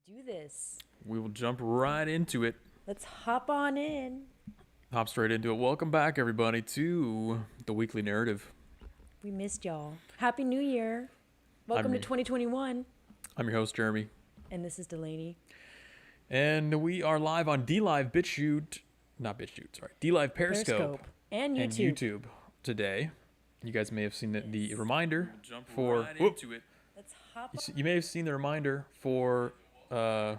do this. We will jump right into it. Let's hop on in. Hop straight into it. Welcome back, everybody, to the Weekly Narrative. We missed y'all. Happy New Year. Welcome to 2021. I'm your host, Jeremy. And this is Delaney. And we are live on DLive DLive Periscope. And YouTube. And YouTube today. You guys may have seen the reminder for... Right into it. Let's hop on. You may have seen the reminder for the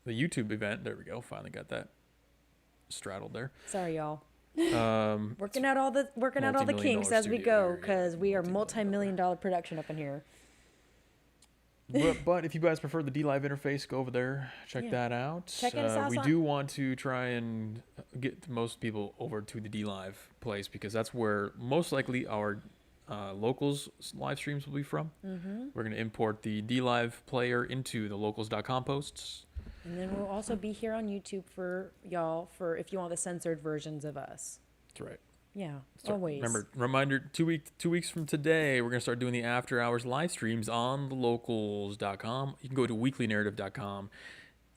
YouTube event. There we go. Finally got that straddled there. Sorry, y'all. Working out all the kinks as we go, because we are multi-million-dollar production up in here. But if you guys prefer the DLive interface, go over there, check that out. Check us out. We do want to try and get most people over to the DLive place, because that's where most likely our locals live streams will be from. Mm-hmm. We're going to import the DLive player into the locals.com posts. And then we'll also be here on YouTube for y'all, for if you want the censored versions of us. That's right. Yeah, always. Remember, reminder, 2 weeks from today, we're going to start doing the after hours live streams on the locals.com. You can go to weeklynarrative.com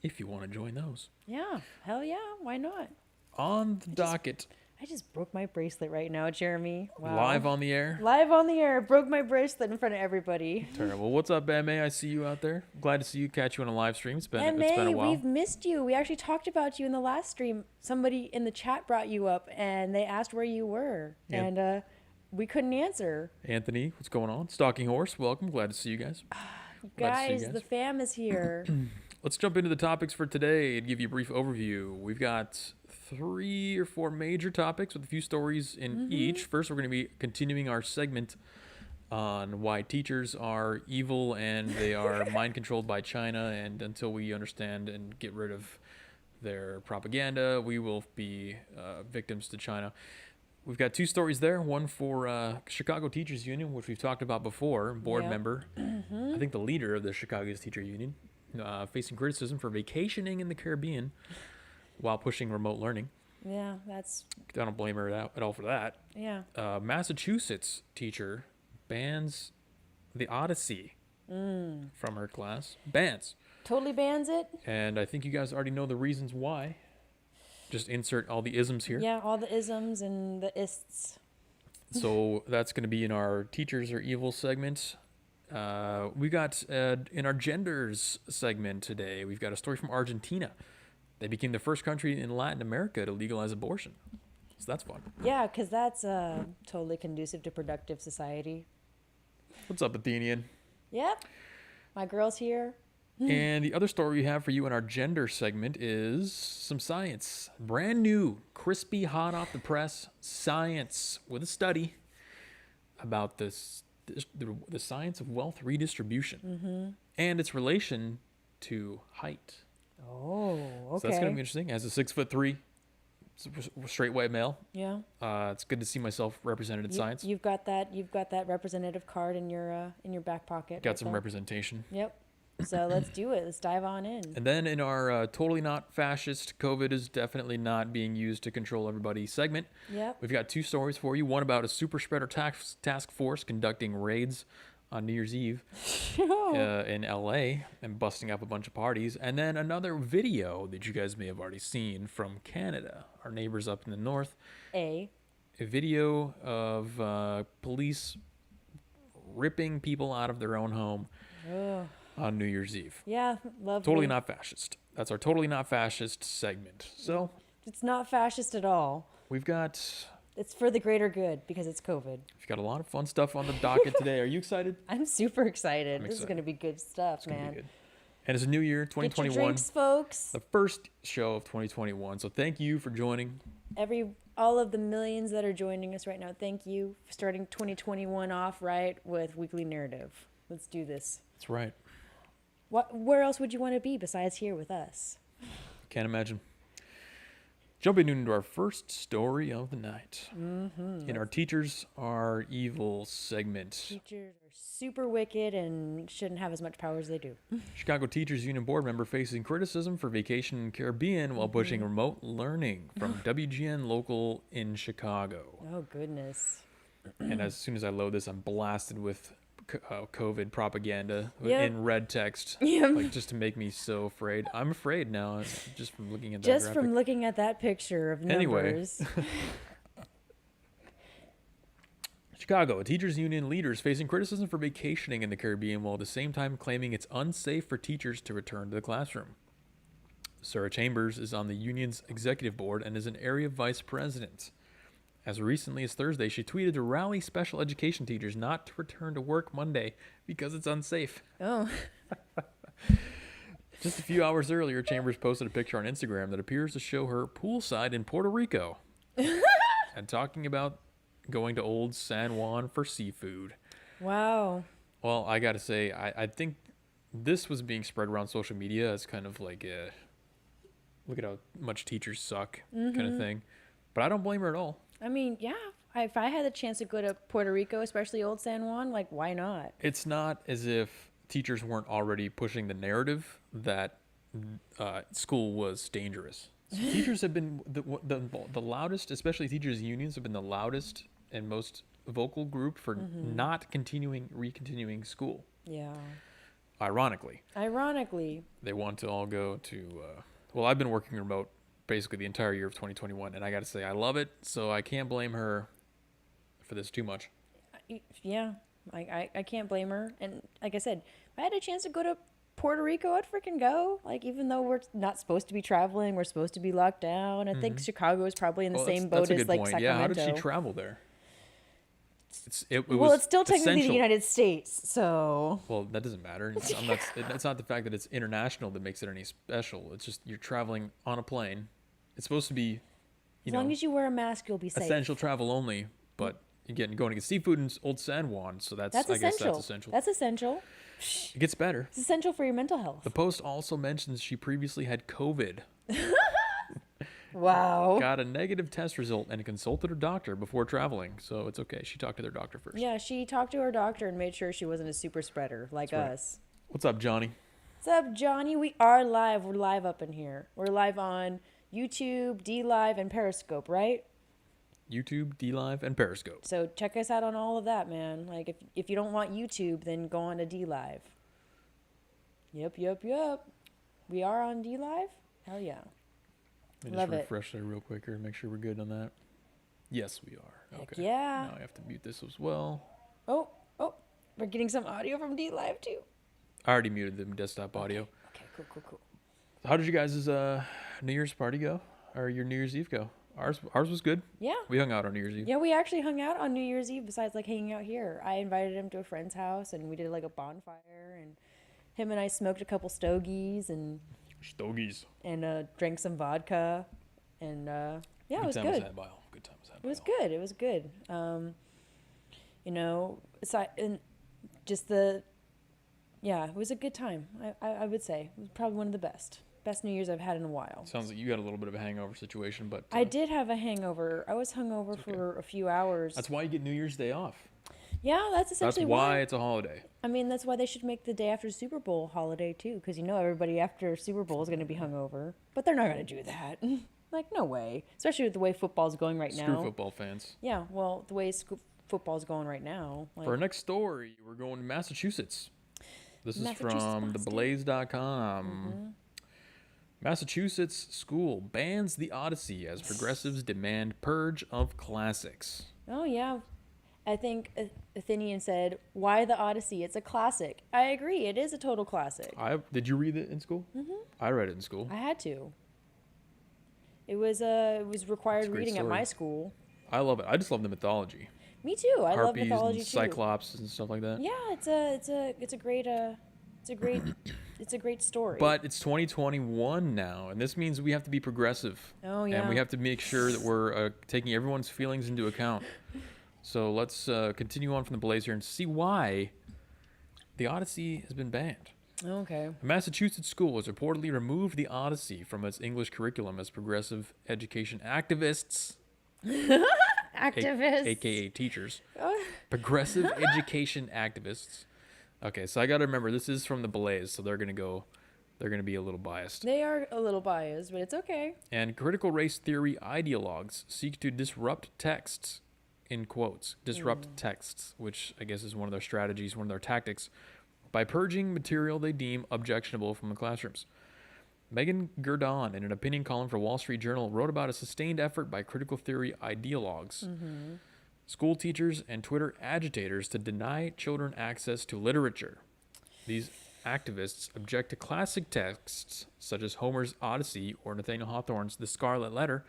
if you want to join those. Yeah, hell yeah, why not? On the docket. I just broke my bracelet right now, Jeremy. Wow. Live on the air? Live on the air. Broke my bracelet in front of everybody. Terrible. What's up, M.A.? I see you out there. Glad to see you, catch you on a live stream. It's been a while. We've missed you. We actually talked about you in the last stream. Somebody in the chat brought you up, and they asked where you were. Yeah. And we couldn't answer. Anthony, what's going on? Stalking Horse, welcome. Glad to see you guys. Guys, the fam is here. Let's jump into the topics for today and give you a brief overview. We've got 3 or 4 major topics with a few stories in each. First, we're going to be continuing our segment on why teachers are evil and they are mind controlled by China, and until we understand and get rid of their propaganda, we will be victims to China. We've got 2 stories there, one for Chicago Teachers Union, which we've talked about before, board member, I think the leader of the Chicago Teacher Union, facing criticism for vacationing in the Caribbean while pushing remote learning. Yeah, I don't blame her at all for that. Yeah. Massachusetts teacher bans the Odyssey from her class. Totally bans it. And I think you guys already know the reasons why. Just insert all the isms here. Yeah, all the isms and the ists. So that's going to be in our Teachers Are Evil segment. We got in our Genders segment today, we've got a story from Argentina. They became the first country in Latin America to legalize abortion. So that's fun. Yeah, because that's totally conducive to productive society. What's up, Athenian? Yep. My girl's here. And the other story we have for you in our gender segment is some science. Brand new, crispy, hot off the press science with a study about the science of wealth redistribution and its relation to height. Oh, okay. So that's going to be interesting. As a 6'3" straight white male, yeah, it's good to see myself represented in science. You've got that representative card in your back pocket. Got some representation. Yep. So let's do it. Let's dive on in. And then in our totally not fascist, COVID is definitely not being used to control everybody segment. Yep. We've got 2 stories for you. One about a super spreader task force conducting raids on New Year's Eve in LA and busting up a bunch of parties. And then another video that you guys may have already seen from Canada, our neighbors up in the north. A video of police ripping people out of their own home on New Year's Eve. Yeah, lovely. Totally not fascist. That's our totally not fascist segment. So it's not fascist at all. We've got... It's for the greater good because it's COVID. We've got a lot of fun stuff on the docket today. Are you excited? I'm super excited. This is going to be good stuff, man. Good. And it's a new year, 2021. Get your drinks, folks. The first show of 2021. So thank you for joining. All of the millions that are joining us right now, thank you for starting 2021 off right with Weekly Narrative. Let's do this. That's right. Where else would you want to be besides here with us? Can't imagine. Jumping into our first story of the night. In our Teachers Are Evil segment. Teachers are super wicked and shouldn't have as much power as they do. Chicago Teachers Union board member facing criticism for vacation in Caribbean while pushing remote learning from WGN local in Chicago. Oh, goodness. And as soon as I load this, I'm blasted with COVID propaganda Yep. in red text, Yep. like just to make me so afraid. I'm afraid now just from looking at that Just graphic. from looking at that picture of Anyway. numbers. Chicago, a teachers union leaders facing criticism for vacationing in the Caribbean while at the same time claiming it's unsafe for teachers to return to the classroom. Sarah Chambers is on the union's executive board and is an area vice president. As recently as Thursday, she tweeted to rally special education teachers not to return to work Monday because it's unsafe. Oh. Just a few hours earlier, Chambers posted a picture on Instagram that appears to show her poolside in Puerto Rico and talking about going to Old San Juan for seafood. Wow. Well, I got to say, I think this was being spread around social media as kind of like a look at how much teachers suck kind of thing. But I don't blame her at all. I mean, yeah. If I had the chance to go to Puerto Rico, especially Old San Juan, like, why not? It's not as if teachers weren't already pushing the narrative that school was dangerous. So teachers have been the loudest, especially teachers' unions have been the loudest and most vocal group for not recontinuing school. Yeah. Ironically, they want to all go to. Well, I've been working remote basically the entire year of 2021, and I got to say I love it. So I can't blame her for this too much. Yeah. I can't blame her. And like I said, if I had a chance to go to Puerto Rico, I'd freaking go. Like, even though we're not supposed to be traveling, we're supposed to be locked down. I think Chicago is probably in the same boat as like Sacramento. Yeah, how did she travel there? Well, it's still technically essential. the United States, so. Well, that doesn't matter. It's not the fact that it's international that makes it any special. It's just you're traveling on a plane. It's supposed to be, As long as you wear a mask, you'll be safe. essential travel only. But again, going to get seafood in Old San Juan, so I That's guess essential. that's essential. That's essential. It gets better. It's essential for your mental health. The post also mentions she previously had COVID, Wow. got a negative test result, and consulted her doctor before traveling. So it's okay. She talked to their doctor first. Yeah, she talked to her doctor and made sure she wasn't a super spreader like That's right. us. What's up, Johnny? What's up, Johnny? We are live. We're live up in here. We're live on YouTube, D Live, and Periscope, right? YouTube, D Live, and Periscope. So check us out on all of that, man. Like, if you don't want YouTube, then go on to D Live. Yep. We are on D Live? Hell yeah. Let me Love just it. refresh there real quick here and make sure we're good on that. Yes, we are. Heck Okay. yeah. Now I have to mute this as well. Oh, we're getting some audio from D Live too. I already muted the desktop audio. Okay, cool. How did you guys' New Year's party go? Or your New Year's Eve go? Ours was good. Yeah. We hung out on New Year's Eve. Yeah, we actually hung out on New Year's Eve besides like hanging out here. I invited him to a friend's house and we did like a bonfire, and him and I smoked a couple stogies and drank some vodka, and yeah, it was Good time good. was had by all. Good time was had by It was all. good. It was good. You know, and just it was a good time. I would say it was probably one of the best New Year's I've had in a while. Sounds like you got a little bit of a hangover situation, but I did have a hangover. I was hungover okay. for a few hours. That's why you get New Year's Day off. Yeah, that's essentially That's why it's a holiday. I mean, that's why they should make the day after Super Bowl holiday too, because everybody after Super Bowl is going to be hungover. But they're not going to do that. Like, no way. Especially with the way football's going right now. Screw football fans. Yeah, well, the way football's going right now. For our next story, we're going to Massachusetts. This is from Boston. theblaze.com. Massachusetts school bans the Odyssey as progressives demand purge of classics. Oh, yeah. I think Athenian said, "Why the Odyssey? It's a classic." I agree. It is a total classic. Did you read it in school? I read it in school. I had to. It was required reading story. at my school. I love it. I just love the mythology. Me too. I love Harpies mythology and too. Cyclops and stuff like that. Yeah, it's a great story. But it's 2021 now, and this means we have to be progressive. Oh, yeah. And we have to make sure that we're taking everyone's feelings into account. So let's continue on from the Blaze here and see why the Odyssey has been banned. Okay. A Massachusetts school has reportedly removed the Odyssey from its English curriculum as progressive education activists, Activists. aka teachers, progressive education activists. Okay, so I got to remember this is from the Blaze, so they're going to be a little biased. They are a little biased, but it's okay. And critical race theory ideologues seek to disrupt texts in quotes, disrupt texts, which I guess is one of their strategies, one of their tactics, by purging material they deem objectionable from the classrooms. Megan Gurdon, in an opinion column for Wall Street Journal, wrote about a sustained effort by critical theory ideologues, school teachers, and Twitter agitators to deny children access to literature. These activists object to classic texts such as Homer's Odyssey or Nathaniel Hawthorne's The Scarlet Letter.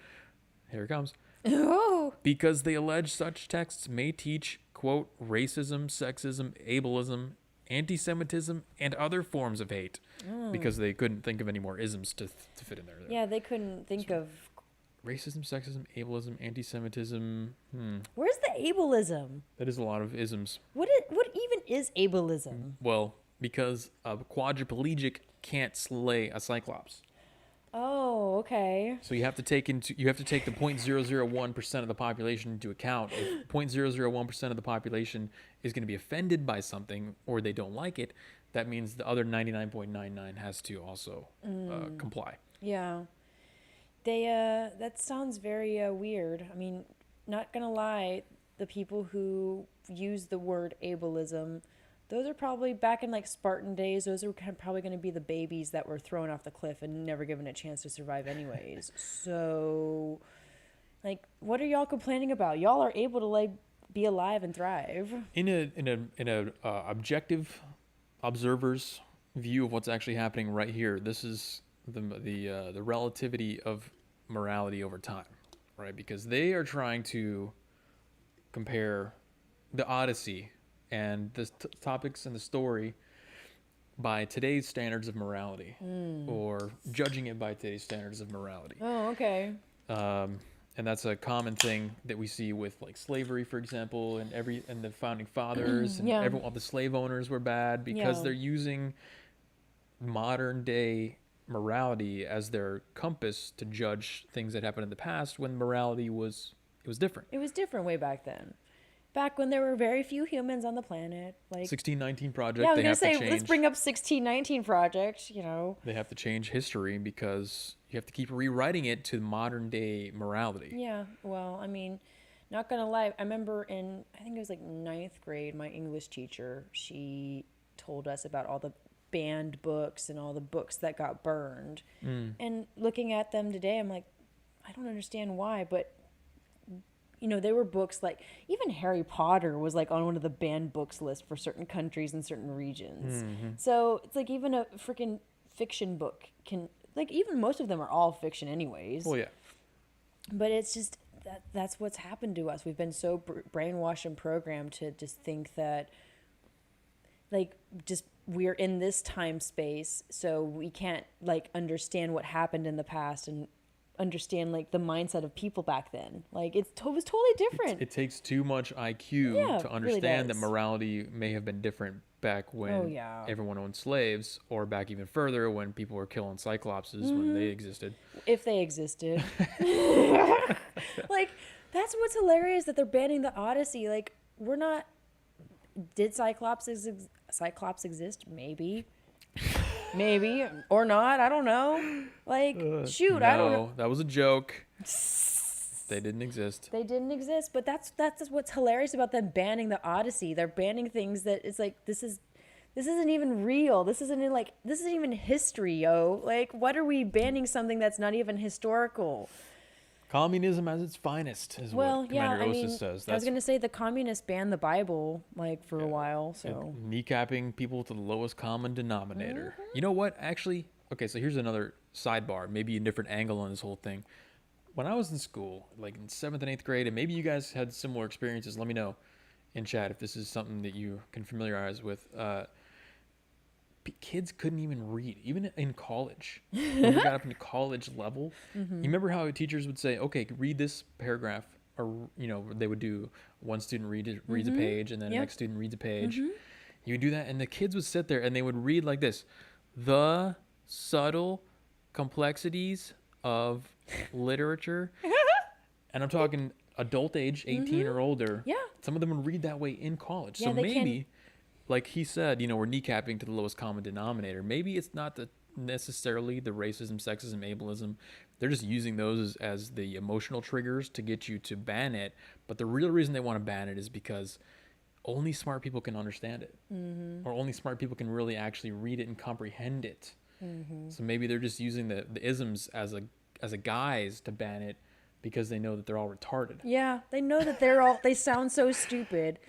Here it comes. Oh. Because they allege such texts may teach, quote, racism, sexism, ableism, anti-Semitism, and other forms of hate. Because they couldn't think of any more isms to fit in there. Yeah, they couldn't think of... Racism, sexism, ableism, anti-Semitism. Where's the ableism? That is a lot of isms. What even is ableism? Well, because a quadriplegic can't slay a cyclops. Oh, okay. So you have to take the 0.001% of the population into account. If 0.001% of the population is going to be offended by something or they don't like it, that means the other 99.99 has to also comply. Yeah. That sounds very weird. I mean, not gonna lie, the people who use the word ableism, those are probably back in like Spartan days. Those are probably going to be the babies that were thrown off the cliff and never given a chance to survive anyways. So, like, what are y'all complaining about? Y'all are able to like be alive and thrive. In a objective observer's view of what's actually happening right here, this is the relativity of morality over time, right? Because they are trying to compare the Odyssey and the topics and the story by today's standards of morality, or judging it by today's standards of morality. Oh, okay. And that's a common thing that we see with like slavery, for example, and the founding fathers and all the slave owners were bad because they're using modern day morality as their compass to judge things that happened in the past when morality was different. It was different way back then. Back when there were very few humans on the planet, like 1619 Project. Yeah, I was gonna say let's bring up 1619 Project. You know, they have to change history because you have to keep rewriting it to modern day morality. Yeah, well, I mean, not gonna lie, I remember I think it was like 9th grade, my English teacher, she told us about all the banned books and all the books that got burned. And looking at them today, I'm like, I don't understand why, but you know, they were books like, even Harry Potter was like on one of the banned books list for certain countries and certain regions. So it's like even a freaking fiction book can, like, even most of them are all fiction anyways. Well, yeah. But it's just, that's what's happened to us. We've been so brainwashed and programmed to just think that, like, just we're in this time space, so we can't, like, understand what happened in the past and understand like the mindset of people back then. Like it was totally different. It takes too much IQ to understand really that morality may have been different back when everyone owned slaves, or back even further when people were killing cyclopses when they existed. If they existed. Like, that's what's hilarious, that they're banning the Odyssey. Like, we're not... Did Cyclops exist? Maybe. Maybe or not, I don't know. Like, shoot, I don't know. That was a joke. They didn't exist. But that's what's hilarious about them banning the Odyssey. They're banning things that it's like, this isn't even real. This isn't even history, yo. Like, what are we banning something that's not even historical? Communism at its finest is what Commander Osis says. I was going to say the communists banned the Bible, like, for a while, so... And kneecapping people to the lowest common denominator. You know what? Actually, okay, so here's another sidebar, maybe a different angle on this whole thing. When I was in school, like in 7th and 8th grade, and maybe you guys had similar experiences, let me know in chat if this is something that you can familiarize with. Kids couldn't even read, even in college. When we got up into college level, you remember how teachers would say, okay, read this paragraph, or, you know, they would do one student reads a page, and then the next student reads a page. You would do that, and the kids would sit there, and they would read like this: the subtle complexities of literature. And I'm talking adult age, 18 or older. Yeah. Some of them would read that way in college. So maybe... Like he said, you know, we're kneecapping to the lowest common denominator. Maybe it's not the necessarily the racism, sexism, ableism. They're just using those as the emotional triggers to get you to ban it. But the real reason they want to ban it is because only smart people can understand it, or only smart people can really actually read it and comprehend it. So maybe they're just using the isms as a guise to ban it because they know that they're all retarded. Yeah, they know that they sound so stupid.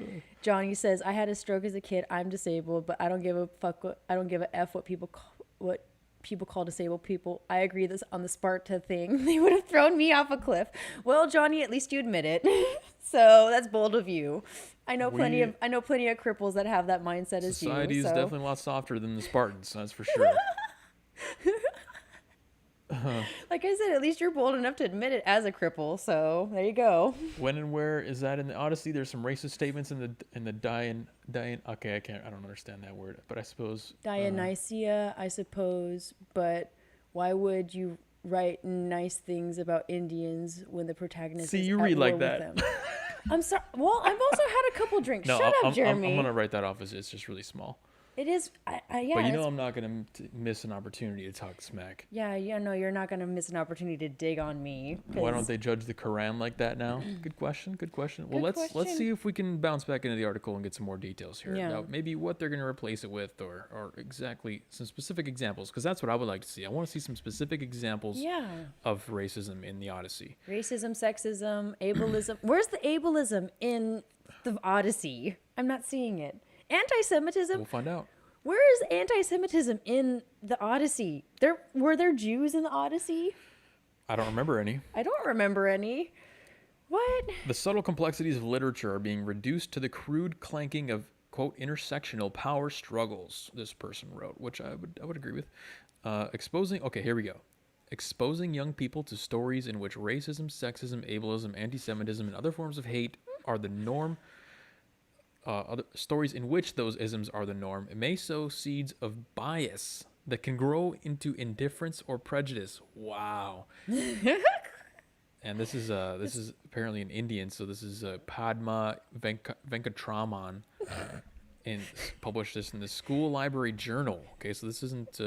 Johnny says, "I had a stroke as a kid. I'm disabled, but I don't give a f what people call disabled people. I agree this on the Sparta thing. They would have thrown me off a cliff." Well, Johnny, at least you admit it. So that's bold of you. I know plenty of cripples that have that mindset as you. Society is definitely a lot softer than the Spartans, that's for sure. Like I said, at least you're bold enough to admit it as a cripple. So there you go. When and where is that in the Odyssey? There's some racist statements in the Dion. Okay, I don't understand that word, but I suppose Dionysia, I suppose. But why would you write nice things about Indians when the protagonist? See, is you at read war like with that. them? I'm sorry. Well, I've also had a couple drinks. No, Shut up, Jeremy. I'm gonna write that off as it's just really small. It is. Yeah. But I'm not gonna miss an opportunity to talk smack. Yeah. No, you're not gonna miss an opportunity to dig on me. Why don't they judge the Quran like that now? Good question. Well, let's see if we can bounce back into the article and get some more details here. Yeah. Now, maybe what they're gonna replace it with, or exactly some specific examples, because that's what I would like to see. I want to see some specific examples of racism in the Odyssey. Racism, sexism, ableism. Where's the ableism in the Odyssey? I'm not seeing it. Anti-Semitism. We'll find out. Where is anti-Semitism in the Odyssey? Were there Jews in the Odyssey? I don't remember any. I don't remember any. What? The subtle complexities of literature are being reduced to the crude clanking of, quote, intersectional power struggles, this person wrote, which I would agree with. Okay, here we go. Exposing young people to stories in which racism, sexism, ableism, anti-Semitism, and other forms of hate are the norm. Other stories in which those isms are the norm may sow seeds of bias that can grow into indifference or prejudice. Wow. And this is apparently an Indian, so this is Padma Venkatraman, and published this in the School Library Journal. Okay, so this isn't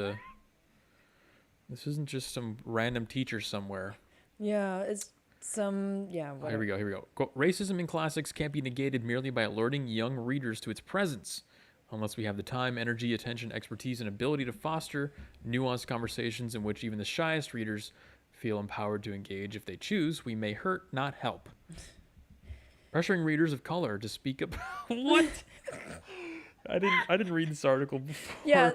just some random teacher somewhere. Yeah, it's whatever. Here we go. Quote, racism in classics can't be negated merely by alerting young readers to its presence. Unless we have the time, energy, attention, expertise, and ability to foster nuanced conversations in which even the shyest readers feel empowered to engage if they choose, we may hurt, not help. Pressuring readers of color to speak up. What? I didn't read this article before. Yeah.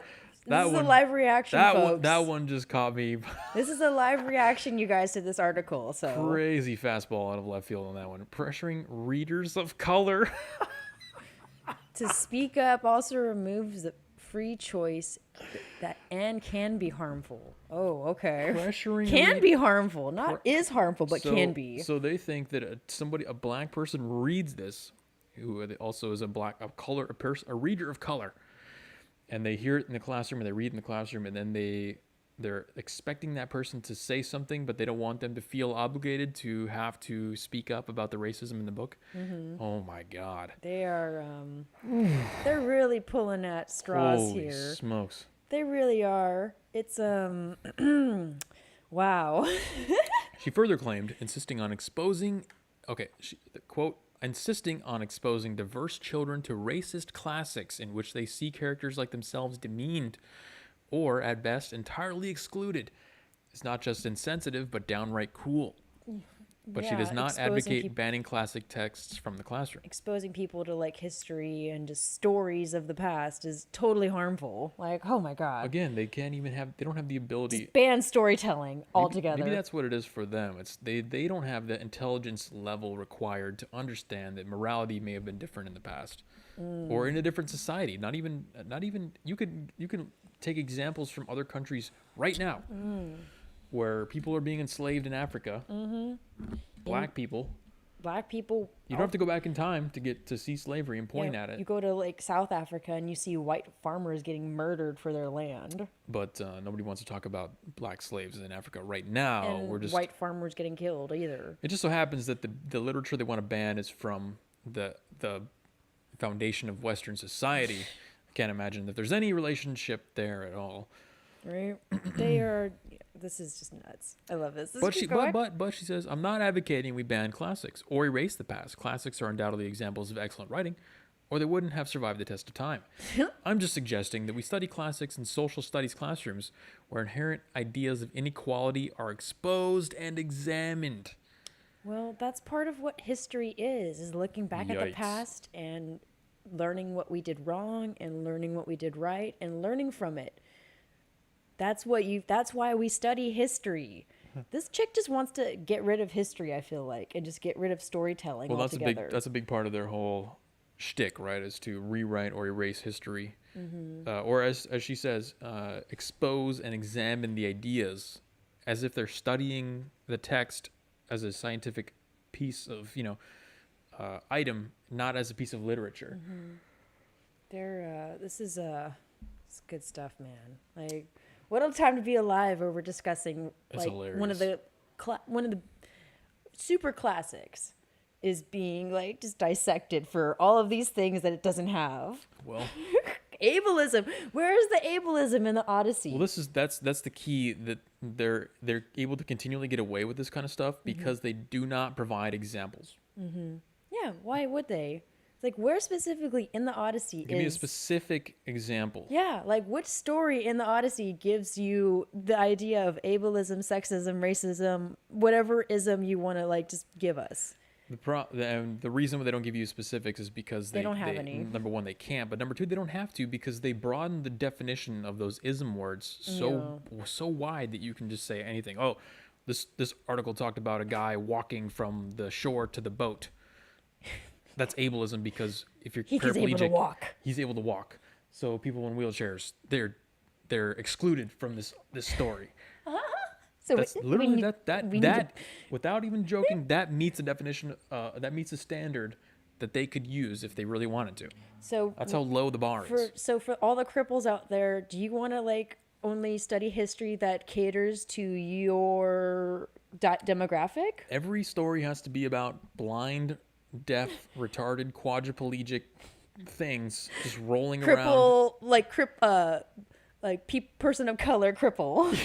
This is a live reaction, folks. That one just caught me. This is a live reaction, you guys, to this article. So crazy fastball out of left field on that one. Pressuring readers of color to speak up also removes the free choice and can be harmful. Oh, okay. Pressuring can be harmful, not is harmful, but can be. So they think that a black person reads this, who also is a reader of color. And they hear it in the classroom, and they read in the classroom, and then they're expecting that person to say something, but they don't want them to feel obligated to have to speak up about the racism in the book. Mm-hmm. Oh my God! They are they're really pulling at straws Holy here. Smokes! They really are. It's wow. She further claimed, insisting on exposing diverse children to racist classics in which they see characters like themselves demeaned or, at best, entirely excluded. It's not just insensitive, but downright cruel. But she does not advocate banning classic texts from the classroom. Exposing people to like history and just stories of the past is totally harmful. Like, oh my God. Again, they don't have the ability. Just ban storytelling altogether. Maybe that's what it is for them. It's they don't have the intelligence level required to understand that morality may have been different in the past, or in a different society. Not even you can take examples from other countries right now. Where people are being enslaved in Africa. Mm-hmm. Black people. You don't have to go back in time to see slavery and point at it. You go to like South Africa and you see white farmers getting murdered for their land. But nobody wants to talk about black slaves in Africa right now. And we're just white farmers getting killed either. It just so happens that the literature they want to ban is from the foundation of Western society. I can't imagine that there's any relationship there at all. Right? They are. This is just nuts. I love this. But she says, I'm not advocating we ban classics or erase the past. Classics are undoubtedly examples of excellent writing, or they wouldn't have survived the test of time. I'm just suggesting that we study classics in social studies classrooms where inherent ideas of inequality are exposed and examined. Well, that's part of what history is looking back at the past and learning what we did wrong and learning what we did right and learning from it. That's why we study history. This chick just wants to get rid of history, I feel like, and just get rid of storytelling altogether. That's a big part of their whole shtick, right? Is to rewrite or erase history, or as she says, expose and examine the ideas, as if they're studying the text as a scientific piece of item, not as a piece of literature. This is good stuff, man. Like, what a time to be alive! Where we're discussing like one of the super classics is being like just dissected for all of these things that it doesn't have. Well, ableism. Where is the ableism in the Odyssey? Well, that's the key, that they're able to continually get away with this kind of stuff because they do not provide examples. Yeah, why would they? It's like, where specifically in the Odyssey Give me a specific example. Yeah, like which story in the Odyssey gives you the idea of ableism, sexism, racism, whatever ism you want to like just give us. The reason they don't give you specifics is because they don't have any. Number one, they can't, but number two, they don't have to because they broaden the definition of those ism words so wide that you can just say anything. Oh, this article talked about a guy walking from the shore to the boat. That's ableism because if you're paraplegic, he's able to walk. So people in wheelchairs, they're excluded from this story. So that's literally that without even joking, that meets a definition, that meets a standard that they could use if they really wanted to. So that's how low the bar is. So for all the cripples out there, do you want to like only study history that caters to your demographic? Every story has to be about blind, deaf, retarded, quadriplegic things just rolling around. Person of color cripple.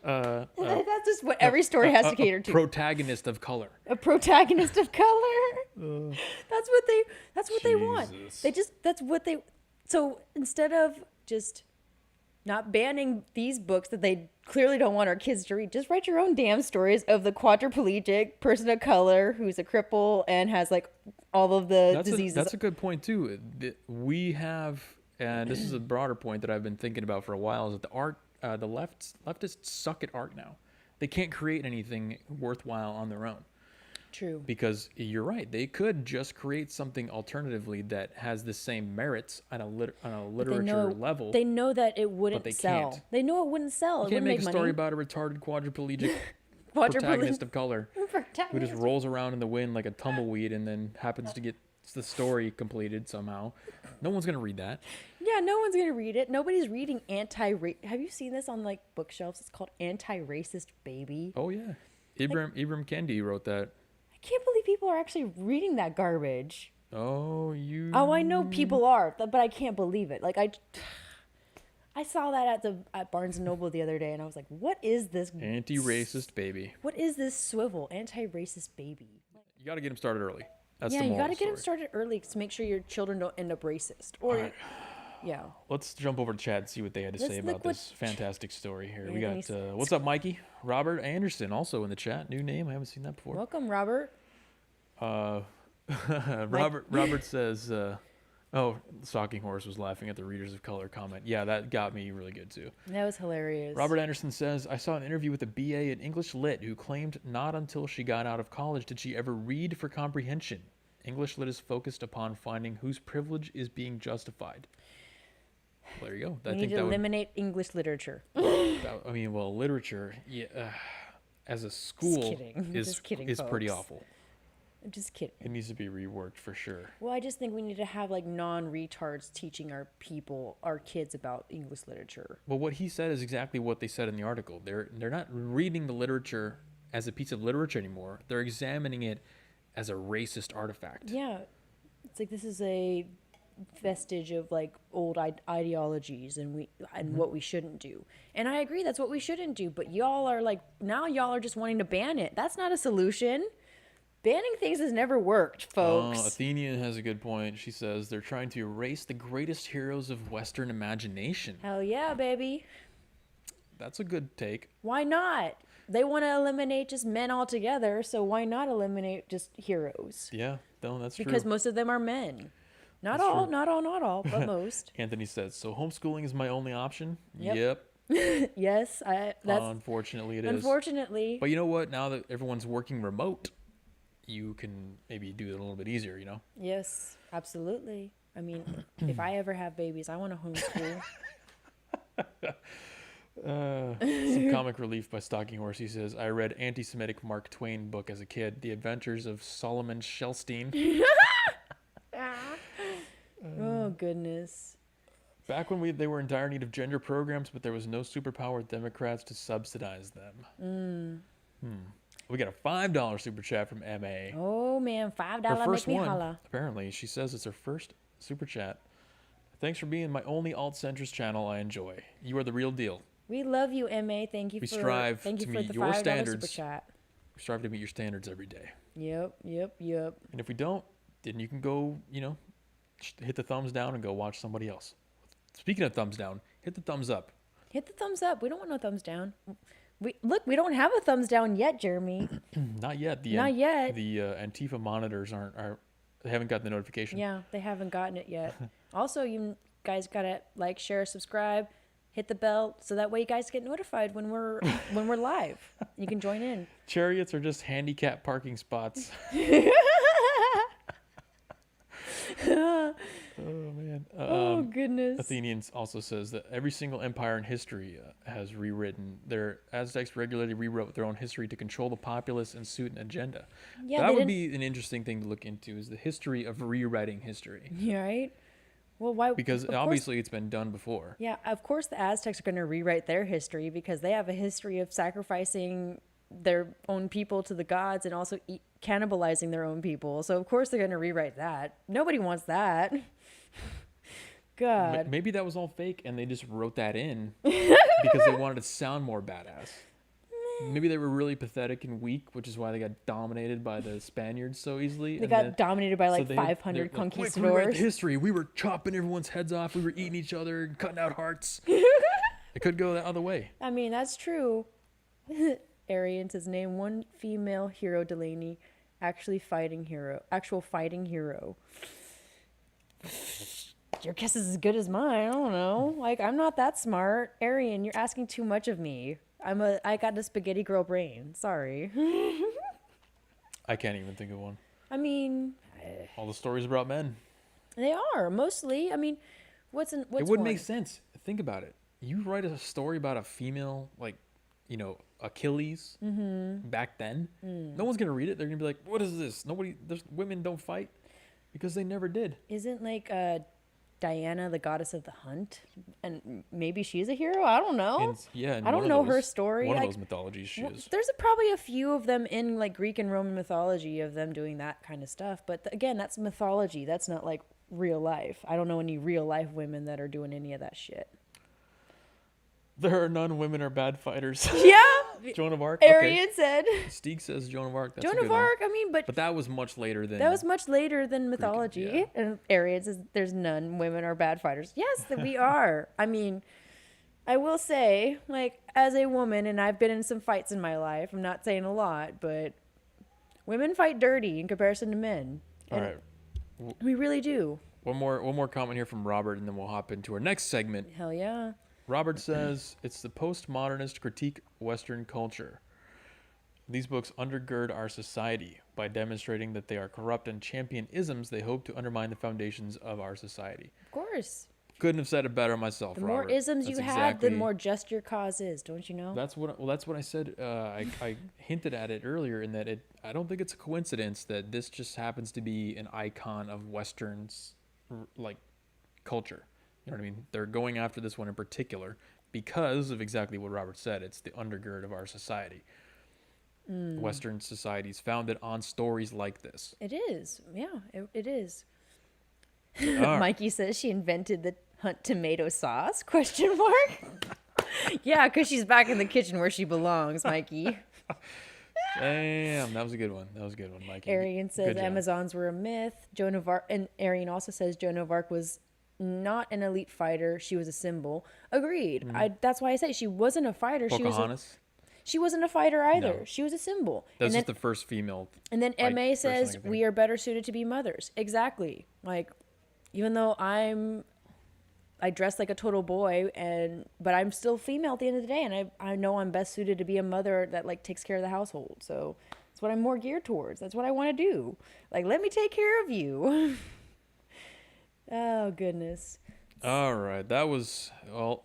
That's just what every story has to cater to. Protagonist of color. A protagonist of color. That's what they want. So instead of just not banning these books that they clearly don't want our kids to read, just write your own damn stories of the quadriplegic person of color who's a cripple and has like all of the diseases. That's a good point too. We have, and this is a broader point that I've been thinking about for a while, is that the leftists suck at art now. They can't create anything worthwhile on their own. True. Because you're right, they could just create something alternatively that has the same merits on a literature level. They know that it wouldn't sell. Can't. They know it wouldn't sell. You can't make a story about a retarded quadriplegic protagonist of color who just rolls around in the wind like a tumbleweed and then happens to get the story completed somehow. No one's gonna read that. Yeah, no one's gonna read it. Nobody's reading Have you seen this on like bookshelves? It's called Anti-Racist Baby. Oh yeah, Ibram Kendi wrote that. I can't believe people are actually reading that garbage. Oh, I know people are, but I can't believe it. Like I saw that at Barnes & Noble the other day, and I was like, what is this? Anti-racist baby. What is this swivel? Anti-racist baby. You got to get them started early. That's you got to get them started early to make sure your children don't end up racist. Or, yeah. Let's jump over to chat and see what they had to say about this fantastic story here. We got, what's up, Mikey? Robert Anderson, also in the chat. New name. I haven't seen that before. Welcome, Robert. Robert says, Stalking Horse was laughing at the Readers of Color comment. Yeah, that got me really good, too. That was hilarious. Robert Anderson says, I saw an interview with a BA in English Lit who claimed not until she got out of college did she ever read for comprehension. English Lit is focused upon finding whose privilege is being justified. Well, there you go. We need to eliminate English literature. Literature, as a school is pretty awful. I'm just kidding. It needs to be reworked for sure. Well, I just think we need to have like non-retards teaching our kids about English literature. Well, what he said is exactly what they said in the article. They're not reading the literature as a piece of literature anymore. They're examining it as a racist artifact. Yeah. It's like this is a vestige of like old ideologies and what we shouldn't do. And I agree, that's what we shouldn't do. But y'all are like, now y'all are just wanting to ban it. That's not a solution. Banning things has never worked, folks. Athenian has a good point. She says they're trying to erase the greatest heroes of Western imagination. Hell yeah, baby. That's a good take. Why not? They want to eliminate just men altogether, so why not eliminate just heroes? Yeah, no, that's true. Because most of them are men. Not all, but most. Anthony says, so homeschooling is my only option? Yep. Yes, that's unfortunately it is. Unfortunately. But you know what? Now that everyone's working remote, you can maybe do it a little bit easier, you know? Yes, absolutely. I mean, if I ever have babies, I want to homeschool. Some comic relief by Stalking Horse. He says, I read anti-Semitic Mark Twain book as a kid, The Adventures of Solomon Shelstein. Oh, goodness. Back when they were in dire need of gender programs, but there was no superpowered Democrats to subsidize them. We got a $5 super chat from MA. Oh, man, $5 Her first make me one, holla. apparently. She says it's her first super chat. Thanks for being my only alt-centrist channel I enjoy. You are the real deal. We love you, MA. Thank you We for strive thank you to for meet the your $5 standards. super chat. We strive to meet your standards every day. Yep. And if we don't, then you can go, hit the thumbs down and go watch somebody else. Speaking of thumbs down, hit the thumbs up. Hit the thumbs up. We don't want no thumbs down. We don't have a thumbs down yet, Jeremy. Not yet. Not yet. The Antifa monitors they haven't gotten the notification. Yeah, they haven't gotten it yet. Also, you guys gotta like, share, subscribe, hit the bell, so that way you guys get notified when we're live. You can join in. Chariots are just handicap parking spots. Oh man. Oh goodness. Athenians also says that every single empire in history has rewritten. Their Aztecs regularly rewrote their own history to control the populace and suit an agenda. Yeah, that would be an interesting thing to look into, is the history of rewriting history. Yeah, right. Well, why? Because obviously it's been done before. Yeah, of course the Aztecs are going to rewrite their history because they have a history of sacrificing their own people to the gods and also cannibalizing their own people. So of course they're going to rewrite that. Nobody wants that. God. Maybe that was all fake and they just wrote that in because they wanted to sound more badass. Maybe they were really pathetic and weak, which is why they got dominated by the Spaniards so easily. They got dominated by like 500 conquistadors. Like, history. We were chopping everyone's heads off. We were eating each other and cutting out hearts. It could go the other way. I mean, that's true. Arian says, name one female hero, Delaney. Actual fighting hero. Your guess is as good as mine. I don't know. Like, I'm not that smart. Arian, you're asking too much of me. I got the spaghetti girl brain. Sorry. I can't even think of one. I mean, all the stories about men. They are mostly. I mean, what's it wouldn't make sense. Think about it. You write a story about a female, like, Achilles back then. No one's gonna read it. They're gonna be like, "What is this? Women don't fight because they never did." Isn't like Diana the goddess of the hunt, and maybe she's a hero? I don't know. I don't know her story. One of those mythologies she is. There's probably a few of them in like Greek and Roman mythology of them doing that kind of stuff. But again, that's mythology. That's not like real life. I don't know any real life women that are doing any of that shit. There are none. Women are bad fighters. Yeah. Joan of Arc. Arian said. Steeg says Joan of Arc. That's Joan of Arc. I mean, but that was much later than. That was much later than mythology. Greek, yeah. And Arian says there's none. Women are bad fighters. Yes, that we are. I mean, I will say, like, as a woman, and I've been in some fights in my life. I'm not saying a lot, but women fight dirty in comparison to men. All right. We really do. One more comment here from Robert, and then we'll hop into our next segment. Hell yeah. Robert says, it's the postmodernist critique Western culture. These books undergird our society by demonstrating that they are corrupt and champion isms they hope to undermine the foundations of our society. Of course. Couldn't have said it better myself, the Robert. The more isms you have, the more just your cause is, don't you know? That's what I said. I hinted at it earlier in that I don't think it's a coincidence that this just happens to be an icon of Western's like culture. You know what I mean? They're going after this one in particular because of exactly what Robert said. It's the undergird of our society. Western society is founded on stories like this. It is. Yeah, it is. right. Mikey says she invented the Hunt tomato sauce? Question mark. Yeah, because she's back in the kitchen where she belongs, Mikey. Damn, that was a good one. Mikey. Arian says Good job. Amazons were a myth. Joan of Arc, and Arian also says Joan of Arc was not an elite fighter. She was a symbol. Agreed. That's why I say she wasn't a fighter. Pocahontas? She wasn't a fighter either. No. She was a symbol. That's just the first female. And then like, MA person I says can think we are better suited to be mothers. Exactly. Like, even though I dress like a total boy, but I'm still female at the end of the day, and I know I'm best suited to be a mother that like takes care of the household. So that's what I'm more geared towards. That's what I want to do. Like, let me take care of you. Oh goodness. All right, that was well.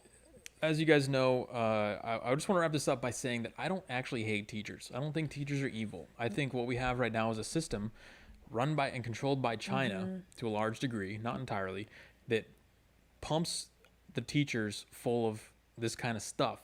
As you guys know, I just want to wrap this up by saying that I don't actually hate teachers. I don't think teachers are evil. I think what we have right now is a system run by and controlled by China to a large degree, not entirely, that pumps the teachers full of this kind of stuff,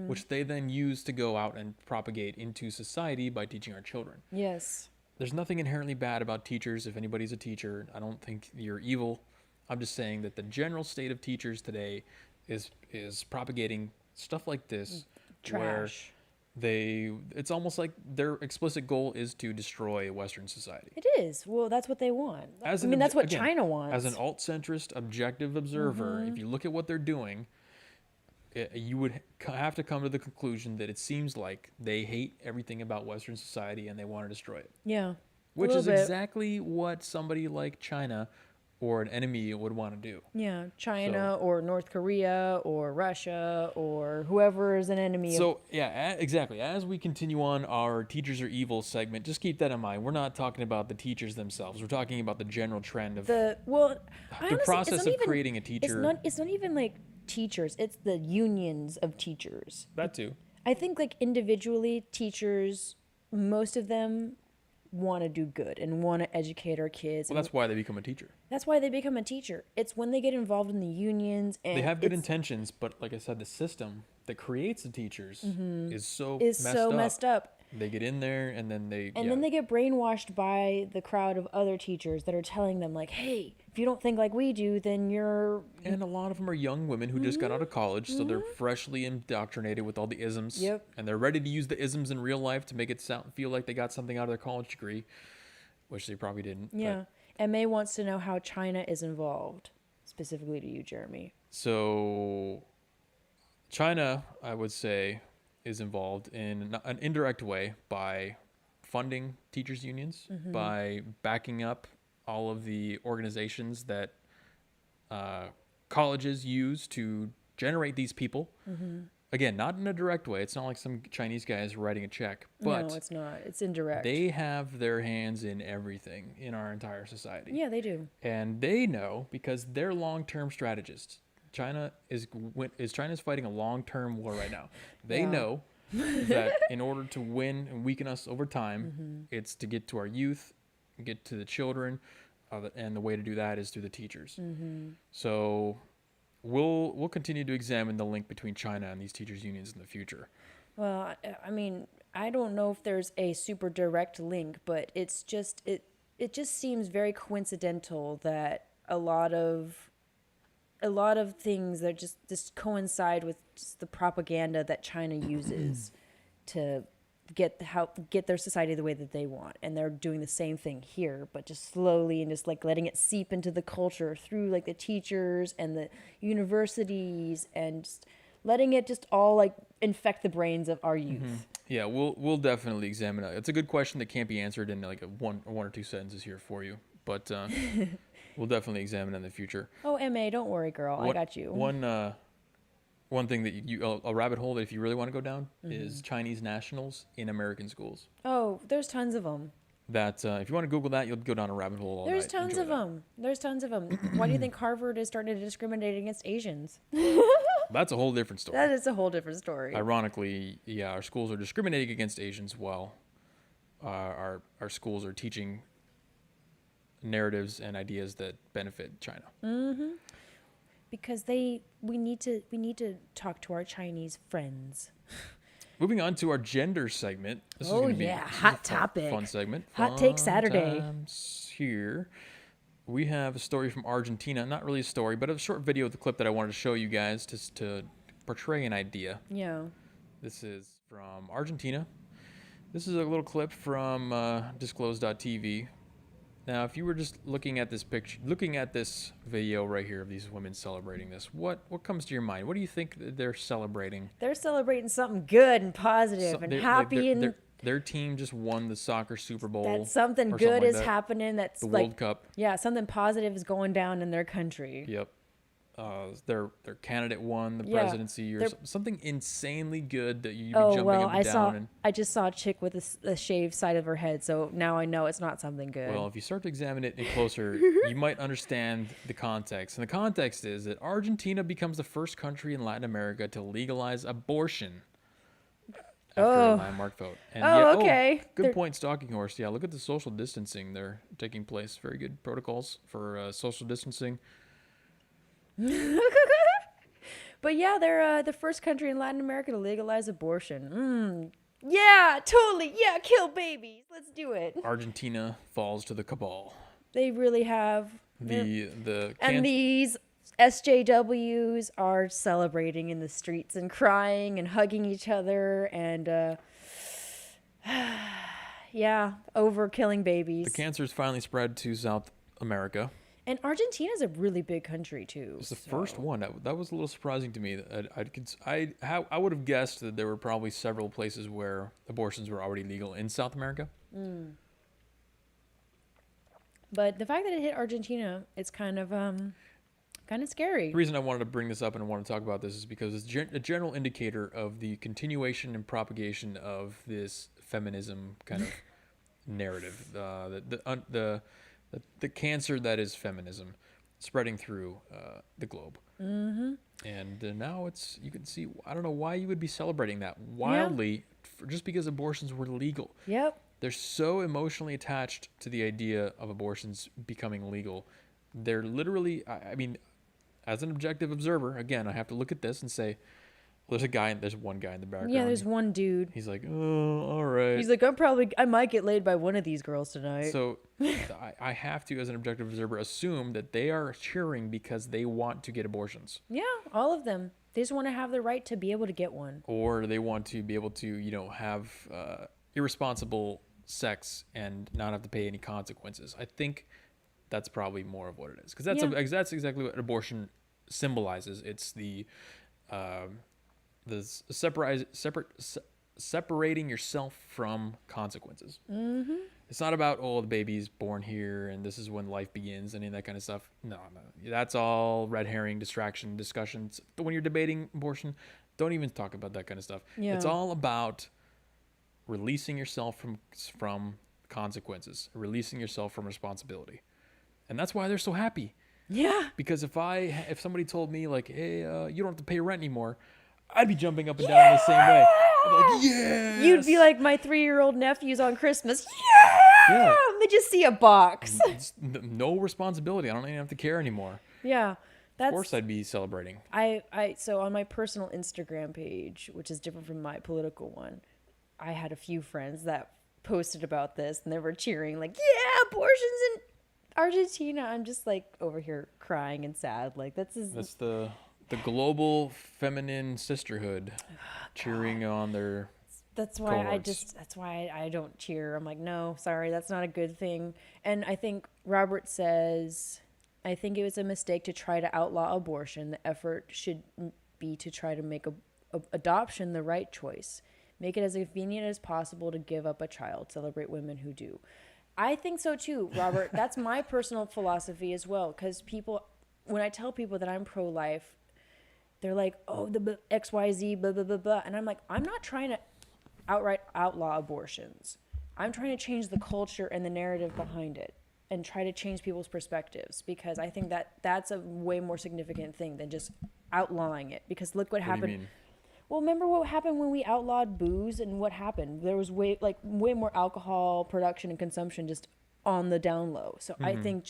which they then use to go out and propagate into society by teaching our children. Yes. There's nothing inherently bad about teachers. If anybody's a teacher, I don't think you're evil. I'm just saying that the general state of teachers today is propagating stuff like this, Trash. where it's almost like their explicit goal is to destroy Western society. It is. Well, that's what they want. That's what again, China wants. As an alt-centrist, objective observer, if you look at what they're doing, you would have to come to the conclusion that it seems like they hate everything about Western society and they want to destroy it. Yeah. Which is exactly what somebody like China or an enemy would want to do. Yeah, China or North Korea or Russia or whoever is an enemy. So, exactly. As we continue on our Teachers Are Evil segment, just keep that in mind. We're not talking about the teachers themselves. We're talking about the general trend of the process of creating a teacher. It's not even like teachers. It's the unions of teachers. That too. I think like individually, teachers, most of them want to do good and want to educate our kids. Well, that's why they become a teacher. That's why they become a teacher. It's when they get involved in the unions and they have good intentions, but like I said, the system that creates the teachers is so messed up. They get in there and then then they get brainwashed by the crowd of other teachers that are telling them like, hey, if you don't think like we do, then you're... And a lot of them are young women who just got out of college, so they're freshly indoctrinated with all the isms. Yep. And they're ready to use the isms in real life to make it feel like they got something out of their college degree, which they probably didn't. Yeah. And May wants to know how China is involved, specifically to you, Jeremy. So China, I would say, is involved in an indirect way by funding teachers' unions, by backing up all of the organizations that colleges use to generate these people. Again, not in a direct way. It's not like some Chinese guy is writing a check. But no, it's not. It's indirect. They have their hands in everything in our entire society. Yeah, they do. And they know because they're long-term strategists. China's fighting a long-term war right now. They know that in order to win and weaken us over time, it's to get to our youth, get to the children, and the way to do that is through the teachers. So we'll continue to examine the link between China and these teachers' unions in the future. Well, I mean, I don't know if there's a super direct link, but it's just it just seems very coincidental that a lot of things that just coincide with just the propaganda that China uses to get their society the way that they want, and they're doing the same thing here, but just slowly and just like letting it seep into the culture through like the teachers and the universities, and just letting it just all like infect the brains of our youth. Yeah, we'll definitely examine it. It's a good question that can't be answered in like one or two sentences here for you, but we'll definitely examine it in the future. Oh, MA, don't worry, girl. I got you. One thing that a rabbit hole that if you really want to go down is Chinese nationals in American schools. Oh, there's tons of them. That if you want to Google that, you'll go down a rabbit hole all night. There's tons of them. There's tons of them. Why do you think Harvard is starting to discriminate against Asians? That's a whole different story. That is a whole different story. Ironically, yeah, our schools are discriminating against Asians while our schools are teaching narratives and ideas that benefit China. Because we need to talk to our Chinese friends. Moving on to our gender segment. This is Oh gonna be yeah, hot topic. Fun segment. Hot Take Saturday. Times here. we have a story from Argentina. Not really a story, but a short video of the clip that I wanted to show you guys to portray an idea. Yeah. This is from Argentina. This is a little clip from disclose.tv. Now, if you were just looking at this video right here of these women celebrating this, what comes to your mind? What do you think they're celebrating? They're celebrating something good and positive and happy, and their team just won the soccer Super Bowl. that something good is happening. That's the like World Cup. Yeah, something positive is going down in their country. Yep. Their candidate won the presidency or something insanely good that you'd be jumping up and down. I just saw a chick with a shaved side of her head, so now I know it's not something good. Well, if you start to examine it closer, you might understand the context. And the context is that Argentina becomes the first country in Latin America to legalize abortion after a landmark vote. And okay. Good point, Stalking Horse. Yeah, look at the social distancing there taking place. Very good protocols for social distancing. But yeah, they're the first country in Latin America to legalize abortion. Yeah, totally. Yeah, kill babies. Let's do it. Argentina falls to the cabal. They really have. And these SJWs are celebrating in the streets and crying and hugging each other and yeah, over killing babies. The cancer's finally spread to South America. And Argentina's a really big country too. It's the first one. That was a little surprising to me. I would have guessed that there were probably several places where abortions were already legal in South America. But the fact that it hit Argentina, it's kind of scary. The reason I wanted to bring this up and I want to talk about this is because it's a general indicator of the continuation and propagation of this feminism kind of narrative. The cancer that is feminism spreading through the globe. Mm-hmm. And now you can see, I don't know why you would be celebrating that wildly just because abortions were legal. Yep. They're so emotionally attached to the idea of abortions becoming legal. They're literally, I mean, as an objective observer, again, I have to look at this and say, there's one guy in the background. Yeah, there's one dude. He's like, oh, all right. He's like, I might get laid by one of these girls tonight. So I have to, as an objective observer, assume that they are cheering because they want to get abortions. Yeah, all of them. They just want to have the right to be able to get one. Or they want to be able to, have irresponsible sex and not have to pay any consequences. I think that's probably more of what it is. Because that's exactly what abortion symbolizes. It's the separating yourself from consequences. Mm-hmm. It's not about, the baby's born here and this is when life begins, any of that kind of stuff. No. That's all red herring, distraction, discussions. When you're debating abortion, don't even talk about that kind of stuff. Yeah. It's all about releasing yourself from consequences, releasing yourself from responsibility. And that's why they're so happy. Yeah. Because if somebody told me like, hey, you don't have to pay rent anymore, I'd be jumping up and down in the same way. I'd be like, yes! You'd be like my 3-year-old nephews on Christmas. Yeah! They just see a box. It's no responsibility. I don't even have to care anymore. Yeah. Of course I'd be celebrating. So on my personal Instagram page, which is different from my political one, I had a few friends that posted about this and they were cheering like, yeah, abortions in Argentina. I'm just like over here crying and sad. Like that's the global feminine sisterhood cheering on their that's why I don't cheer. I'm like, no, sorry, that's not a good thing. And I think Robert says, I think it was a mistake to try to outlaw abortion. The effort should be to try to make adoption the right choice. Make it as convenient as possible to give up a child. Celebrate women who do. I think so too, Robert. That's my personal philosophy as well. Because when I tell people that I'm pro-life, they're like, oh, the XYZ, blah, blah, blah, blah. And I'm like, I'm not trying to outright outlaw abortions. I'm trying to change the culture and the narrative behind it and try to change people's perspectives, because I think that's a way more significant thing than just outlawing it. Because look what happened. Do you mean? Well, remember what happened when we outlawed booze, and what happened? There was way more alcohol production and consumption just on the down low. So I think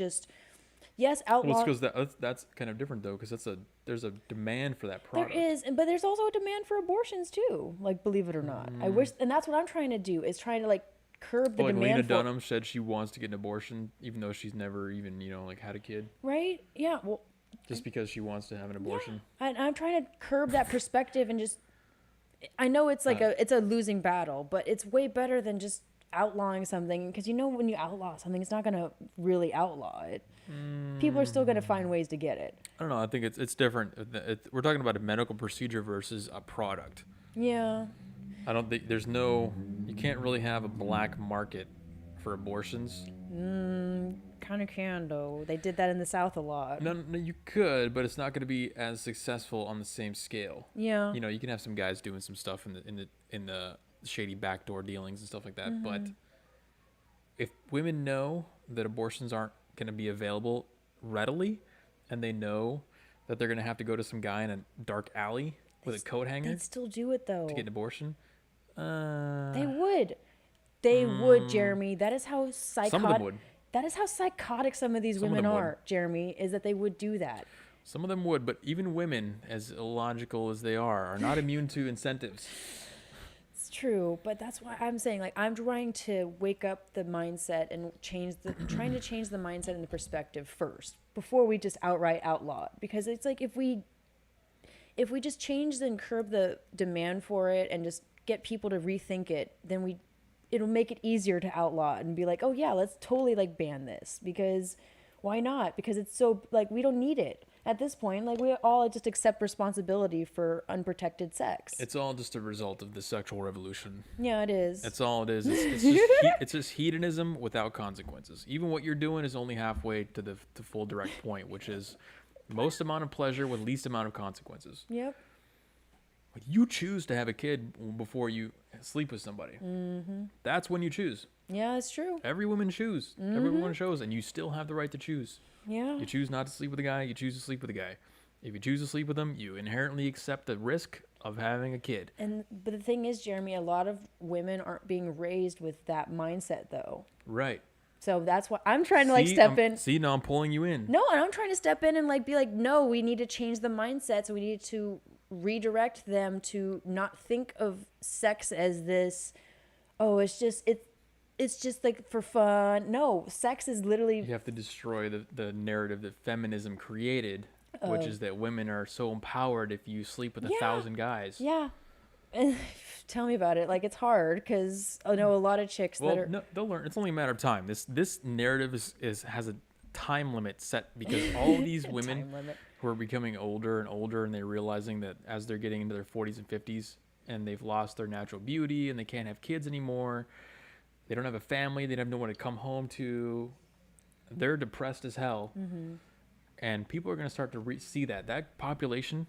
yes, outlaw. Well, it's because that's kind of different though, because there's a demand for that product. There is, but there's also a demand for abortions too. Like, believe it or not, I wish, and that's what I'm trying to do, is trying to like curb the like demand Lena for Dunham said she wants to get an abortion, even though she's never even, like had a kid. right? Yeah, well, Just because she wants to have an abortion. yeah. And I'm trying to curb that perspective and just. I know it's like it's a losing battle, but it's way better than just outlawing something, because when you outlaw something, it's not gonna really outlaw it. People are still gonna find ways to get it. I don't know. I think it's different. We're talking about a medical procedure versus a product. Yeah. I don't think you can't really have a black market for abortions. Kind of can though. They did that in the South a lot. No, you could, but it's not going to be as successful on the same scale. Yeah. You can have some guys doing some stuff in the shady backdoor dealings and stuff like that. But if women know that abortions aren't going to be available readily, and they know that they're going to have to go to some guy in a dark alley with a coat hanger They'd still do it though. to get an abortion, They would. They would, Jeremy. That is how psychotic. some of them would. That is how psychotic some of these women are, Jeremy. Is that they would do that. Some of them would, but even women, as illogical as they are not immune to incentives. It's true, but that's why I'm saying, like, I'm trying to wake up the mindset and trying to change the mindset and the perspective first before we just outright outlaw it. Because it's like if we just change and curb the demand for it and just get people to rethink it, then it'll make it easier to outlaw it and be like, oh yeah, let's totally like ban this, because why not? Because it's so like we don't need it at this point. Like we all just accept responsibility for unprotected sex. It's all just a result of the sexual revolution. Yeah, it is. That's all it is. It's just hedonism without consequences. Even what you're doing is only halfway to the full direct point, which is most amount of pleasure with least amount of consequences. Yep. You choose to have a kid before you sleep with somebody. Mm-hmm. That's when you choose. Yeah, it's true. Every woman chooses. Mm-hmm. Every woman chose, and you still have the right to choose. Yeah. You choose not to sleep with a guy, you choose to sleep with a guy. If you choose to sleep with him, you inherently accept the risk of having a kid. But the thing is, Jeremy, a lot of women aren't being raised with that mindset, though. Right. So that's why I'm trying to step in. See, now I'm pulling you in. No, and I'm trying to step in and be like, no, we need to change the mindset. So we need to redirect them to not think of sex as this, it's just like for fun. No, sex is literally. You have to destroy the narrative that feminism created, which is that women are so empowered if you sleep with 1,000 guys. Yeah. Tell me about it. Like, it's hard because I know a lot of chicks that are. No, they'll learn. It's only a matter of time. This narrative has a time limit set, because all these women who are becoming older and older, and they're realizing that as they're getting into their 40s and 50s, and they've lost their natural beauty, and they can't have kids anymore. They don't have a family. They don't have no one to come home to. They're depressed as hell. Mm-hmm. And people are going to start to see that population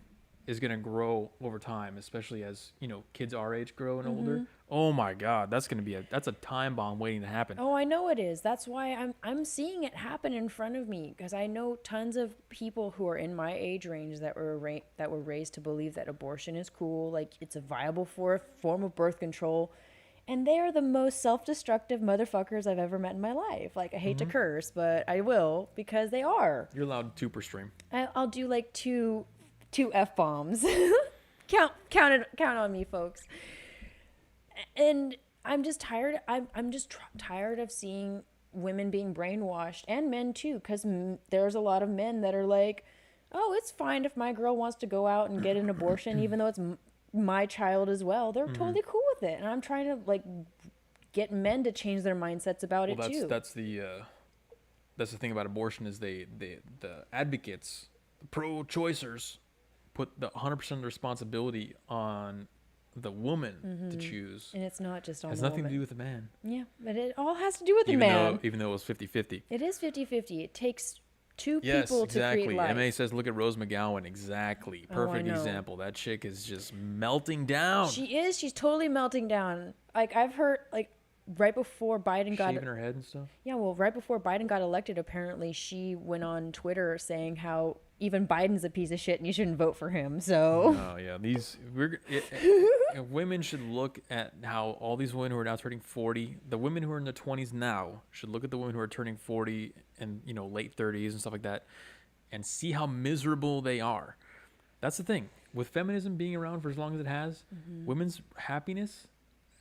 is going to grow over time, especially as, kids our age grow and older. Oh my God, that's a time bomb waiting to happen. Oh, I know it is. That's why I'm seeing it happen in front of me, because I know tons of people who are in my age range that were raised to believe that abortion is cool, like it's a viable form of birth control. And they are the most self-destructive motherfuckers I've ever met in my life. Like, I hate to curse, but I will, because they are. You're allowed 2 per stream. I'll do like two F-bombs. count on me, folks. And I'm just tired. I'm just tired of seeing women being brainwashed, and men too, because there's a lot of men that are like, oh, it's fine if my girl wants to go out and get an abortion, even though it's my child as well. They're totally cool with it, and I'm trying to get men to change their mindsets about it too. That's the thing about abortion, is the advocates, the pro-choicers, put the 100% of the responsibility on the woman to choose. And it's not just on the woman. It has nothing to do with the man. Yeah, but it all has to do with the man. Even though it was 50-50. It is 50-50. It takes two people to create life. MA says, look at Rose McGowan. Exactly. Perfect example. That chick is just melting down. She is. She's totally melting down. Like, I've heard, right before Biden got... Shaving her head and stuff? Yeah, well, right before Biden got elected, apparently she went on Twitter saying how even Biden's a piece of shit and you shouldn't vote for him, so... Oh, yeah. Women should look at how all these women who are now turning 40, the women who are in their 20s now should look at the women who are turning 40 and, late 30s and stuff like that, and see how miserable they are. That's the thing. With feminism being around for as long as it has, women's happiness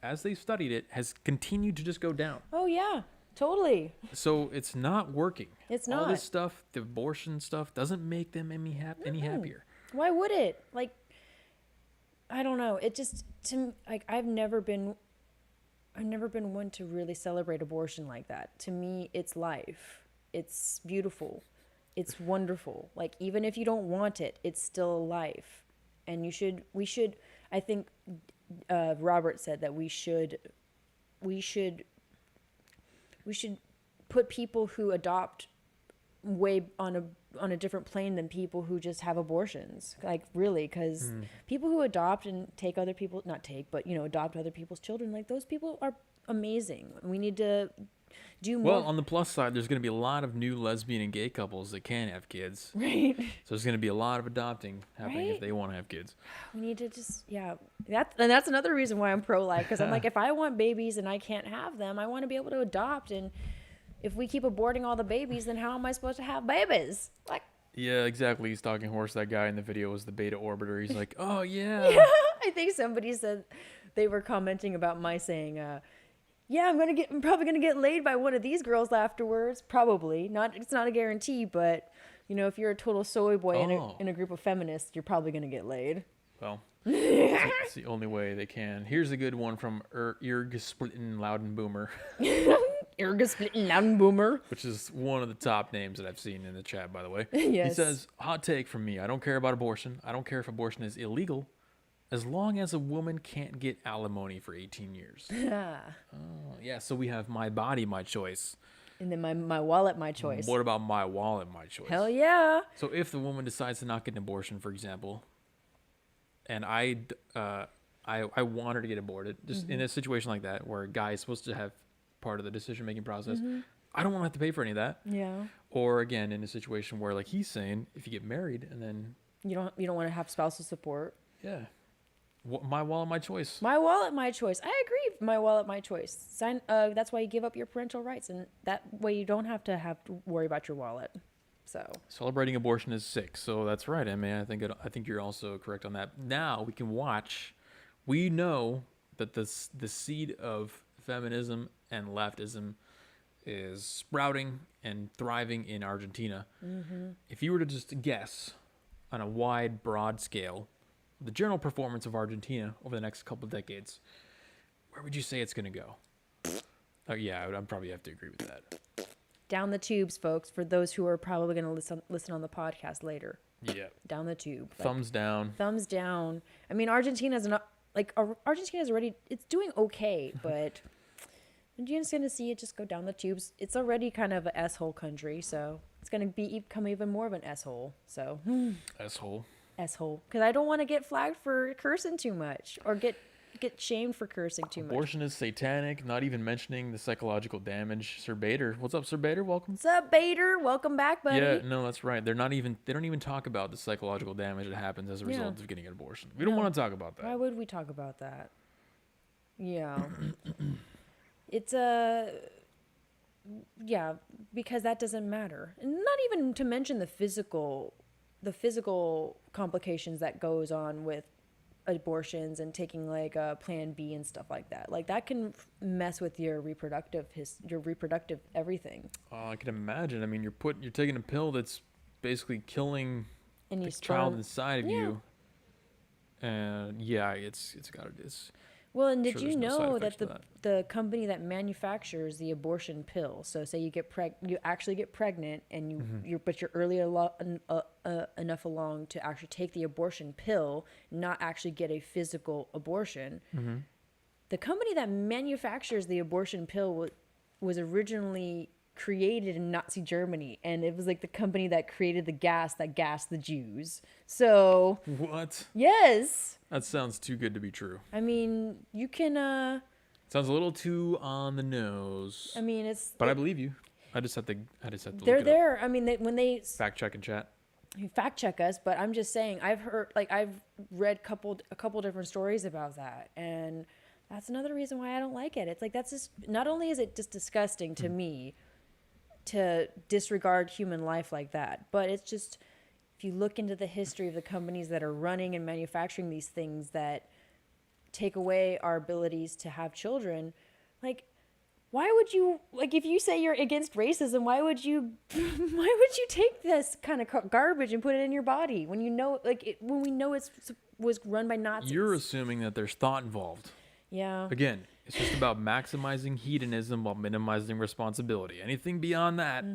as they've studied it, has continued to just go down. Oh yeah, totally. So it's not working. It's All not. this stuff, the abortion stuff, doesn't make them any happier. Why would it? Like, I don't know. It just I've never been one to really celebrate abortion like that. To me, it's life. It's beautiful. It's wonderful. Like, even if you don't want it, it's still life. And we should, I think, Robert said that we should put people who adopt way on a different plane than people who just have abortions. Like, really, because people who adopt and take other people, not take, but, adopt other people's children, like, those people are amazing. We need to do more. Well, on the plus side, there's going to be a lot of new lesbian and gay couples that can have kids. Right. So there's going to be a lot of adopting happening if they want to have kids. We need to just, that's another reason why I'm pro-life, because I'm like, if I want babies and I can't have them, I want to be able to adopt. And if we keep aborting all the babies, then how am I supposed to have babies? Like, yeah, exactly. He's talking horse. That guy in the video was the beta orbiter. He's like, oh yeah. I think somebody said they were commenting about my saying, yeah, I'm probably gonna get laid by one of these girls afterwards. Probably not. It's not a guarantee, but if you're a total soy boy in a group of feminists, you're probably gonna get laid. Well, it's the only way they can. Here's a good one from Irgsplitten Loudon Boomer. Irgsplitten Loudon Boomer, which is one of the top names that I've seen in the chat, by the way. Yes. He says, hot take from me. I don't care about abortion. I don't care if abortion is illegal, as long as a woman can't get alimony for 18 years. Yeah, so we have my body, my choice. And then my wallet, my choice. What about my wallet, my choice? Hell yeah. So if the woman decides to not get an abortion, for example, and I want her to get aborted, just in a situation like that where a guy is supposed to have part of the decision-making process, I don't want to have to pay for any of that. Yeah. Or again, in a situation where, like he's saying, if you get married and then you don't want to have spousal support. Yeah. My wallet, my choice. My wallet, my choice. I agree. My wallet, my choice. That's why you give up your parental rights, and that way you don't have to worry about your wallet. So celebrating abortion is sick. So that's right, Emma. I think you're also correct on that. Now we can watch. We know that the seed of feminism and leftism is sprouting and thriving in Argentina. If you were to just guess on a wide, broad scale, the general performance of Argentina over the next couple of decades, where would you say it's going to go? Oh yeah, I'd probably have to agree with that. Down the tubes, folks, for those who are probably going to listen on the podcast later. Yeah. Down the tube. Thumbs down. Thumbs down. I mean, Argentina's already, it's doing okay, but you're just going to see it just go down the tubes. It's already kind of an S-hole country, so it's going to become even more of an S-hole. So. S-hole. S-hole. Because I don't want to get flagged for cursing too much or get shamed for cursing too much. Abortion is satanic, not even mentioning the psychological damage. Sir Bader. What's up, Sir Bader? Welcome. What's up, Bader? Welcome back, buddy. Yeah, no, that's right. They don't even talk about the psychological damage that happens as a result of getting an abortion. We don't want to talk about that. Why would we talk about that? Yeah. It's yeah, because that doesn't matter. And not even to mention the physical complications that goes on with abortions and taking like a Plan B and stuff like that. Like that can mess with your reproductive everything. I can imagine. I mean, you're taking a pill that's basically killing the child inside of you. And yeah, it's well, and did you know that the company that manufactures the abortion pill, so say you actually get pregnant and but you're early enough along to actually take the abortion pill, not actually get a physical abortion. The company that manufactures the abortion pill was originally created in Nazi Germany, and it was like the company that created the gas that gassed the Jews. So what? Yes. That sounds too good to be true. I mean, you can sounds a little too on the nose. I mean, but I believe you. I just have to they're there. I mean, when they fact check in chat. Fact check us, but I'm just saying I've read a couple different stories about that, and that's another reason why I don't like it. It's like that's just not only is it just disgusting to me to disregard human life like that, but it's just, if you look into the history of the companies that are running and manufacturing these things, that take away our abilities to have children, like, why would you, like, if you say you're against racism, why would you take this kind of garbage and put it in your body when you know, like, when we know it was run by Nazis? You're assuming that there's thought involved. Yeah. Again, it's just about maximizing hedonism while minimizing responsibility. Anything beyond that,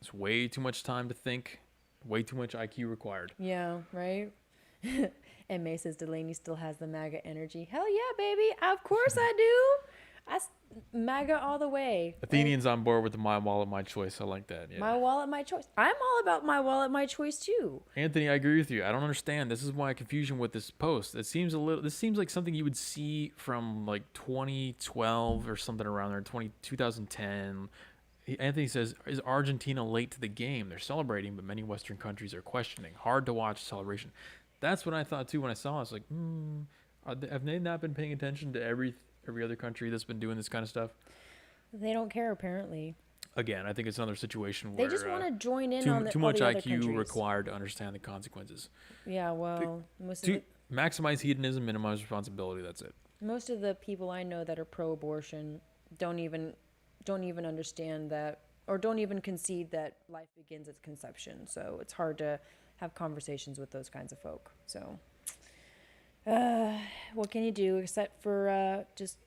it's way too much time to think, way too much IQ required. Yeah, right? And May says Delaney still has the MAGA energy. Hell yeah, baby. Of course I do. MAGA all the way. Athenians on board with the my wallet, my choice. I like that. Yeah. My wallet, my choice. I'm all about my wallet, my choice too. Anthony, I agree with you. I don't understand. This is my confusion with this post. This seems like something you would see from like 2012 or something around there, 2010. Anthony says, is Argentina late to the game? They're celebrating, but many Western countries are questioning. Hard to watch celebration. That's what I thought too when I saw it. I was like, have they not been paying attention to every other country that's been doing this kind of stuff? They don't care, apparently. Again, I think it's another situation where they just want to join in on too much all the IQ other countries. required to understand the consequences. Yeah, well, maximize hedonism, minimize responsibility. That's it. Most of the people I know that are pro-abortion don't even understand that, or don't even concede that life begins at conception. So it's hard to have conversations with those kinds of folk. So, what can you do except for just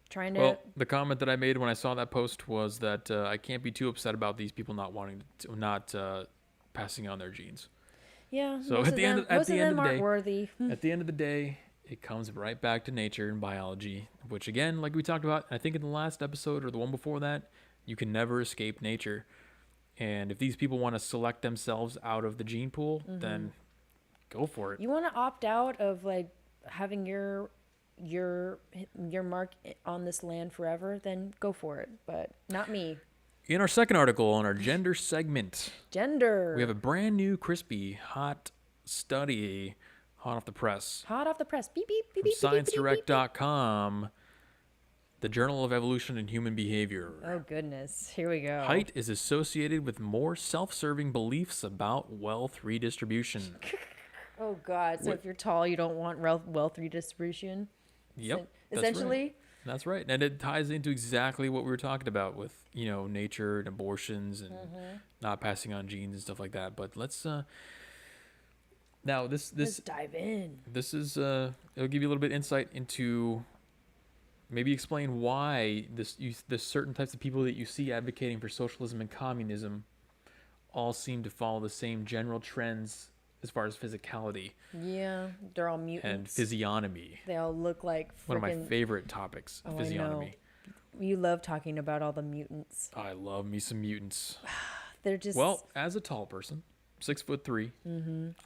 trying to... Well, the comment that I made when I saw that post was that I can't be too upset about these people not wanting to, not passing on their genes. Yeah. So at the end of the day, worthy. At the end of the day, it comes right back to nature and biology, which again, like we talked about, I think in the last episode or the one before that, you can never escape nature. And if these people want to select themselves out of the gene pool, then go for it. You want to opt out of like having your mark on this land forever, then go for it, but not me. In our second article on our gender segment, we have a brand new crispy hot study, hot off the press. Beep, beep, beep, beep, ScienceDirect.com, the Journal of Evolution and Human Behavior. Oh goodness, here we go. Height is associated with more self-serving beliefs about wealth redistribution. Oh God, so if you're tall, you don't want wealth redistribution? Yep. Essentially. That's right. And it ties into exactly what we were talking about with, nature and abortions and not passing on genes and stuff like that. But let's now let's dive in. This is it'll give you a little bit insight into, maybe explain why the certain types of people that you see advocating for socialism and communism all seem to follow the same general trends as far as physicality. Yeah, they're all mutants. And physiognomy. They all look like one of my favorite topics, physiognomy. You love talking about all the mutants. I love me some mutants. They're just... Well, as a tall person, 6'3",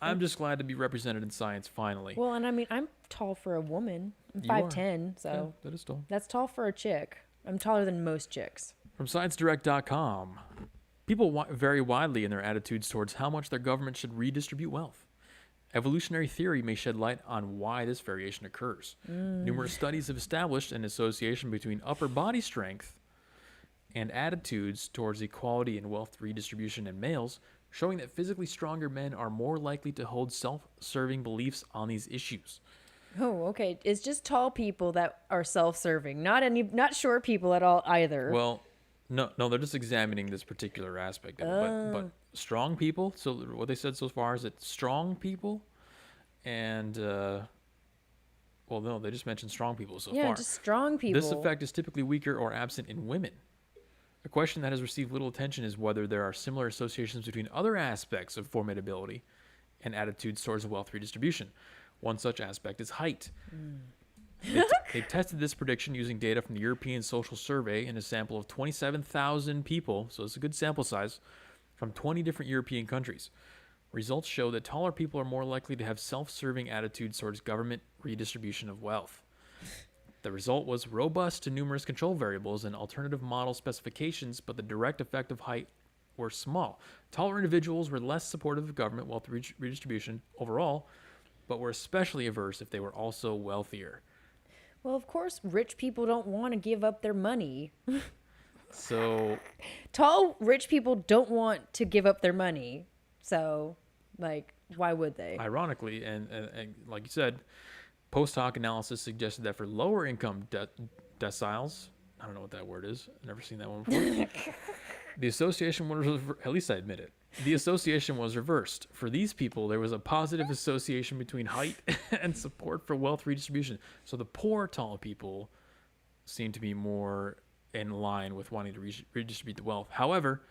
I'm just glad to be represented in science finally. Well, and I mean, I'm tall for a woman. I'm 5'10", so... Yeah, that is tall. That's tall for a chick. I'm taller than most chicks. From ScienceDirect.com, people vary widely in their attitudes towards how much their government should redistribute wealth. Evolutionary theory may shed light on why this variation occurs. Numerous studies have established an association between upper body strength and attitudes towards equality and wealth redistribution in males, showing that physically stronger men are more likely to hold self-serving beliefs on these issues. Oh, okay. It's just tall people that are self-serving, not short people at all either. Well, no, they're just examining this particular aspect of it. But strong people, so what they said so far is that strong people and, well, no, they just mentioned strong people so far. Yeah, just strong people. This effect is typically weaker or absent in women. A question that has received little attention is whether there are similar associations between other aspects of formidability and attitudes towards wealth redistribution. One such aspect is height. They tested this prediction using data from the European Social Survey in a sample of 27,000 people, so it's a good sample size, from 20 different European countries. Results show that taller people are more likely to have self-serving attitudes towards government redistribution of wealth. The result was robust to numerous control variables and alternative model specifications, but the direct effect of height were small. Taller individuals were less supportive of government wealth redistribution overall, but were especially averse if they were also wealthier. Well, of course, rich people don't want to give up their money. So... Tall, rich people don't want to give up their money. So Like, why would they? Ironically, and like you said, post hoc analysis suggested that for lower income deciles, I don't know what that word is. I've never seen that one before. The association was, at least I admit it, the association was reversed. For these people, there was a positive association between height and support for wealth redistribution. So the poor, tall people seem to be more in line with wanting to redistribute the wealth. However,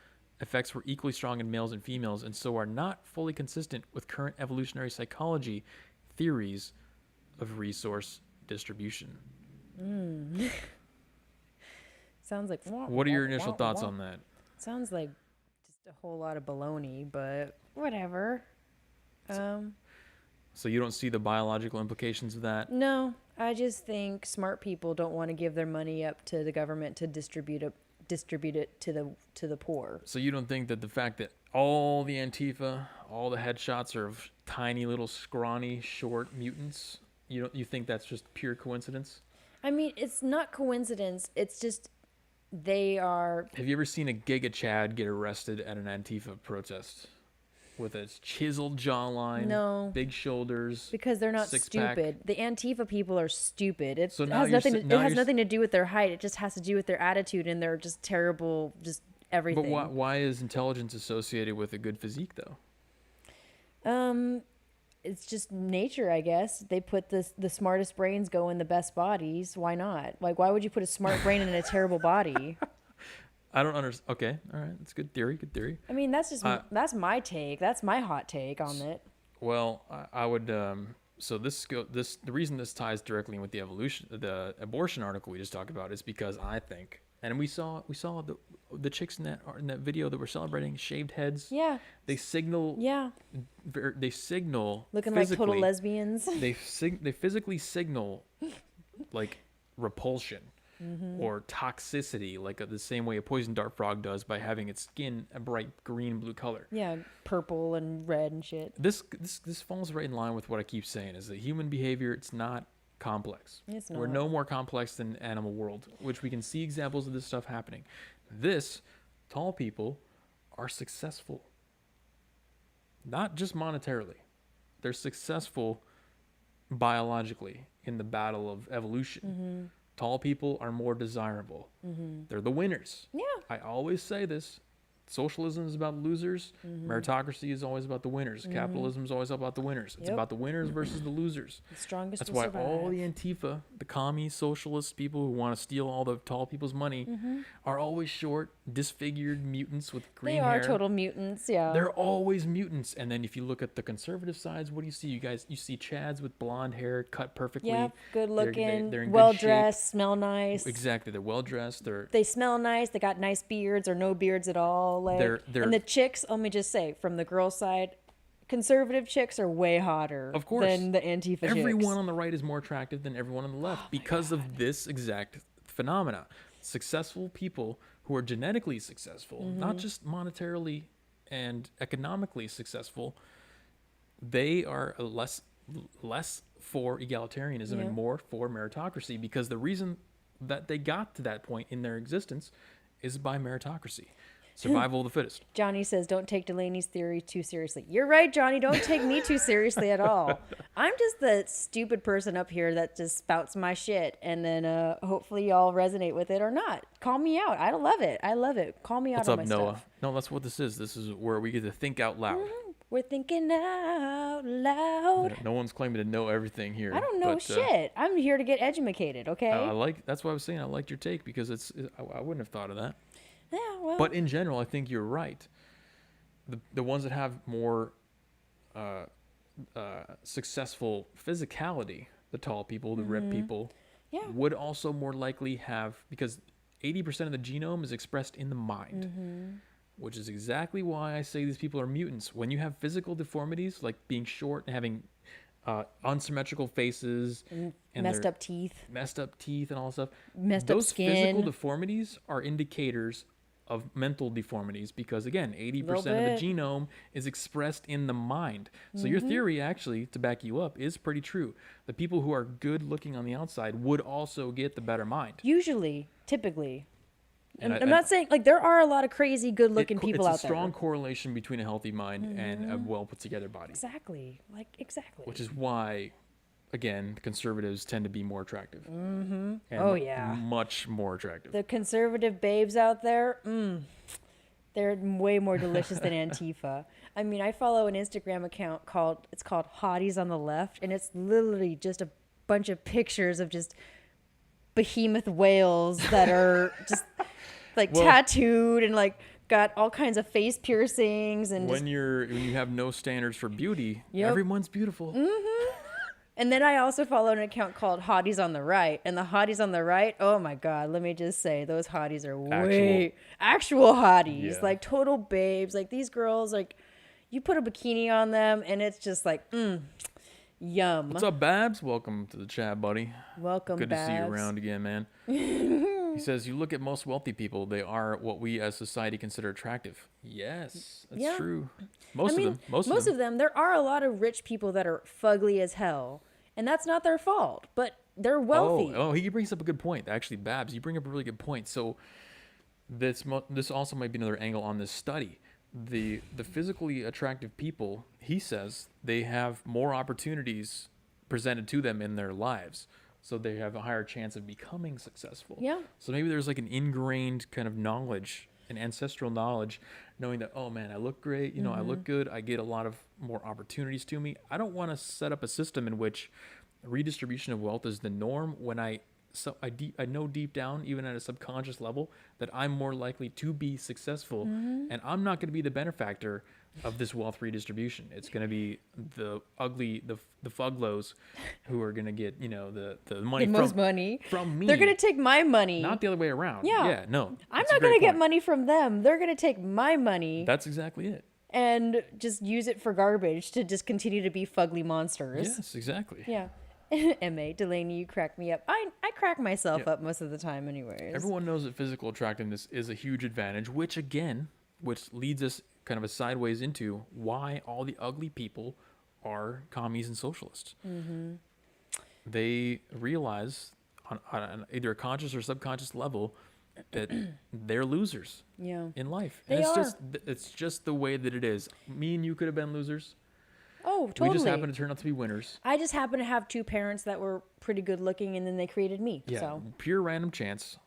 effects were equally strong in males and females, and so are not fully consistent with current evolutionary psychology theories of resource distribution. Sounds like... What are your initial thoughts on that? Sounds like just a whole lot of baloney, but whatever. So you don't see the biological implications of that? No, I just think smart people don't want to give their money up to the government to distribute it to the poor. So you don't think that the fact that all the Antifa, all the headshots are of tiny little scrawny short mutants, you think that's just pure coincidence? I mean, it's not coincidence. It's just they are... Have you ever seen a Giga Chad get arrested at an Antifa protest? With its chiseled jawline, no, big shoulders, because they're not stupid. Pack. The Antifa people are stupid. It So has nothing to do with their height. It just has to do with their attitude and their just terrible, just everything. But why is intelligence associated with a good physique, though? It's just nature, I guess. They put the smartest brains go in the best bodies. Why not? Like, why would you put a smart brain in a terrible body? I don't understand. Okay, all right, that's good theory. Good theory. I mean, that's just that's my take. That's my hot take on it. Well, I would. So the reason this ties directly in with the abortion article we just talked about is because I think, and we saw the chicks in that video that were celebrating shaved heads. Yeah. They signal. Yeah. They signal. Looking like total lesbians. They physically signal like repulsion. Mm-hmm. Or toxicity, like the same way a poison dart frog does by having its skin a bright green blue color. Yeah, purple and red and shit. This falls right in line with what I keep saying is that human behavior, it's not complex. It's not. We're no more complex than animal world, which we can see examples of this stuff happening. Tall people are successful. Not just monetarily. They're successful biologically in the battle of evolution. Mm-hmm. Tall people are more desirable. Mm-hmm. They're the winners. Yeah. I always say this. Socialism is about losers. Mm-hmm. Meritocracy is always about the winners. Mm-hmm. Capitalism is always about the winners. It's about the winners versus the losers. The strongest That's will why survive. all the Antifa, the commie socialist people who want to steal all the tall people's money are always short, disfigured mutants with green hair. They are total mutants, yeah. They're always mutants. And then if you look at the conservative sides, what do you see? You see Chads with blonde hair, cut perfectly. Yeah, good looking, they're in well good dressed, shape. smell nice. Exactly, they're well dressed. They smell nice. They got nice beards or no beards at all. Like, and the chicks, let me just say, from the girl side, conservative chicks are way hotter than the Antifa chicks. Everyone on the right is more attractive than everyone on the left because of this exact phenomena. Successful people who are genetically successful, not just monetarily and economically successful, they are less for egalitarianism and more for meritocracy, because the reason that they got to that point in their existence is by meritocracy. Survival of the fittest. Johnny says, don't take Delaney's theory too seriously. You're right, Johnny. Don't take me too seriously at all. I'm just the stupid person up here that just spouts my shit. And then hopefully y'all resonate with it or not. Call me out. I love it. I love it. Call me out on my stuff. What's up, Noah? No, that's what this is. This is where we get to think out loud. Mm-hmm. We're thinking out loud. No one's claiming to know everything here. I don't know shit. I'm here to get educated, okay? That's why I was saying I liked your take, because I wouldn't have thought of that. Yeah, well. But in general, I think you're right. The ones that have more successful physicality, the tall people, the ripped people, would also more likely have, because 80% of the genome is expressed in the mind, which is exactly why I say these people are mutants. When you have physical deformities, like being short and having unsymmetrical faces and messed up teeth and all that stuff, messed up skin. Those physical deformities are indicators of mental deformities, because again, 80% of the genome is expressed in the mind. So your theory, actually, to back you up, is pretty true. The people who are good looking on the outside would also get the better mind. Usually, typically. And I'm not saying, like, there are a lot of crazy, good-looking people out there. It's a strong correlation between a healthy mind and a well-put-together body. Exactly. Exactly. Which is why, again, conservatives tend to be more attractive. Mm-hmm. Oh, yeah. Much more attractive. The conservative babes out there, they're way more delicious than Antifa. I mean, I follow an Instagram account called Hotties on the Left, and it's literally just a bunch of pictures of just behemoth whales that are just like tattooed and like got all kinds of face piercings. And when you have no standards for beauty, everyone's beautiful. Mm-hmm. And then I also follow an account called Hotties on the Right. And the hotties on the right, oh my God, let me just say, those hotties are actual hotties. Yeah. Like total babes. Like these girls, like you put a bikini on them and it's just like, yum. What's up, Babs? Welcome to the chat, buddy. Welcome, Good Babs. to see you around again, man. He says, you look at most wealthy people, they are what we as society consider attractive. Yes, that's true. Most of them. There are a lot of rich people that are fugly as hell, and that's not their fault, but they're wealthy. Oh, he brings up a good point. Actually, Babs, you bring up a really good point. So this also might be another angle on this study. The physically attractive people, he says, they have more opportunities presented to them in their lives. So they have a higher chance of becoming successful. Yeah. So maybe there's like an ingrained kind of knowledge, an ancestral knowledge, knowing that, oh man, I look great, I look good, I get a lot of more opportunities to me. I don't want to set up a system in which redistribution of wealth is the norm when I know deep down, even at a subconscious level, that I'm more likely to be successful, and I'm not going to be the benefactor of this wealth redistribution. It's going to be the fuglos who are going to get the money, from me. They're going to take my money, not the other way around. No, I'm not going to get money from them. They're going to take my money. That's exactly it. And just use it for garbage to just continue to be fugly monsters. Yes, exactly. Yeah. M.A. Delaney, you crack me up. I crack myself up most of the time anyways. Everyone knows that physical attractiveness is a huge advantage, which leads us kind of a sideways into why all the ugly people are commies and socialists. Mm-hmm. They realize on either a conscious or subconscious level that they're losers in life. And it's just the way that it is. Me and you could have been losers. Oh, totally. We just happen to turn out to be winners. I just happen to have two parents that were pretty good looking, and then they created me. Yeah, so. Pure random chance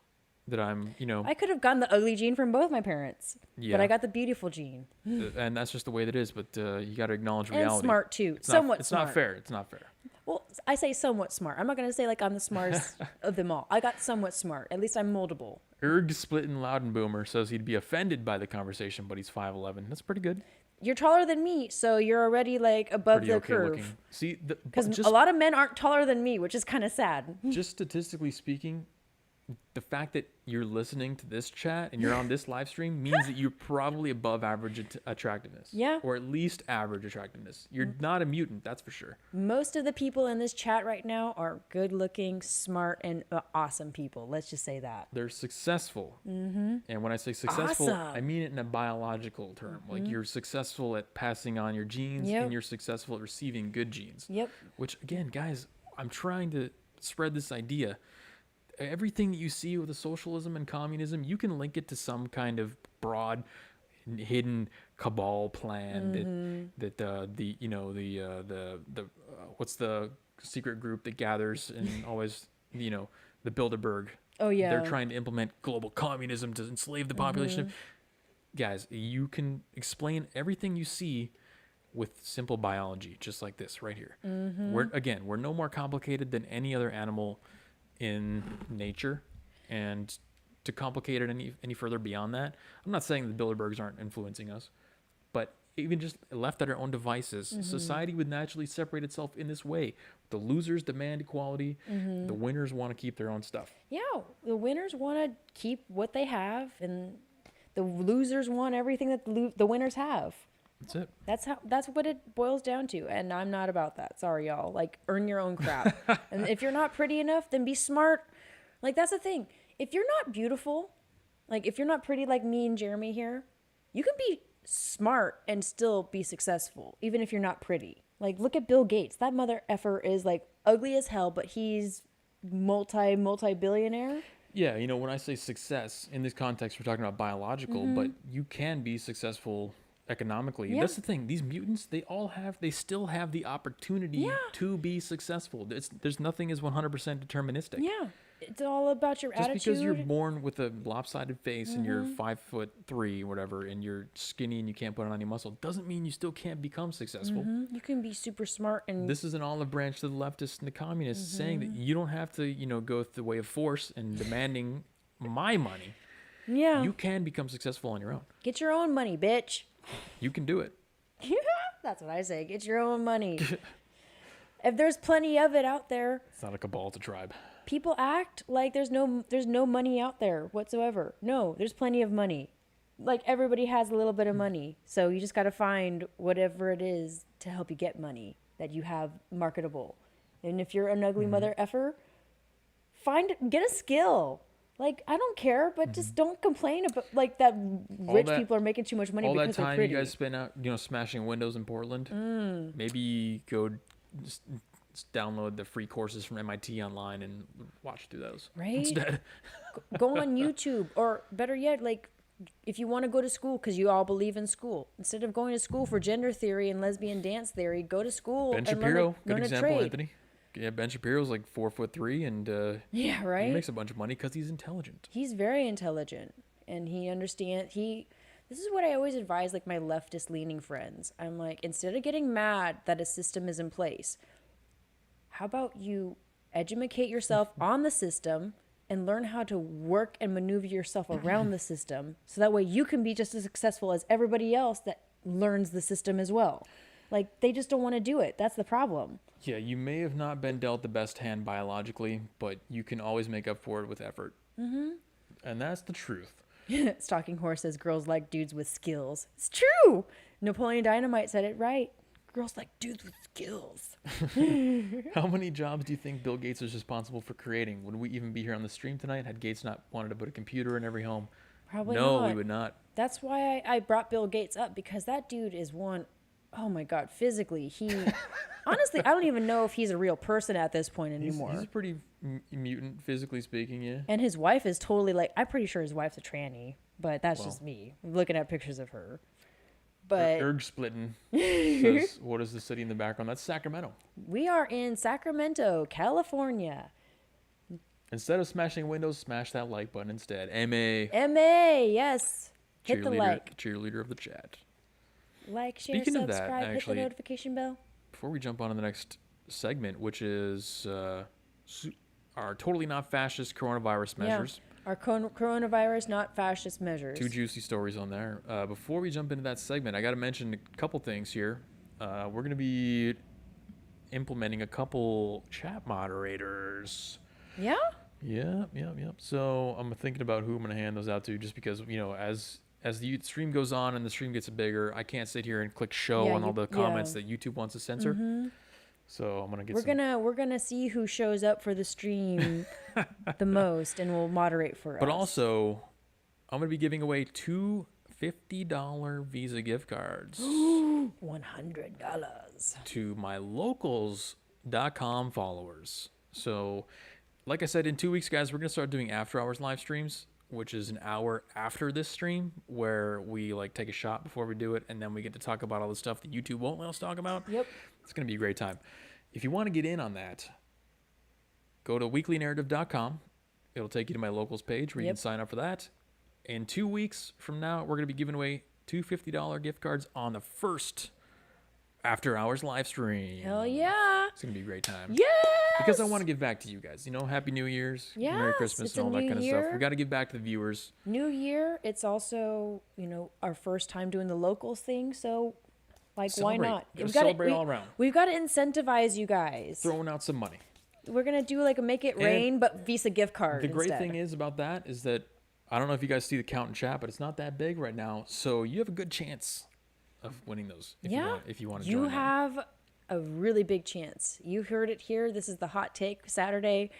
that I'm, I could have gotten the ugly gene from both my parents, but I got the beautiful gene. And that's just the way that is, but you got to acknowledge reality. And smart, too. It's smart. It's not fair. It's not fair. Well, I say somewhat smart. I'm not going to say like I'm the smartest of them all. I got somewhat smart. At least I'm moldable. Erg Splittin' Loudenboomer says he'd be offended by the conversation, but he's 5'11". That's pretty good. You're taller than me, so you're already like above the curve. Looking. See, because a lot of men aren't taller than me, which is kind of sad. Just statistically speaking, the fact that you're listening to this chat and you're on this live stream means that you're probably above average attractiveness. Yeah. Or at least average attractiveness. You're not a mutant, that's for sure. Most of the people in this chat right now are good looking, smart, and awesome people. Let's just say that. They're successful. Mm-hmm. And when I say successful, I mean it in a biological term. Mm-hmm. Like you're successful at passing on your genes and you're successful at receiving good genes. Yep. Which, again, guys, I'm trying to spread this idea. Everything that you see with the socialism and communism, you can link it to some kind of broad, hidden cabal plan that what's the secret group that gathers and always the Bilderberg. Oh yeah, they're trying to implement global communism to enslave the population. Guys, you can explain everything you see with simple biology, just like this right here. We're no more complicated than any other animal in nature, and to complicate it any further beyond that, I'm not saying the Bilderbergs aren't influencing us, but even just left at our own devices, society would naturally separate itself in this way. The losers demand equality, the winners want to keep their own stuff. Yeah, the winners want to keep what they have, and the losers want everything that the winners have. That's it. That's what it boils down to, and I'm not about that. Sorry, y'all. Like, earn your own crap. And if you're not pretty enough, then be smart. Like, that's the thing. If you're not beautiful, like if you're not pretty like me and Jeremy here, you can be smart and still be successful, even if you're not pretty. Like, look at Bill Gates. That mother effer is like ugly as hell, but he's multi-billionaire. Yeah, when I say success, in this context, we're talking about biological, but you can be successful economically. Yeah. That's the thing. These mutants, they still have the opportunity to be successful. There's nothing is 100% deterministic. Yeah. It's all about your Just attitude. because you're born with a lopsided face and you're 5'3" or whatever, and you're skinny and you can't put on any muscle, doesn't mean you still can't become successful. You can be super smart and This is an olive branch to the leftists and the communists saying that you don't have to, go the way of force and demanding my money. yeah. You can become successful on your own. Get your own money, bitch. You can do it. That's what I say. Get your own money. If there's plenty of it out there, It's not a cabal, it's a tribe. people act like there's no money out there whatsoever. No, there's plenty of money. Like everybody has a little bit of money. So you just got to find whatever it is to help you get money that you have marketable. And if you're an ugly mother effer, get a skill. Like, I don't care, but just don't complain about like that rich people are making too much money All because that they're time pretty. you guys spent out, smashing windows in Portland, maybe go just download the free courses from MIT online and watch through those. Right? Instead. Go on YouTube, or better yet, like if you want to go to school because you all believe in school, instead of going to school for gender theory and lesbian dance theory, go to school Ben and Shapiro, good learn a example, trade. Anthony. Yeah, Ben Shapiro's like 4'3" and Yeah, he right. makes a bunch of money because he's intelligent. He's very intelligent, and he understands. This is what I always advise, like my leftist leaning friends. I'm like, instead of getting mad that a system is in place, how about you educate yourself on the system and learn how to work and maneuver yourself around the system, so that way you can be just as successful as everybody else that learns the system as well. Like, they just don't want to do it. That's the problem. Yeah, you may have not been dealt the best hand biologically, but you can always make up for it with effort. And that's the truth. Stalking Horse says girls like dudes with skills. It's true. Napoleon Dynamite said it right. Girls like dudes with skills. How many jobs do you think Bill Gates is responsible for creating? Would we even be here on the stream tonight had Gates not wanted to put a computer in every home? Probably no, not. we would not. That's why I brought Bill Gates up, because that dude is one, oh my God, physically. Honestly, I don't even know if he's a real person at this point anymore. He's pretty mutant, physically speaking, yeah. And his wife is totally like, I'm pretty sure his wife's a tranny, but that's just me looking at pictures of her. But Erg splitting says, what is the city in the background? That's Sacramento. we are in Sacramento, California. Instead of smashing windows, smash that like button instead. MA. Yes. Hit the like. Cheerleader of the chat. Like, share, Speaking of that, subscribe, hit actually, the notification bell. Before we jump on to the next segment, which is our totally not fascist coronavirus measures. Yeah. Our coronavirus, not fascist measures. 2 juicy stories on there. Before we jump into that segment, I got to mention a couple things here. We're going to be implementing a couple chat moderators. Yeah? Yeah. So I'm thinking about who I'm going to hand those out to, just because, as the stream goes on and the stream gets bigger, I can't sit here and click show on all the comments that YouTube wants to censor. So I'm gonna get. We're gonna see who shows up for the stream the most, and we'll moderate for us. But also, I'm gonna be giving away two $50 Visa gift cards. $100 to my locals.com followers. So, like I said, in 2 weeks, guys, we're gonna start doing after hours live streams, which is an hour after this stream, where we take a shot before we do it, and then we get to talk about all the stuff that YouTube won't let us talk about. Yep. It's going to be a great time. If you want to get in on that, go to weeklynarrative.com. It'll take you to my locals page where you can sign up for that. In 2 weeks from now, we're going to be giving away two $50 gift cards on the first after hours live stream. Hell yeah. It's going to be a great time. Yes. Because I want to give back to you guys. Happy New Year's, Merry Christmas, and all that kind of stuff. We got to give back to the viewers. New Year. It's also, our first time doing the locals thing. So, why not? We've got to celebrate all around. We've got to incentivize you guys. Throwing out some money. We're going to do a make it rain, but Visa gift card The great thing is about that is that, I don't know if you guys see the count in chat, but it's not that big right now. So you have a good chance of winning those if you want to join. You have a really big chance. You heard it here. This is the hot take Saturday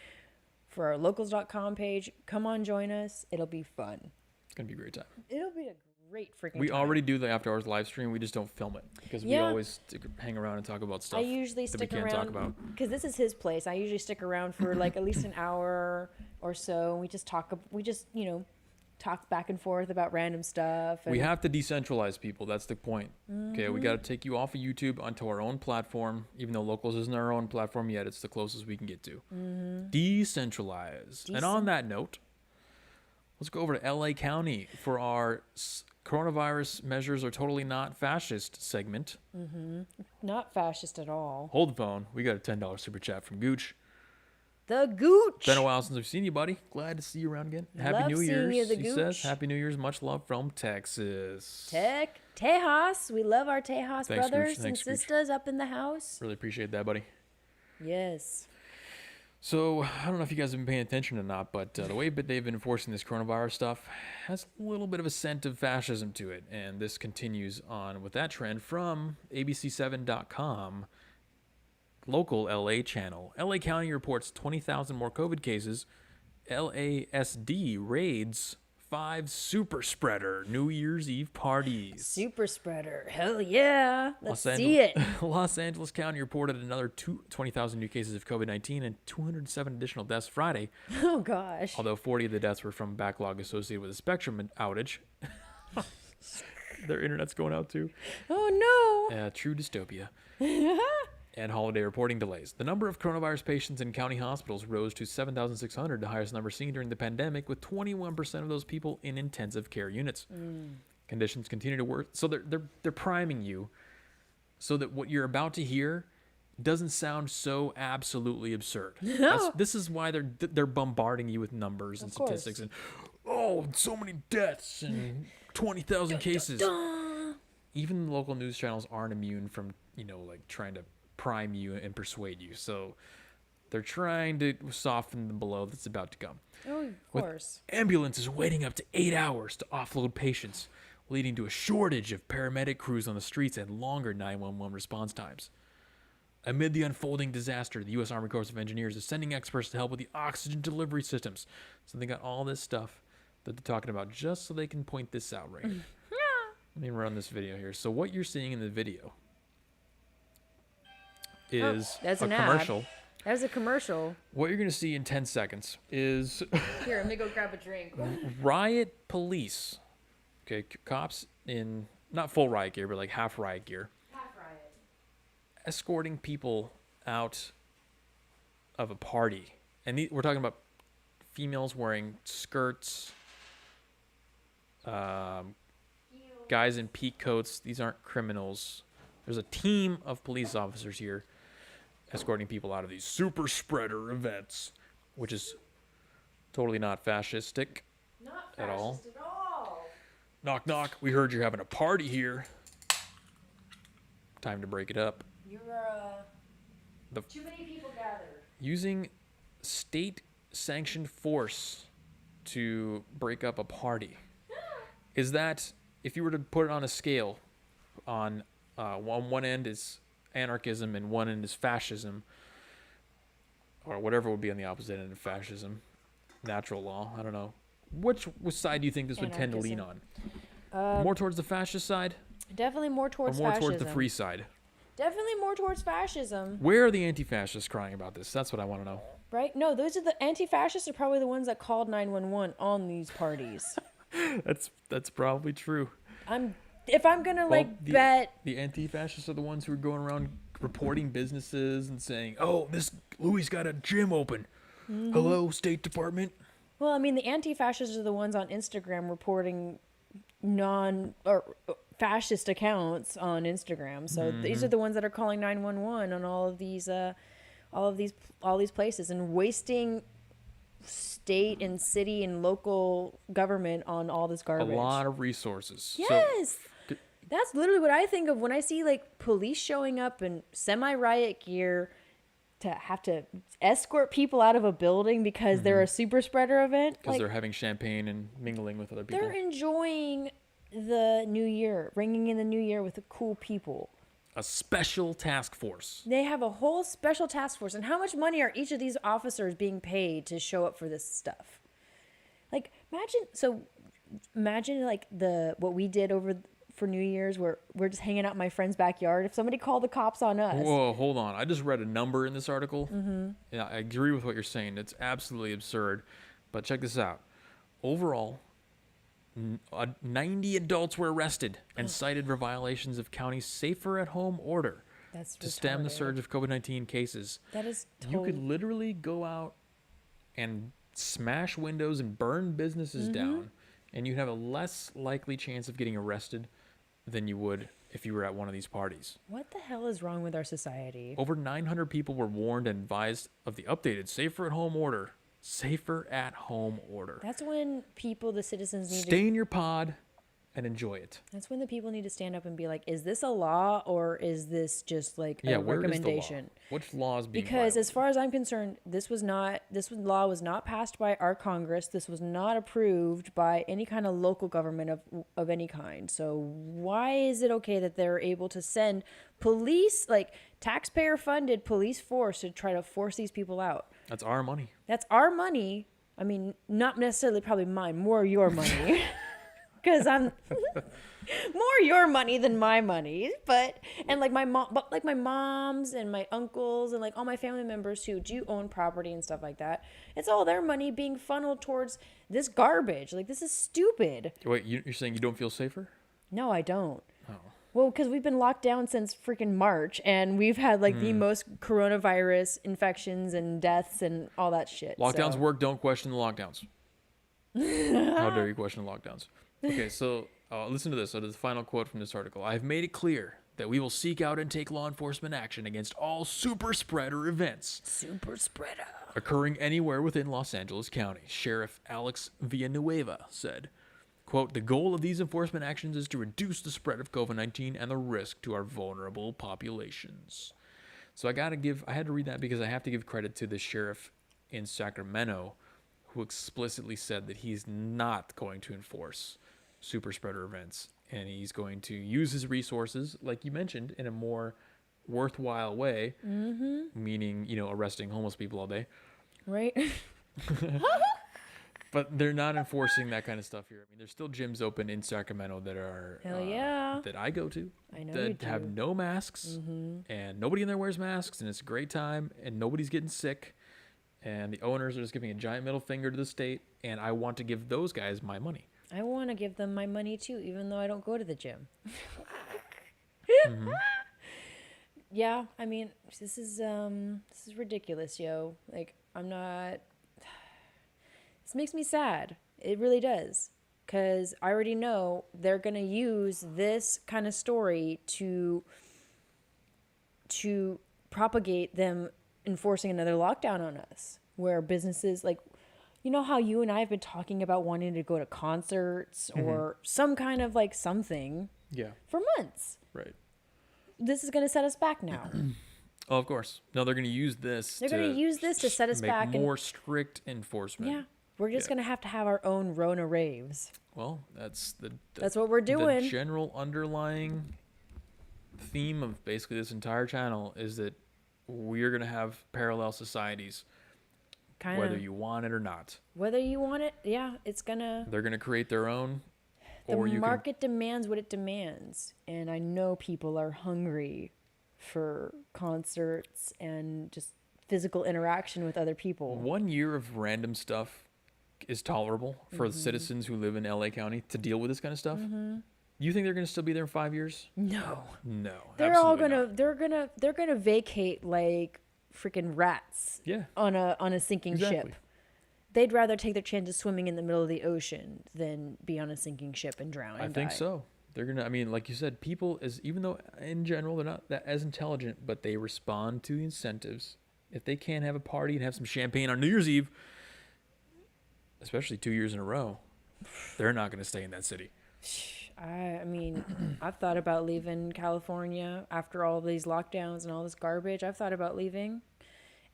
for our locals.com page. Come on, join us. It'll be fun. It's going to be a great time. It'll be a great freaking We time. already do the after hours live stream. We just don't film it because we always hang around and talk about stuff I usually that we stick can't talk about. around because this is his place. I usually stick around for at least an hour, or so. And we just talk back and forth about random stuff. And we have to decentralize people. That's the point. Okay, we got to take you off of YouTube onto our own platform. Even though Locals isn't our own platform yet, it's the closest we can get to. Decentralize. And on that note, let's go over to LA County for our coronavirus measures are totally not fascist segment. Not fascist at all. Hold the phone. We got a $10 super chat from Gooch. The Gooch. Been a while since I've seen you, buddy. Glad to see you around again. Happy New Year's. You, the he Gooch. says, Happy New Year's. Much love from Texas. Tejas. We love our Tejas Thanks, brothers Gooch. Thanks, and sisters up in the house. Really appreciate that, buddy. Yes. So, I don't know if you guys have been paying attention or not, but the way that they've been enforcing this coronavirus stuff has a little bit of a scent of fascism to it. And this continues on with that trend from ABC7.com. Local LA channel. LA County reports 20,000 more COVID cases. LASD raids 5 super spreader New Year's Eve parties. Super spreader. Hell yeah. Let's see it. Los Angeles County reported another 20,000 new cases of COVID-19 and 207 additional deaths Friday. Oh, gosh. Although 40 of the deaths were from backlog associated with a Spectrum outage. Their internet's going out too. Oh, no. True dystopia. And holiday reporting delays. The number of coronavirus patients in county hospitals rose to 7,600, the highest number seen during the pandemic, with 21% of those people in intensive care units. Conditions continue to work. So they're priming you so that what you're about to hear doesn't sound so absolutely absurd. This is why they're bombarding you with numbers and statistics and so many deaths and 20,000 cases. Even local news channels aren't immune from trying to prime you and persuade you. So they're trying to soften the blow that's about to come. Oh, of course. With ambulances waiting up to 8 hours to offload patients, leading to a shortage of paramedic crews on the streets and longer 911 response times. Amid the unfolding disaster, the U.S. Army Corps of Engineers is sending experts to help with the oxygen delivery systems. So they got all this stuff that they're talking about just so they can point this out right here. Let me run this video here. So what you're seeing in the video is a commercial. That's a commercial. What you're going to see in 10 seconds is Here, let me go grab a drink. riot police. Okay, cops in not full riot gear, but like half riot gear. Half riot. Escorting people out of a party. And we're talking about females wearing skirts, guys in peak coats. These aren't criminals. There's a team of police officers here escorting people out of these super spreader events, which is totally not fascistic at all. Knock, knock. We heard you're having a party here. Time to break it up. You're, too many people gathered. Using state-sanctioned force to break up a party. Is that, if you were to put it on a scale, on one end is anarchism and one end is fascism, or whatever would be on the opposite end of fascism, natural law, I don't know. Which side do you think this would tend to lean on? More towards the fascist side? Definitely more towards or more fascism. towards the free side? Definitely more towards fascism. Where are the anti-fascists crying about this? That's what I want to know. Right? No, those are the anti-fascists are probably the ones that called 911 on these parties. That's probably true. If I'm gonna bet the anti-fascists are the ones who are going around reporting businesses and saying, "Oh, this Louis got a gym open. Hello, State Department." Well, I mean, the anti-fascists are the ones on Instagram reporting fascist accounts on Instagram. So these are the ones that are calling 911 on all of these places and wasting state and city and local government on all this garbage. A lot of resources. Yes. That's literally what I think of when I see like police showing up in semi-riot gear to have to escort people out of a building because they're a super spreader event. Because they're having champagne and mingling with other people. They're enjoying the new year, bringing in the new year with the cool people. A special task force. They have a whole special task force. And how much money are each of these officers being paid to show up for this stuff? Like, imagine like what we did for New Year's where we're just hanging out in my friend's backyard. If somebody called the cops on us. Whoa, hold on. I just read a number in this article. Yeah, I agree with what you're saying. It's absolutely absurd. But check this out. Overall, 90 adults were arrested and cited for violations of county's safer-at-home order to stem the surge of COVID-19 cases. That is You could literally go out and smash windows and burn businesses down, and you'd have a less likely chance of getting arrested than you would if you were at one of these parties. What the hell is wrong with our society? Over 900 people were warned and advised of the updated safer-at-home order. Safer-at-home order. That's when the citizens need Stay in your pod and enjoy it. That's when the people need to stand up and be like, is this a law or is this just like a recommendation? Which law is being Because violated? as far as I'm concerned, this law was not passed by our Congress. This was not approved by any kind of local government of any kind. So why is it okay that they're able to send police, like taxpayer funded police force, to try to force these people out? That's our money. That's our money. I mean, not necessarily probably mine, more your money. Because I'm more your money than my money, and like my mom's and my uncles and like all my family members who do own property and stuff like that. It's all their money being funneled towards this garbage. Like, this is stupid. Wait, you're saying you don't feel safer? No, I don't. Oh. Well, because we've been locked down since freaking March, and we've had like the most coronavirus infections and deaths and all that shit. Lockdowns work. Don't question the lockdowns. How dare you question the lockdowns? Okay, so listen to this. So the final quote from this article. I've made it clear that we will seek out and take law enforcement action against all super spreader events. Super spreader. Occurring anywhere within Los Angeles County. Sheriff Alex Villanueva said, quote, the goal of these enforcement actions is to reduce the spread of COVID-19 and the risk to our vulnerable populations. So I had to read that because I have to give credit to the sheriff in Sacramento who explicitly said that he's not going to enforce super spreader events, and he's going to use his resources, like you mentioned, in a more worthwhile way, meaning, arresting homeless people all day. Right. But they're not enforcing that kind of stuff here. I mean, there's still gyms open in Sacramento that are that I go to. I know that have no masks, and nobody in there wears masks, and it's a great time, and nobody's getting sick, and the owners are just giving a giant middle finger to the state, and I want to give those guys my money. I want to give them my money too, even though I don't go to the gym. Yeah, I mean, this is ridiculous, yo. Like, I'm not. This makes me sad. It really does, because I already know they're gonna use this kind of story to propagate them enforcing another lockdown on us, where businesses like. You know how you and I have been talking about wanting to go to concerts or some kind of like something for months. Right. This is going to set us back now. Oh, of course. No, they're going to use this. They're going to use this to set us back. Make more strict enforcement. Yeah. We're just going to have our own Rona raves. Well, that's what we're doing. The general underlying theme of basically this entire channel is that we're going to have parallel societies. Kinda. Whether you want it or not. Whether you want it, yeah, it's gonna. They're gonna create their own. The market demands what it demands, and I know people are hungry for concerts and just physical interaction with other people. 1 year of random stuff is tolerable for the citizens who live in LA County to deal with this kind of stuff. You think they're gonna still be there in 5 years? No. They're all gonna. Not. They're gonna vacate like freaking rats on a sinking ship. They'd rather take their chances swimming in the middle of the ocean than be on a sinking ship and drown and I think so. They're gonna, I mean, like you said, people even though in general they're not that as intelligent, but they respond to the incentives. If they can't have a party and have some champagne on New Year's Eve, especially 2 years in a row, they're not gonna stay in that city. I mean, I've thought about leaving California after all these lockdowns and all this garbage. I've thought about leaving,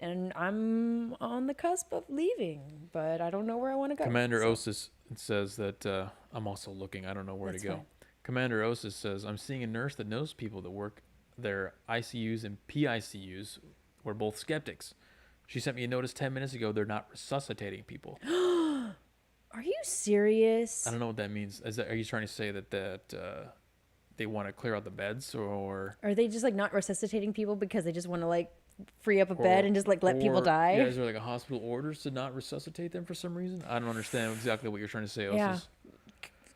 and I'm on the cusp of leaving, but I don't know where I want to go. Commander Osis says that I'm also looking. I don't know where to go. Fine. Commander Osis says, I'm seeing a nurse that knows people that work their ICUs and PICUs. We're both skeptics. She sent me a notice 10 minutes ago. They're not resuscitating people. Are you serious? I don't know what that means. Are you trying to say that they want to clear out the beds, or are they just like not resuscitating people because they just want to like free up a bed and just like let people die. Yeah, is there like a hospital orders to not resuscitate them for some reason? I don't understand exactly what you're trying to say, Osis. Yeah.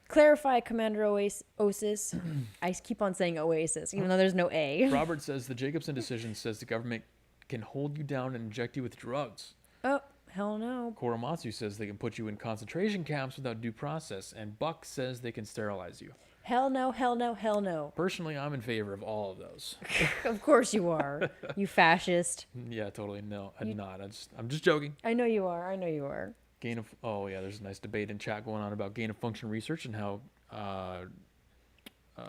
Clarify, Commander Oasis. I keep on saying Oasis, even though there's no A. Robert says the Jacobson decision says the government can hold you down and inject you with drugs. Oh, hell no. Koromatsu says they can put you in concentration camps without due process. And Buck says they can sterilize you. Hell no, hell no, hell no. Personally, I'm in favor of all of those. Of course you are, you fascist. Yeah, totally. No, I'm not. I'm just joking. I know you are. I know you are. There's a nice debate in chat going on about gain of function research and how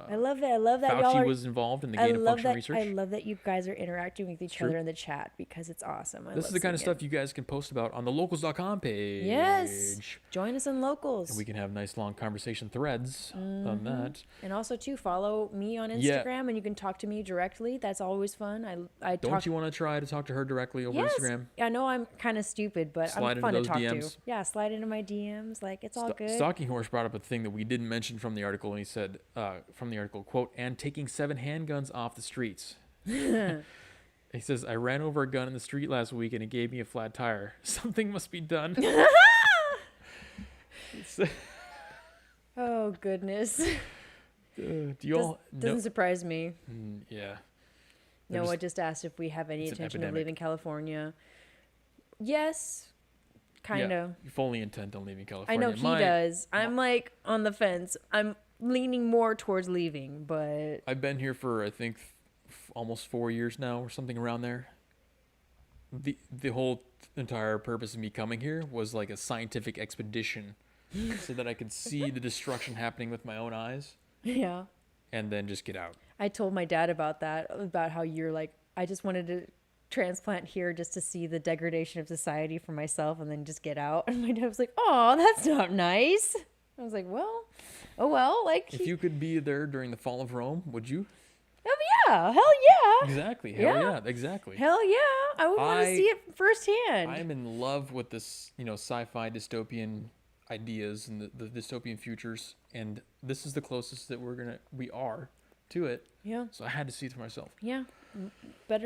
I love that. I love that Fauci was involved in the gain of function research. I love that you guys are interacting with each other in the chat because it's awesome. This is the kind of stuff you guys can post about on the locals.com page. Yes. Join us on Locals. And we can have nice long conversation threads on that. And also, too, follow me on Instagram and you can talk to me directly. That's always fun. Don't you want to try to talk to her directly over Instagram? I know I'm kind of stupid, but I'm fun to talk DMs. to. Yeah, slide into my DMs. Like, it's all good. Stalking Horse brought up a thing that we didn't mention from the article, and he said, from the article, quote, and taking 7 handguns off the streets. He says, I ran over a gun in the street last week and it gave me a flat tire. Something must be done. Oh, goodness. Do you all doesn't surprise me. Yeah. Noah just asked if we have any intention of leaving California. Yes, kind of. You're fully intent on leaving California. I know he does. I'm like on the fence. I'm leaning more towards leaving, but I've been here for I think almost 4 years now or something around there. The whole entire purpose of me coming here was like a scientific expedition so that I could see the destruction happening with my own eyes. Yeah. And then just get out. I told my dad about that, about how you're like, I just wanted to transplant here just to see the degradation of society for myself and then just get out. And my dad was like, oh, that's not nice. I was like, well, like. If you could be there during the fall of Rome, would you? Oh, yeah. Hell yeah. Exactly. Hell yeah. Exactly. Hell yeah. I would want to see it firsthand. I'm in love with this, sci-fi dystopian ideas and the dystopian futures. And this is the closest that we are to it. Yeah. So I had to see it for myself. Yeah. But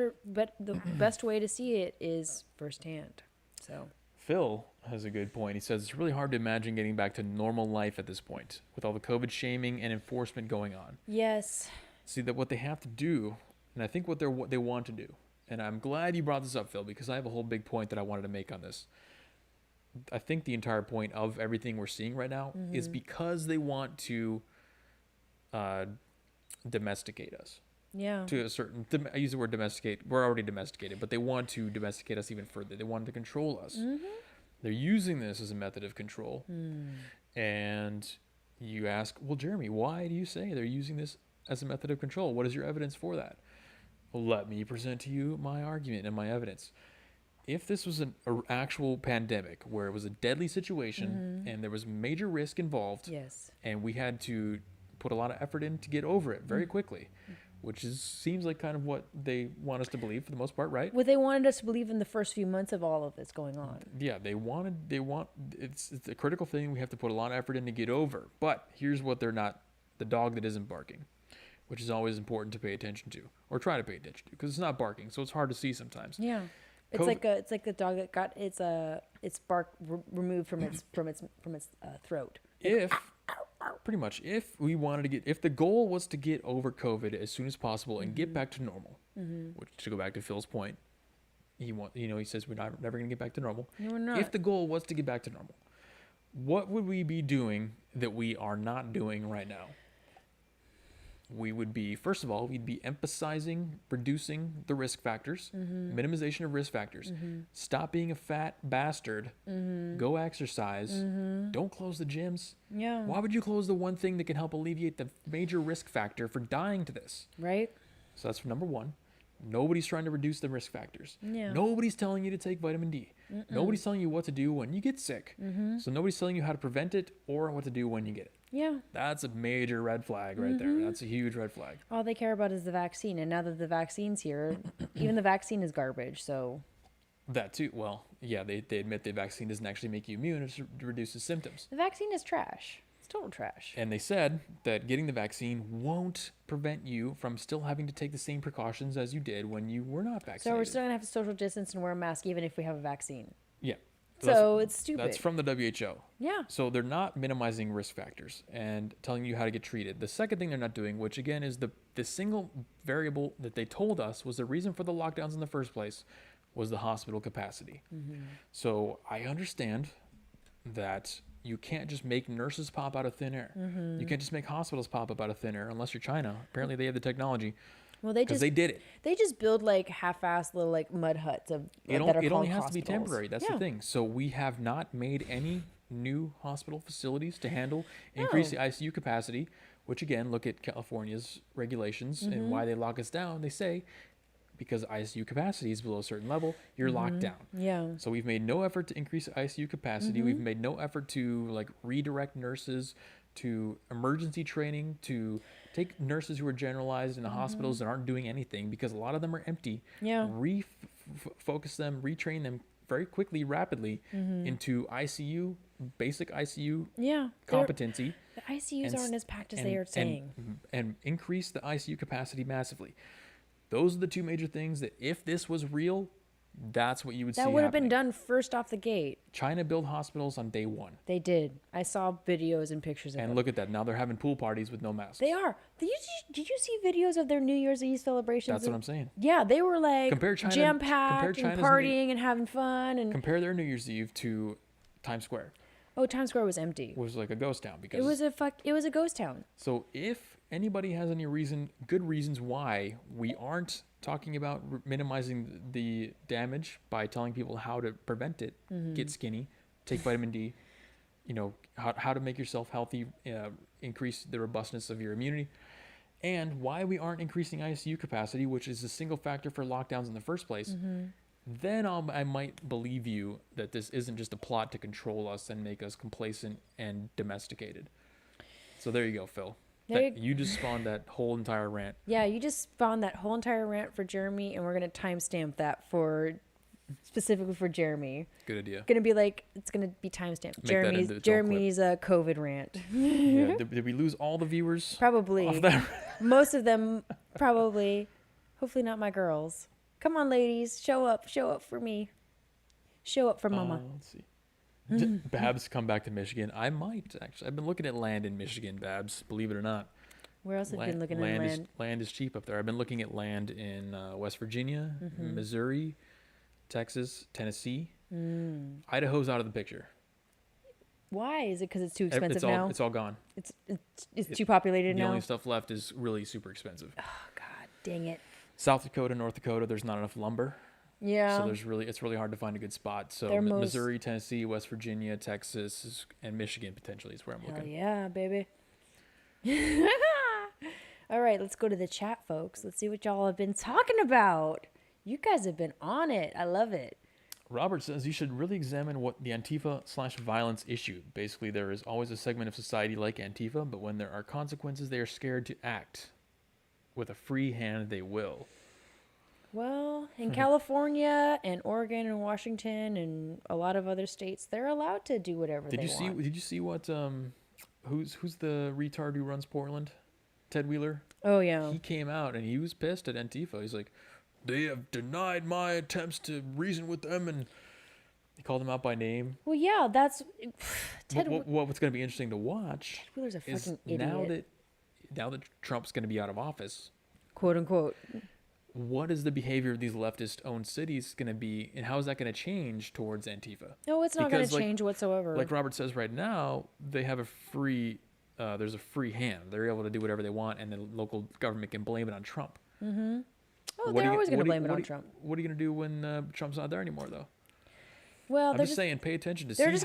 the best way to see it is firsthand. So. Phil has a good point. He says it's really hard to imagine getting back to normal life at this point with all the COVID shaming and enforcement going on. Yes. See, that what they have to do, and I think what they want to do, and I'm glad you brought this up, Phil, because I have a whole big point that I wanted to make on this. I think the entire point of everything we're seeing right now is because they want to domesticate us. Yeah. To a certain, I use the word domesticate. We're already domesticated, but they want to domesticate us even further. They want to control us. They're using this as a method of control. And you ask, well, Jeremy, why do you say they're using this as a method of control? What is your evidence for that? Well, let me present to you my argument and my evidence. If this was an actual pandemic where it was a deadly situation and there was major risk involved, and we had to put a lot of effort in to get over it very quickly, which seems like kind of what they want us to believe for the most part, right? What they wanted us to believe in the first few months of all of this going on. Yeah, it's a critical thing we have to put a lot of effort in to get over. But here's what they're not, the dog that isn't barking, which is always important to pay attention to, or try to pay attention to, because it's not barking, so it's hard to see sometimes. Yeah. It's like the dog that got its bark removed from its throat. If the goal was to get over COVID as soon as possible and get back to normal, which, to go back to Phil's point, he says we're never going to get back to normal. No, we're not. If the goal was to get back to normal, what would we be doing that we are not doing right now? We would be, first of all, we'd be emphasizing reducing the risk factors, minimization of risk factors. Stop being a fat bastard. Go exercise. Don't close the gyms. Yeah. Why would you close the one thing that can help alleviate the major risk factor for dying to this? Right. So that's for number one. Nobody's trying to reduce the risk factors. Yeah. Nobody's telling you to take vitamin D. Nobody's telling you what to do when you get sick. So nobody's telling you how to prevent it or what to do when you get it. Yeah. That's a major red flag right there. That's a huge red flag. All they care about is the vaccine. And now that the vaccine's here, even the vaccine is garbage. So that too. Well, yeah, they admit the vaccine doesn't actually make you immune. It reduces symptoms. The vaccine is trash. It's total trash. And they said that getting the vaccine won't prevent you from still having to take the same precautions as you did when you were not vaccinated. So we're still going to have to social distance and wear a mask even if we have a vaccine. Yeah. So it's stupid. That's from the WHO. Yeah. So they're not minimizing risk factors and telling you how to get treated. The second thing they're not doing, which again is the single variable that they told us was the reason for the lockdowns in the first place, was the hospital capacity. So I understand that you can't just make nurses pop out of thin air. You can't just make hospitals pop up out of thin air unless you're China. Apparently they have the technology. Well, they did it. They just build like half-assed little like mud huts that are called It only has hospitals. to be temporary. That's the thing. So we have not made any new hospital facilities to handle increase the ICU capacity. Which again, look at California's regulations and why they lock us down. They say because ICU capacity is below a certain level, you're locked down. Yeah. So we've made no effort to increase ICU capacity. We've made no effort to like redirect nurses to emergency training, to take nurses who are generalized in the hospitals that aren't doing anything because a lot of them are empty. Yeah. Focus them, retrain them very quickly, rapidly into ICU, basic ICU competency. The ICUs aren't as packed as they are saying. And increase the ICU capacity massively. Those are the two major things that if this was real, that's what you would see. That would have been done first off the gate. China built hospitals on day one. They did. I saw videos and pictures of them. And look at that. Now they're having pool parties with no masks. They are. Did you see videos of their New Year's Eve celebrations? That's what I'm saying. Yeah, they were like Compare jam-packed and partying and having fun. And compare their New Year's Eve to Times Square. Oh, Times Square was empty. It was like a ghost town because it was a ghost town. So if anybody has any good reasons why we aren't talking about minimizing the damage by telling people how to prevent it, get skinny, take vitamin D, how to make yourself healthy, increase the robustness of your immunity, and why we aren't increasing ICU capacity, which is the single factor for lockdowns in the first place, then I might believe you that this isn't just a plot to control us and make us complacent and domesticated. So there you go, Phil. You just spawned that whole entire rant. Yeah, you just spawned that whole entire rant for Jeremy, and we're going to timestamp that specifically for Jeremy. Good idea. It's going to be timestamped. Jeremy's COVID rant. Yeah, did we lose all the viewers? Probably. Off that? Most of them, probably. Hopefully not my girls. Come on, ladies. Show up for me. Show up for mama. Let's see. Babs come back to Michigan. I might actually. I've been looking at land in Michigan, Babs. Believe it or not. Where else have you been looking at land? Land is cheap up there. I've been looking at land in West Virginia, Missouri, Texas, Tennessee. Idaho's out of the picture. Why? Is it because it's too expensive now? It's all gone. It's too populated now. The only stuff left is really super expensive. Oh God, dang it! South Dakota, North Dakota, there's not enough lumber. Yeah. So it's really hard to find a good spot. So Missouri, Tennessee, West Virginia, Texas, and Michigan potentially is where I'm looking. Yeah, baby. All right, let's go to the chat, folks. Let's see what y'all have been talking about. You guys have been on it. I love it. Robert says you should really examine what the Antifa/violence issue. Basically, there is always a segment of society like Antifa, but when there are consequences, they are scared to act. With a free hand, they will. Well, in California and Oregon and Washington and a lot of other states, they're allowed to do whatever they want. Did you see what who's the retard who runs Portland? Ted Wheeler? Oh yeah. He came out and he was pissed at Antifa. He's like, they have denied my attempts to reason with them, and he called them out by name. Well, yeah, that's what's going to be interesting to watch. Ted Wheeler's a fucking idiot. Now that Trump's going to be out of office, quote unquote. What is the behavior of these leftist-owned cities going to be, and how is that going to change towards Antifa? No, it's not going to change whatsoever. Like Robert says right now, they have there's a free hand. They're able to do whatever they want, and the local government can blame it on Trump. Mm-hmm. Oh, they're always going to blame it on Trump. What are you going to do when Trump's not there anymore, though? Well, I'm just saying, pay attention to see how it changes.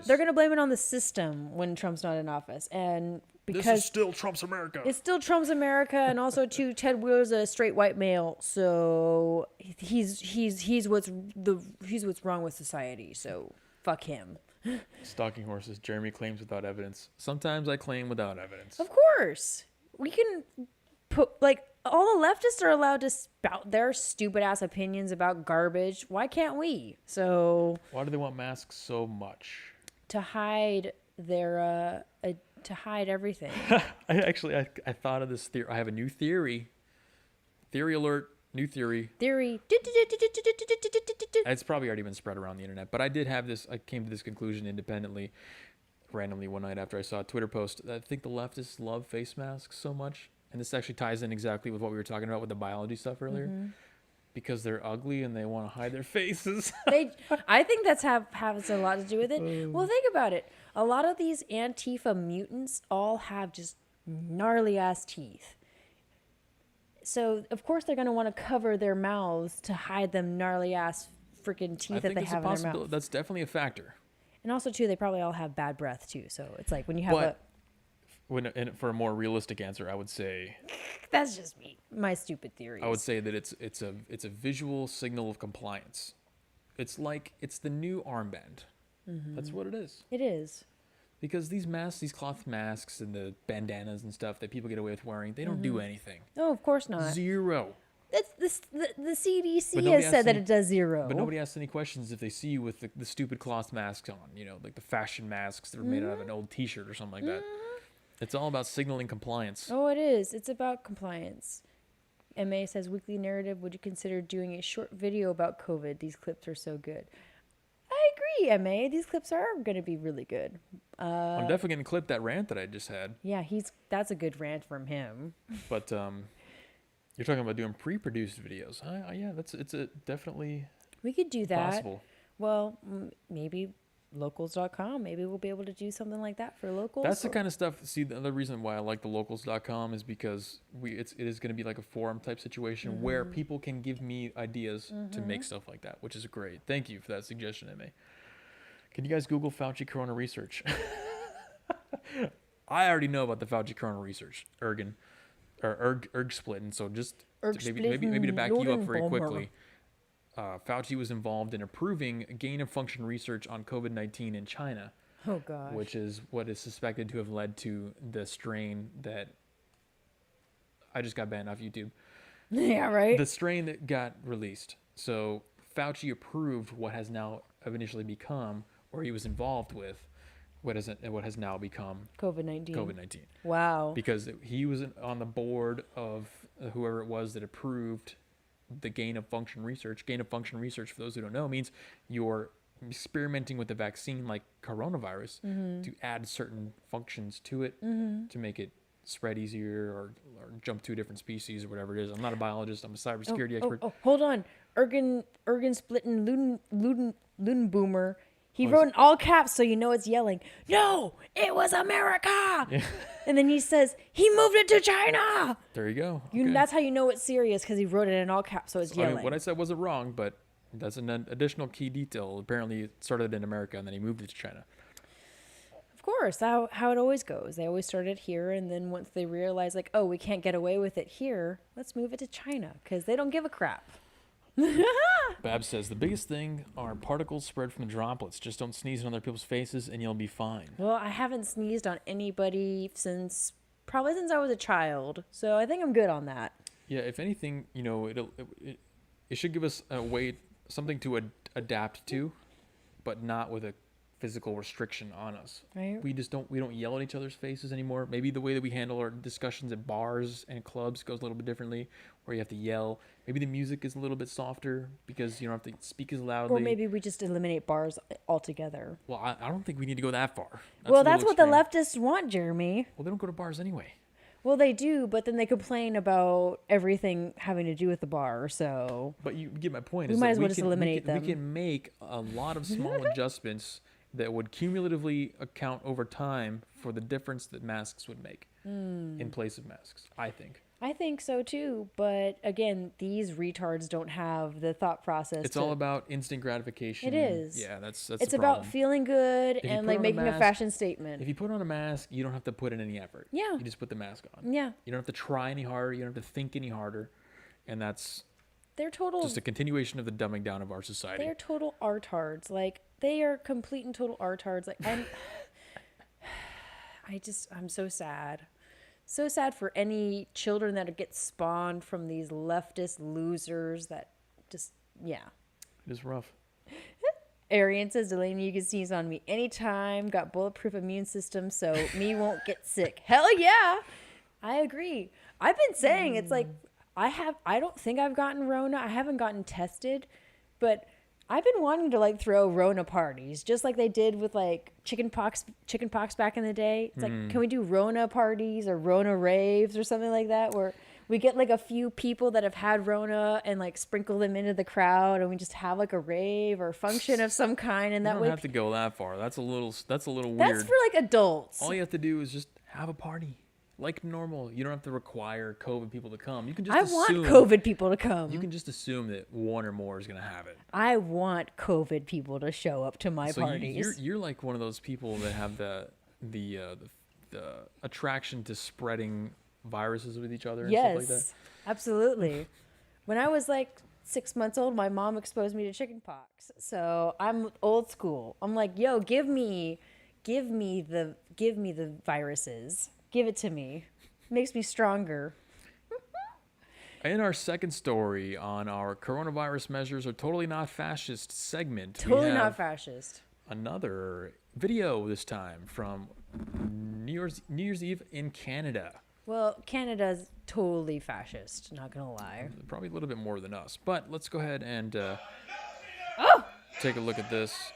They're going to blame it on the system when Trump's not in office, and because this is still Trump's America. It's still Trump's America, and also too, Ted Wheeler's a straight white male, so he's what's wrong with society. So fuck him. Stalking horses. Jeremy claims without evidence. Sometimes I claim without evidence. Of course, we can put all the leftists are allowed to spout their stupid ass opinions about garbage. Why can't we? So why do they want masks so much? To hide their to hide everything. I thought of this theory. I have a new theory. Theory alert. New theory. Theory. It's probably already been spread around the internet, but I did have this. I came to this conclusion independently, randomly one night after I saw a Twitter post. I think the leftists love face masks so much, and this actually ties in exactly with what we were talking about with the biology stuff earlier, because they're ugly and they want to hide their faces. I think that's has a lot to do with it. Well, think about it. A lot of these Antifa mutants all have just gnarly ass teeth. So, of course, they're going to want to cover their mouths to hide them gnarly ass freaking teeth that they have in their mouth. That's definitely a factor. And also, too, they probably all have bad breath, too. So, it's like when you have and for a more realistic answer, I would say that's just my stupid theories. I would say that it's a visual signal of compliance. It's the new armband. That's what it is. It is. Because these masks, these cloth masks and the bandanas and stuff that people get away with wearing, they don't do anything. No, of course not. Zero. That's the CDC has said that it does zero. But nobody asks any questions if they see you with the stupid cloth masks on, like the fashion masks that are made out of an old t-shirt or something like that. It's all about signaling compliance. Oh, it is. It's about compliance. MA says, weekly narrative, would you consider doing a short video about COVID? These clips are so good. I agree, MA. These clips are going to be really good. I'm definitely going to clip that rant that I just had. Yeah, that's a good rant from him. But you're talking about doing pre-produced videos. Yeah, it's definitely we could do that. Possible. Well, maybe locals.com. Maybe we'll be able to do something like that for locals. That's the kind of stuff. See, the other reason why I like the locals.com is because it is going to be like a forum type situation where people can give me ideas to make stuff like that, which is great. Thank you for that suggestion, MA. Can you guys Google Fauci Corona research? I already know about the Fauci Corona research, erg split, and so just maybe to back you up very quickly. Fauci was involved in approving gain-of-function research on COVID-19 in China. Oh, gosh. Which is what is suspected to have led to the strain that I just got banned off YouTube. Yeah, right? The strain that got released. So Fauci approved what has now initially become, or he was involved with, what has now become COVID-19. Wow. Because he was on the board of whoever it was that approved the gain-of-function research. Gain-of-function research, for those who don't know, means you're experimenting with the vaccine like coronavirus to add certain functions to it to make it spread easier or jump to a different species or whatever it is. I'm not a biologist. I'm a cybersecurity expert. Hold on. Ergen Splitten Luden Boomer. He wrote in all caps, so you know it's yelling, "No, it was America!" Yeah. And then he says, he moved it to China! There you go. Okay. That's how you know it's serious, because he wrote it in all caps, so it's yelling. I mean, what I said wasn't wrong, but that's an additional key detail. Apparently, it started in America, and then he moved it to China. Of course, how it always goes. They always started here, and then once they realize, like, oh, we can't get away with it here, let's move it to China, because they don't give a crap. Bab says, the biggest thing are particles spread from the droplets. Just don't sneeze in other people's faces and you'll be fine. Well, I haven't sneezed on anybody probably since I was a child. So I think I'm good on that. Yeah, if anything, it should give us a way, something to adapt to, but not with a physical restriction on us. Right. We don't yell at each other's faces anymore. Maybe the way that we handle our discussions at bars and clubs goes a little bit differently, where you have to yell. Maybe the music is a little bit softer because you don't have to speak as loudly. Or maybe we just eliminate bars altogether. Well, I don't think we need to go that far. That's what the leftists want, Jeremy. Well, they don't go to bars anyway. Well, they do, but then they complain about everything having to do with the bar, so... But you get my point. We might as well just eliminate them. We can make a lot of small adjustments that would cumulatively account over time for the difference that masks would make in place of masks, I think. I think so too, but again, these retards don't have the thought process. It's all about instant gratification. It is. Yeah, that's it's the about feeling good and like making a fashion statement. If you put on a mask, you don't have to put in any effort. Yeah. You just put the mask on. Yeah. You don't have to try any harder. You don't have to think any harder. And that's just a continuation of the dumbing down of our society. They're total artards. Like, they are complete and total artards. Like, I'm so sad. So sad for any children that get spawned from these leftist losers that just, yeah. It is rough. Arian says, Delaney, you can sneeze on me anytime. Got bulletproof immune system, so me won't get sick. Hell yeah. I agree. I've been saying it's like I don't think I've gotten Rona. I haven't gotten tested, but I've been wanting to like throw Rona parties, just like they did with like chickenpox back in the day. It's like, can we do Rona parties or Rona raves or something like that, where we get like a few people that have had Rona and like sprinkle them into the crowd, and we just have like a rave or function of some kind, and You that don't way have to go that far. That's a little weird. that's for like adults. All you have to do is just have a party like normal. You don't have to require COVID people to come. You can just I want COVID people to come. You can just assume that one or more is going to have it. I want COVID people to show up to my parties. You're like one of those people that have the attraction to spreading viruses with each other and stuff like that. Yes, absolutely. When I was like 6 months old, my mom exposed me to chickenpox. So I'm old school. I'm like, yo, give me the viruses. Give it to me. Makes me stronger. In our second story on our coronavirus measures are totally not fascist segment, Totally not fascist. Another video this time from New Year's Eve in Canada. Well, Canada's totally fascist, not gonna lie. Probably a little bit more than us, but let's go ahead and take a look at this.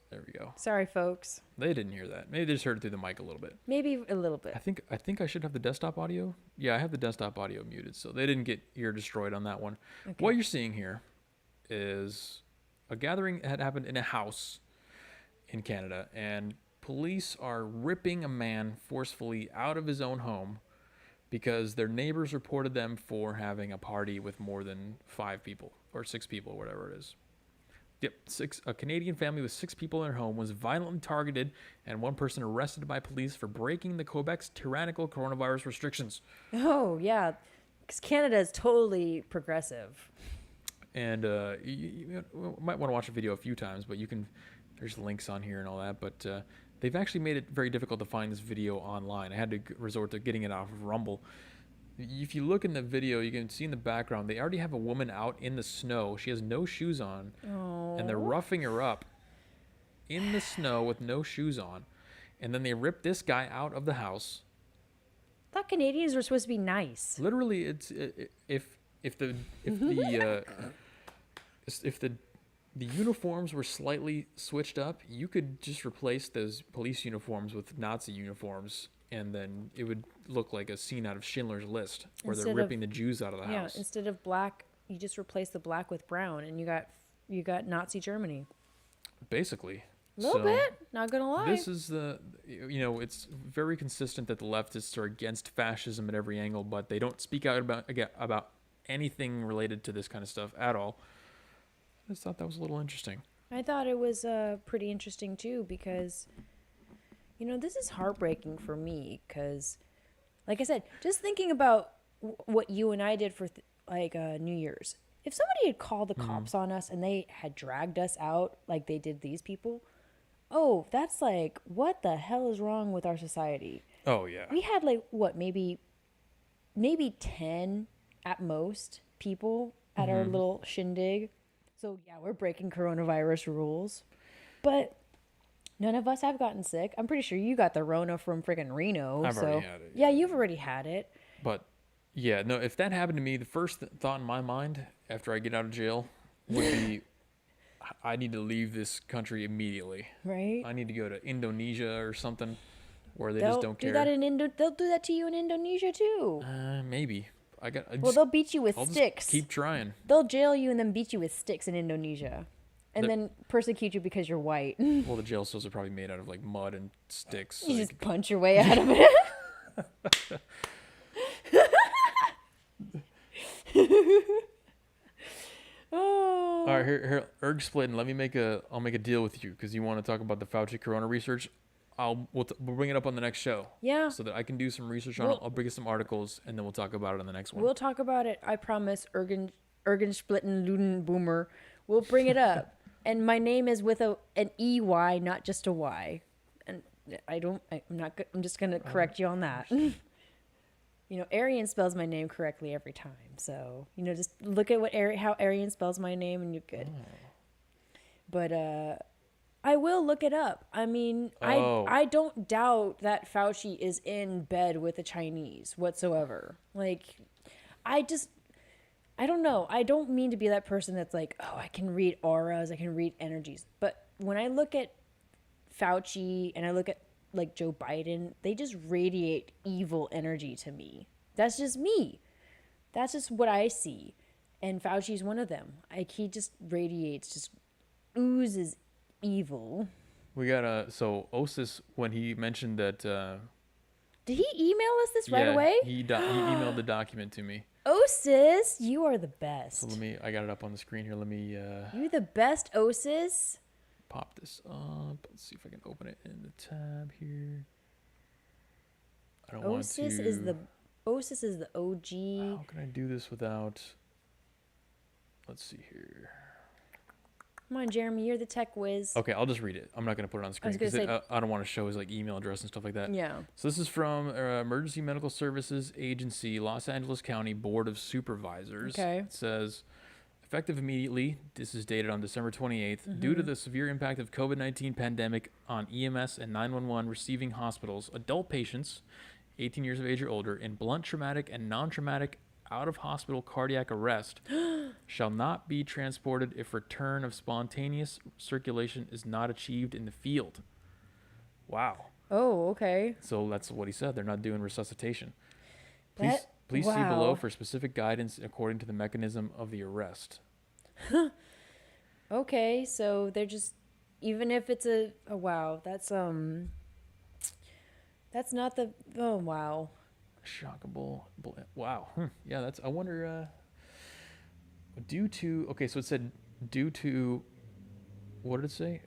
There we go. Sorry, folks. They didn't hear that. Maybe they just heard it through the mic a little bit. Maybe a little bit. I think I should have the desktop audio. Yeah, I have the desktop audio muted, so they didn't get ear destroyed on that one. Okay. What you're seeing here is a gathering that had happened in a house in Canada, and police are ripping a man forcefully out of his own home because their neighbors reported them for having a party with more than 5 people or 6 people, or whatever it is. Yep, a Canadian family with 6 people in their home was violently targeted and one person arrested by police for breaking the Quebec's tyrannical coronavirus restrictions. Oh, yeah, because Canada is totally progressive. And you might want to watch the video a few times, but there's links on here and all that, but they've actually made it very difficult to find this video online. I had to resort to getting it off of Rumble. If you look in the video, you can see in the background, they already have a woman out in the snow. She has no shoes on, and they're roughing her up in the snow with no shoes on. And then they rip this guy out of the house. I thought Canadians were supposed to be nice. Literally, if the uniforms were slightly switched up, you could just replace those police uniforms with Nazi uniforms, and then it would look like a scene out of Schindler's List, where they're ripping the Jews out of the house. Yeah, instead of black, you just replace the black with brown, and you got Nazi Germany. Basically. A little bit, not gonna lie. This is it's very consistent that the leftists are against fascism at every angle, but they don't speak out about anything related to this kind of stuff at all. I just thought that was a little interesting. I thought it was pretty interesting too, because this is heartbreaking for me, because like I said, just thinking about what you and I did for New Year's. If somebody had called the cops on us and they had dragged us out like they did these people, that's like, what the hell is wrong with our society? Oh yeah. We had maybe 10 at most people at our little shindig. So yeah, we're breaking coronavirus rules, but none of us have gotten sick. I'm pretty sure you got the Rona from friggin' Reno. I've already had it. Yeah, you've already had it. But yeah, no, if that happened to me, the first thought in my mind after I get out of jail would be, I need to leave this country immediately. Right. I need to go to Indonesia or something where they just don't care. They'll do that to you in Indonesia too. Maybe. They'll beat you with sticks. Just keep trying. They'll jail you and then beat you with sticks in Indonesia. And then persecute you because you're white. Well, the jail cells are probably made out of like mud and sticks. You just punch your way out of it. Oh. All right, here, Erg Splitting. I'll make a deal with you because you want to talk about the Fauci Corona research. We'll bring it up on the next show. Yeah. So that I can do some research on it. I'll bring you some articles, and then we'll talk about it on the next one. We'll talk about it. I promise. Ergen Splitten Luden Boomer. We'll bring it up. And my name is with an EY, not just a Y. And I'm just going to correct you on that. Arian spells my name correctly every time. So, just look at how Arian spells my name and you're good. but I will look it up. I mean, Oh. I don't doubt that Fauci is in bed with the Chinese whatsoever. Like, I don't know. I don't mean to be that person that's like, oh, I can read auras, I can read energies. But when I look at Fauci and I look at like Joe Biden, they just radiate evil energy to me. That's just me. That's just what I see. And Fauci's one of them. Like, he just radiates, just oozes evil. We got so Osis, when he mentioned that Did he email us this right away? he emailed the document to me. Osis, you are the best. So I got it up on the screen here. Let me You're the best, Osis. pop this up. Let's see if I can open it in the tab here. I don't want to. Osis is the OG. How can I do this without? Let's see here. Come on, Jeremy, you're the tech whiz. Okay, I'll just read it. I'm not going to put it on the screen because I don't want to show his like email address and stuff like that. Yeah. So this is from Emergency Medical Services Agency, Los Angeles County Board of Supervisors. Okay. It says, effective immediately, this is dated on December 28th, due to the severe impact of COVID-19 pandemic on EMS and 911 receiving hospitals, adult patients 18 years of age or older in blunt traumatic and non-traumatic out-of-hospital cardiac arrest shall not be transported if return of spontaneous circulation is not achieved in the field. Wow. Oh, okay. So that's what he said. They're not doing resuscitation. Please see wow. below for specific guidance according to the mechanism of the arrest. Okay, so they're just, even if it's wow, that's not the, oh, wow. Shockable. Wow. Yeah, that's, I wonder, due to, okay, so it said due to, what did it say?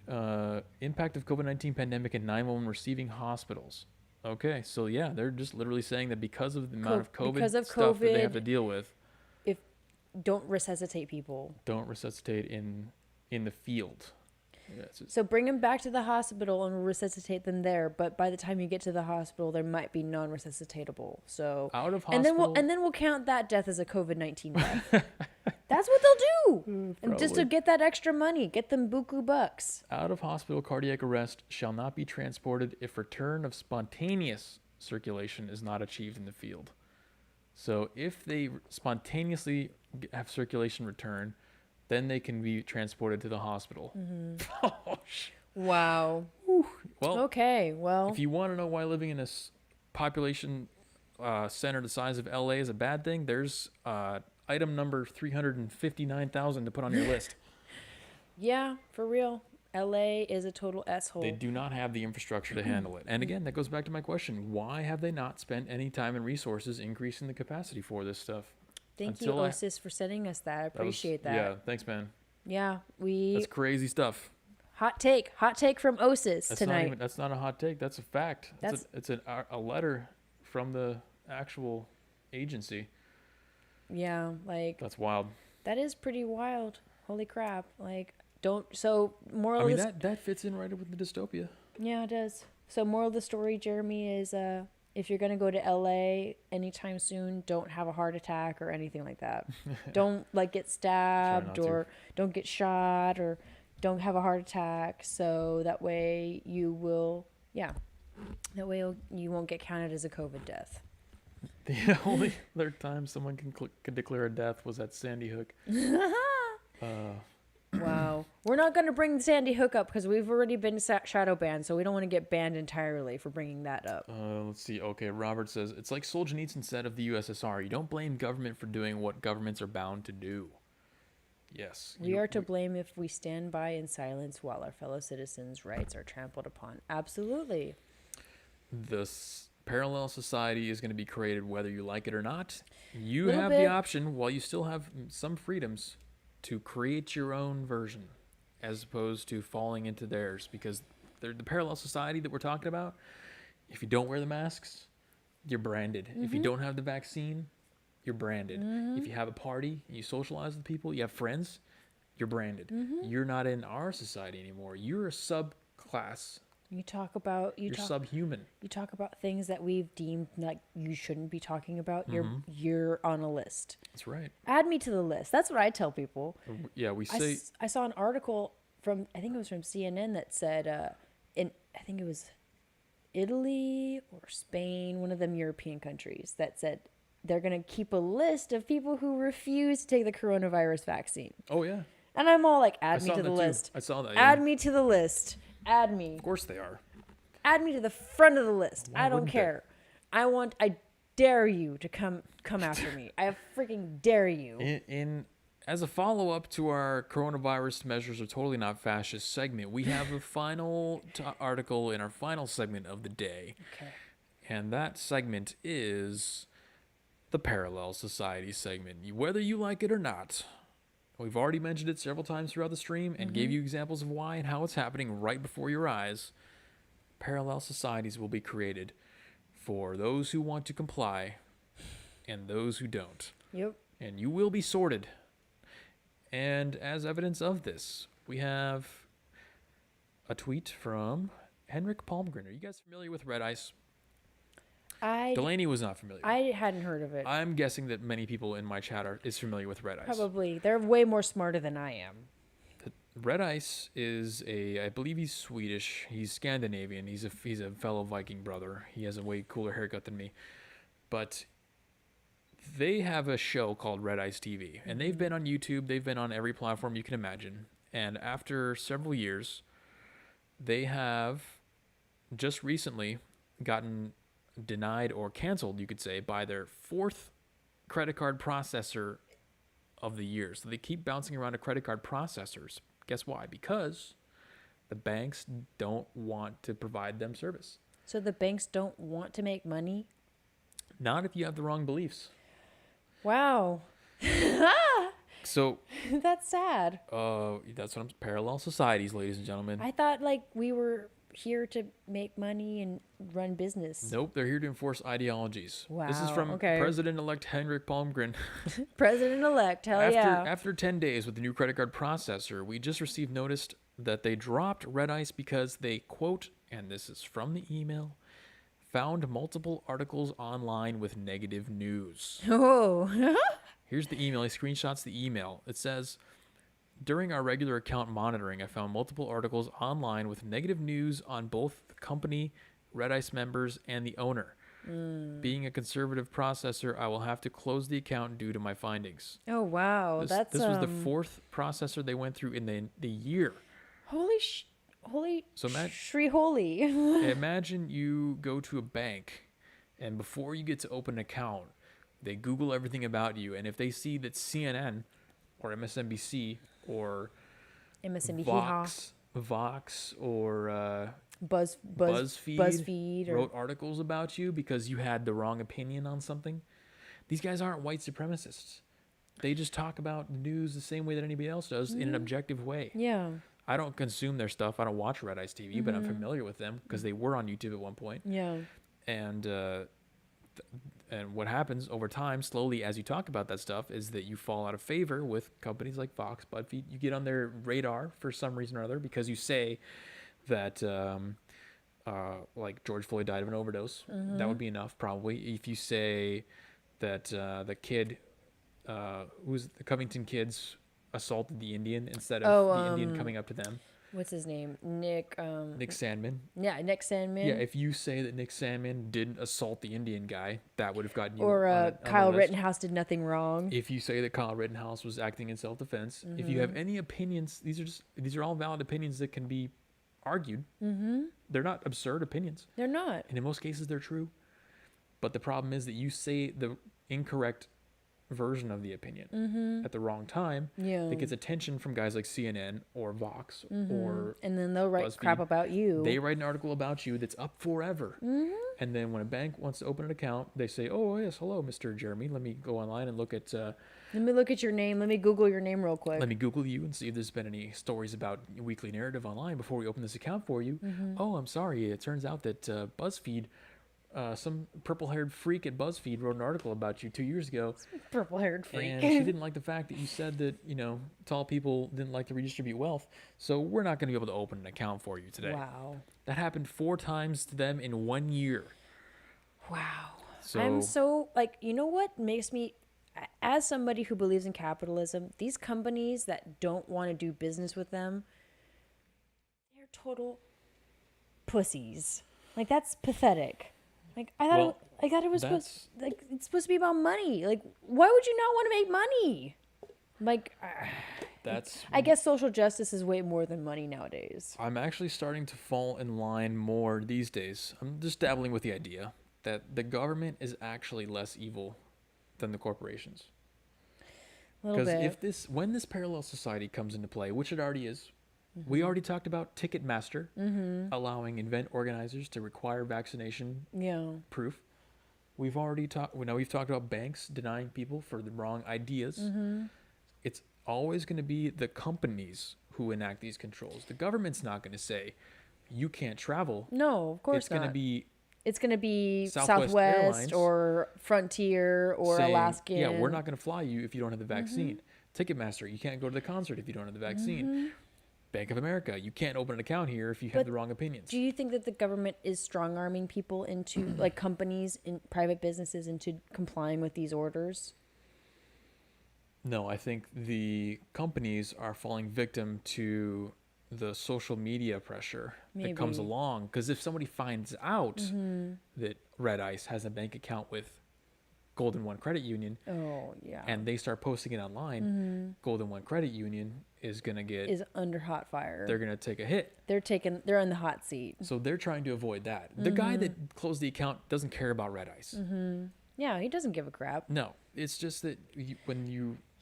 Impact of COVID-19 pandemic and 911 receiving hospitals. Okay, so yeah, they're just literally saying that because of the amount of COVID stuff that they have to deal with. Don't resuscitate people. Don't resuscitate in the field. Yeah, so bring them back to the hospital and resuscitate them there. But by the time you get to the hospital, there might be non-resuscitatable. So out of hospital, and then we'll count that death as a COVID-19 death. That's what they'll do, and just to get that extra money, get them buku bucks. Out of hospital cardiac arrest shall not be transported if return of spontaneous circulation is not achieved in the field. So if they spontaneously have circulation return, then they can be transported to the hospital. Wow. Well, okay. Well, if you want to know why living in a population center the size of LA is a bad thing, there's item number 359,000 to put on your list. Yeah, for real. LA is a total asshole. They do not have the infrastructure to handle it. And again, that goes back to my question. Why have they not spent any time and resources increasing the capacity for this stuff? Thank you, Osis, for sending us that. I appreciate that. Yeah, thanks, man. Yeah, That's crazy stuff. Hot take from Osis tonight. That's not a hot take. That's a fact. It's a letter from the actual agency. Yeah, like that's wild. That is pretty wild. Holy crap! Like, that fits in right with the dystopia. Yeah, it does. So moral of the story, Jeremy, is if you're going to go to LA anytime soon, don't have a heart attack or anything like that. Don't get stabbed or don't get shot or don't have a heart attack. So that way you won't get counted as a COVID death. The only other time someone could declare a death was at Sandy Hook. Wow. We're not going to bring Sandy Hook up because we've already been shadow banned, so we don't want to get banned entirely for bringing that up. Let's see. Okay, Robert says, it's like Solzhenitsyn said of the USSR. You don't blame government for doing what governments are bound to do. Yes. We are to blame if we stand by in silence while our fellow citizens' rights are trampled upon. Absolutely. This parallel society is going to be created whether you like it or not. You have the option, while you still have some freedoms, to create your own version as opposed to falling into theirs, because the parallel society that we're talking about, if you don't wear the masks, you're branded. If you don't have the vaccine, you're branded. If you have a party, you socialize with people, you have friends, you're branded. You're not in our society anymore. You're a subclass. You're subhuman. You talk about things that we've deemed like you shouldn't be talking about. You're on a list. That's right. Add me to the list. That's what I tell people. Yeah, I saw an article I think it was from CNN that said, I think it was Italy or Spain, one of them European countries, that said they're going to keep a list of people who refuse to take the coronavirus vaccine. Oh, yeah. And I'm all like, add me to the list. I saw that. Add me to the list. Add me. Of course they are. Add me to the front of the list. Why I don't wouldn't care. I dare you to come after me. I freaking dare you. As a follow-up to our coronavirus measures are totally not fascist segment, we have a final article in our final segment of the day. Okay. And that segment is the Parallel Society segment. Whether you like it or not, we've already mentioned it several times throughout the stream and gave you examples of why and how it's happening right before your eyes. Parallel societies will be created for those who want to comply and those who don't. Yep. And you will be sorted. And as evidence of this, we have a tweet from Henrik Palmgren. Are you guys familiar with Red Ice? Delaney was not familiar. I hadn't heard of it. I'm guessing that many people in my chat is familiar with Red Ice. Probably. They're way more smarter than I am. Red Ice is I believe he's Swedish. He's Scandinavian. He's a fellow Viking brother. He has a way cooler haircut than me. But they have a show called Red Ice TV, and they've been on YouTube. They've been on every platform you can imagine. And after several years, they have just recently gotten denied or canceled, you could say, by their fourth credit card processor of the year. So they keep bouncing around to credit card processors. Guess why? Because the banks don't want to provide them service. So the banks don't want to make money? Not if you have the wrong beliefs. Wow. So that's sad. That's what I'm parallel societies, ladies and gentlemen. I thought like we were here to make money and run business. Nope, they're here to enforce ideologies. Wow. This is from President-elect Henrik Palmgren. President-elect, hell yeah. After 10 days with the new credit card processor, we just received notice that they dropped Red Ice because they, quote, and this is from the email, found multiple articles online with negative news. Oh. Here's the email. He screenshots the email. It says, during our regular account monitoring, I found multiple articles online with negative news on both the company, Red Ice members, and the owner. Being a conservative processor, I will have to close the account due to my findings. Oh, wow. This was the fourth processor they went through in the year. Holy Shri holy. Imagine you go to a bank, and before you get to open an account, they Google everything about you, and if they see that CNN or MSNBC or Vox or BuzzFeed wrote articles about you because you had the wrong opinion on something, these guys aren't white supremacists. They just talk about the news the same way that anybody else does in an objective way. Yeah. I don't consume their stuff. I don't watch Red Ice TV, but I'm familiar with them because they were on YouTube at one point. Yeah. And what happens over time, slowly, as you talk about that stuff, is that you fall out of favor with companies like Fox, BuzzFeed. You get on their radar for some reason or other because you say that, like George Floyd died of an overdose. That would be enough, probably. If you say that the kid, who's the Covington kids, assaulted the Indian instead of the Indian coming up to them. What's his name? Nick Sandman. Yeah, Nick Sandman. Yeah, if you say that Nick Sandman didn't assault the Indian guy, that would have gotten you. Or Kyle Rittenhouse did nothing wrong. If you say that Kyle Rittenhouse was acting in self-defense, if you have any opinions, these are all valid opinions that can be argued. They're not absurd opinions. They're not. And in most cases, they're true. But the problem is that you say the incorrect version of the opinion at the wrong time that gets attention from guys like CNN or Vox or and then they'll write BuzzFeed. Crap about you. They write an article about you that's up forever. And then when a bank wants to open an account, they say, oh yes, hello, Mr. Jeremy, let me go online and look at let me look at your name. Let me Google your name real quick. Let me Google you and see if there's been any stories about Weekly Narrative online before we open this account for you. Oh, I'm sorry, it turns out that BuzzFeed, some purple-haired freak at BuzzFeed wrote an article about you 2 years ago. Purple-haired freak. And she didn't like the fact that you said that, tall people didn't like to redistribute wealth. So we're not going to be able to open an account for you today. Wow. That happened 4 times to them in 1 year. Wow. So, I'm so, you know what makes me, as somebody who believes in capitalism, these companies that don't want to do business with them, total pussies. Like, that's pathetic. Like, I thought it was it's supposed to be about money. Like, why would you not want to make money? Like, I guess social justice is way more than money nowadays. I'm actually starting to fall in line more these days. I'm just dabbling with the idea that the government is actually less evil than the corporations. Because when this parallel society comes into play, which it already is, we already talked about Ticketmaster allowing event organizers to require vaccination proof. We've talked about banks denying people for the wrong ideas. It's always going to be the companies who enact these controls. The government's not going to say you can't travel. No, of course not. It's going to be Southwest or Frontier or saying, Alaskan. Yeah, we're not going to fly you if you don't have the vaccine. Ticketmaster, you can't go to the concert if you don't have the vaccine. Bank of America, you can't open an account here if you have the wrong opinions. Do you think that the government is strong-arming people into, like companies and private businesses into complying with these orders? No, I think the companies are falling victim to the social media pressure that comes along. Because if somebody finds out that Red Ice has a bank account with Golden One Credit Union, and they start posting it online, Golden One Credit Union is under hot fire. They're gonna take a hit. They're in the hot seat. So they're trying to avoid that. The guy that closed the account doesn't care about Red Ice. Yeah, he doesn't give a crap. No, it's just that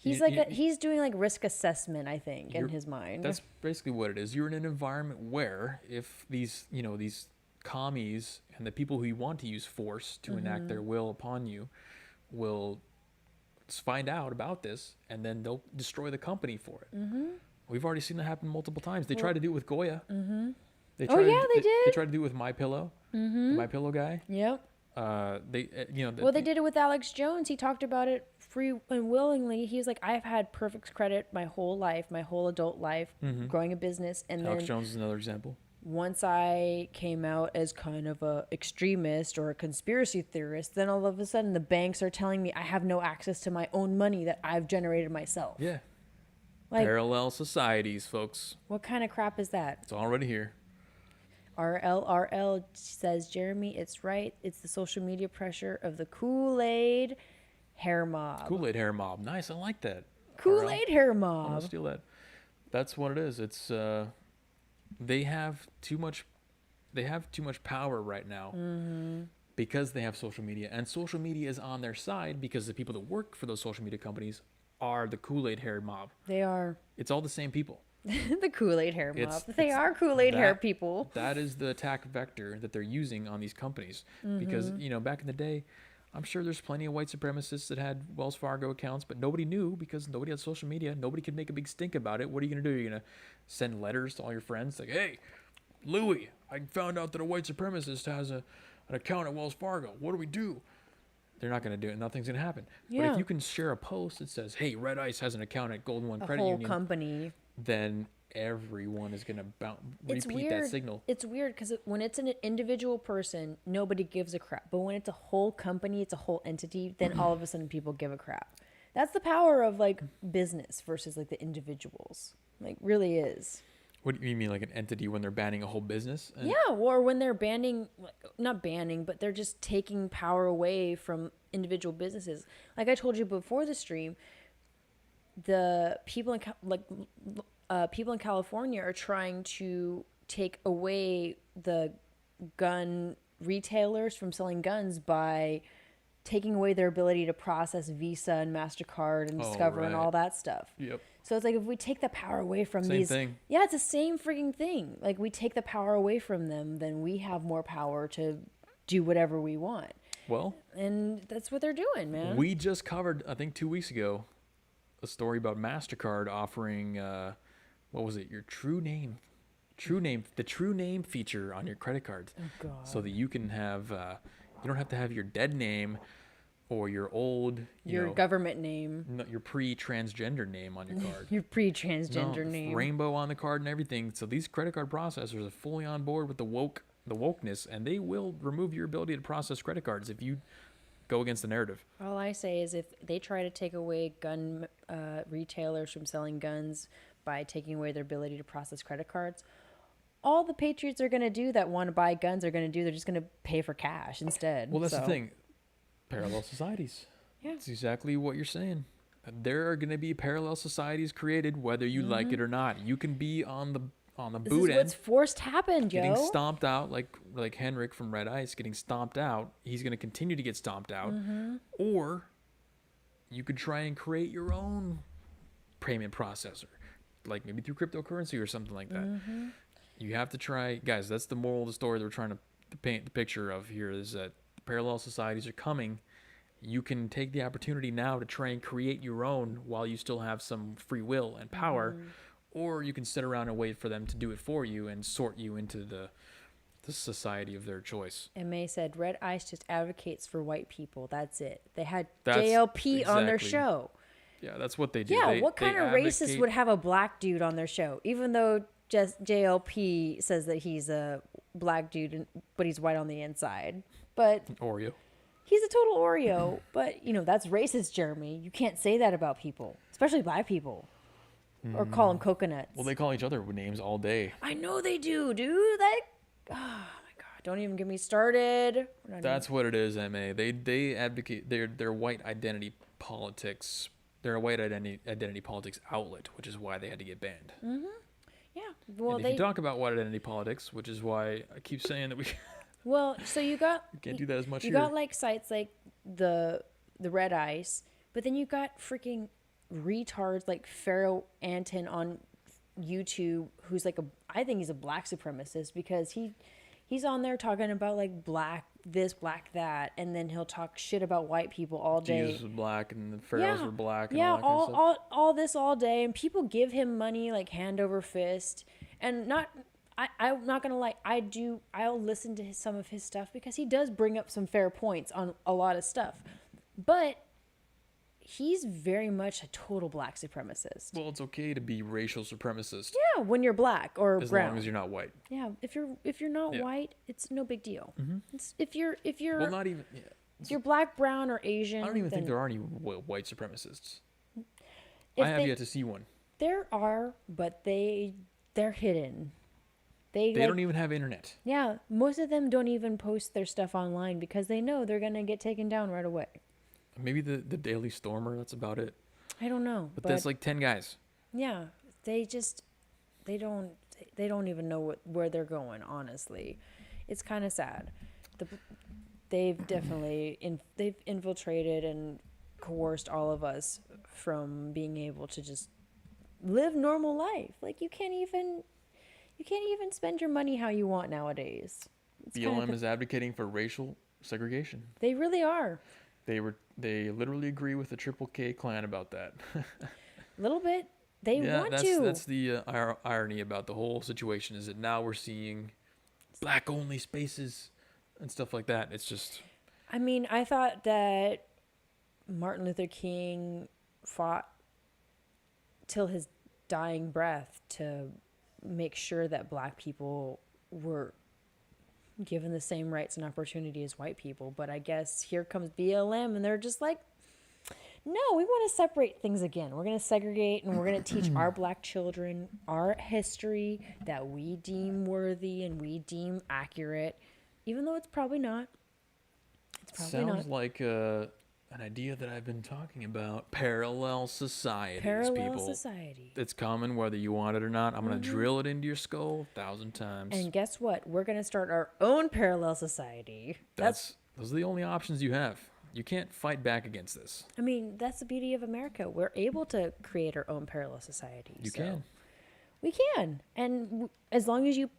he's doing like risk assessment, I think, in his mind. That's basically what it is. You're in an environment where if these commies and the people who you want to use force to enact their will upon you will find out about this, and then they'll destroy the company for it. We've already seen that happen multiple times. They tried to do it with Goya. They did. They tried to do it with MyPillow, the MyPillow guy. Yep. They did it with Alex Jones. He talked about it free and willingly. He was like, I've had perfect credit my whole life, my whole adult life, growing a business. And Alex Jones is another example. Once I came out as kind of a extremist or a conspiracy theorist, then all of a sudden the banks are telling me I have no access to my own money that I've generated myself. Yeah. Like, parallel societies, folks. What kind of crap is that? It's already here. RL says, Jeremy, it's right. It's the social media pressure of the Kool-Aid hair mob. Kool-Aid hair mob. Nice. I like that. Kool-Aid hair mob. I'm gonna steal that. That's what it is. It's they have too much power right now because they have social media, and social media is on their side because the people that work for those social media companies are the Kool-Aid hair mob. They are. It's all the same people. The Kool-Aid hair mob. They are Kool-Aid hair people. That is the attack vector that they're using on these companies. Because, back in the day, I'm sure there's plenty of white supremacists that had Wells Fargo accounts, but nobody knew because nobody had social media. Nobody could make a big stink about it. What are you going to do? You're going to send letters to all your friends like, hey, Louie, I found out that a white supremacist has an account at Wells Fargo. What do we do? They're not going to do it. Nothing's going to happen. Yeah. But if you can share a post that says, hey, Red Ice has an account at Golden One Credit Union. A whole company. Then everyone is going to repeat that signal. It's weird because when it's an individual person, nobody gives a crap. But when it's a whole company, it's a whole entity, then all of a sudden people give a crap. That's the power of like business versus like the individuals. Like really is. What do you mean like an entity when they're banning a whole business? Yeah, or when they're not banning, but they're just taking power away from individual businesses. Like I told you before the stream, the people in California are trying to take away the gun retailers from selling guns by taking away their ability to process Visa and MasterCard and Discover and all that stuff. Yep. So it's like if we take the power away from same thing. Yeah, it's the same freaking thing. Like we take the power away from them, then we have more power to do whatever we want. Well, and that's what they're doing, man. We just covered, I think 2 weeks ago, a story about MasterCard offering, what was it? Your true name, the true name feature on your credit cards. Oh God. So that you can have, you don't have to have your dead name or your old, your government name, your pre-transgender name on your card. Your pre-transgender name. Rainbow on the card and everything. So these credit card processors are fully on board with the wokeness, and they will remove your ability to process credit cards if you go against the narrative. All I say is if they try to take away gun retailers from selling guns by taking away their ability to process credit cards, all the patriots are going to do that want to buy guns are going to do. They're just going to pay for cash instead. Well, that's the thing. Parallel societies. Yeah. That's exactly what you're saying. There are going to be parallel societies created, whether you like it or not. You can be on the boot end. What's forced happened, getting stomped out, like Henrik from Red Ice getting stomped out. He's going to continue to get stomped out. Or you could try and create your own payment processor, like maybe through cryptocurrency or something like that. You have to try, guys. That's the moral of the story they're trying to paint the picture of here, is that parallel societies are coming. You can take the opportunity now to try and create your own while you still have some free will and power, or you can sit around and wait for them to do it for you and sort you into the society of their choice. And May said, Red Ice just advocates for white people. That's it. They had JLP on their show. Yeah, that's what they do. Yeah, what kind of racist would have a black dude on their show? Even though just JLP says that he's a black dude, but he's white on the inside. But Oreo. He's a total Oreo. But, that's racist, Jeremy. You can't say that about people, especially black people. Or call them coconuts. Well, they call each other names all day. I know they do, dude. Oh, my God. Don't even get me started. That's what it is, MA. They advocate their white identity politics. They're a white identity politics outlet, which is why they had to get banned. Yeah. Well, and if you talk about white identity politics, which is why I keep saying that we... Well, so you got... You can't do that as much here. You got, like, sites like the Red Ice, but then you got freaking retards like Pharaoh Anton on YouTube, who's like I think he's a black supremacist, because he's on there talking about, like, black this, black that, and then he'll talk shit about white people all day. Jesus was black, and the pharaohs were black, and all this all day, and people give him money like hand over fist, and I'm not gonna lie, I'll listen to some of his stuff because he does bring up some fair points on a lot of stuff, but he's very much a total black supremacist. Well, it's okay to be racial supremacist. Yeah, when you're black or as brown. As long as you're not white. Yeah, if you're not white, it's no big deal. If you're well, not even if you're black, brown, or Asian. I don't even think there are any white supremacists. I have yet to see one. There are, but they're hidden. They don't even have internet. Yeah, most of them don't even post their stuff online because they know they're gonna get taken down right away. Maybe the Daily Stormer. That's about it. I don't know. But that's like 10 guys. Yeah, they don't even know where they're going. Honestly, it's kind of sad. They've definitely they've infiltrated and coerced all of us from being able to just live normal life. Like you can't even spend your money how you want nowadays. BLM is advocating for racial segregation. They really are. They literally agree with the Triple K clan about that. A little bit. They want to. That's the irony about the whole situation, is that now we're seeing black only spaces and stuff like that. It's just... I mean, I thought that Martin Luther King fought till his dying breath to make sure that black people were given the same rights and opportunity as white people. But I guess here comes BLM, and they're just like, no, we want to separate things again. We're going to segregate, and we're going to teach our black children our history that we deem worthy and we deem accurate, even though it's probably not. Sounds like an idea that I've been talking about. Parallel societies, people. Society. It's common whether you want it or not. I'm going to drill it into your skull 1,000 times. And guess what? We're going to start our own parallel society. Those are the only options you have. You can't fight back against this. I mean, that's the beauty of America. We're able to create our own parallel society. You can. We can. And as long as you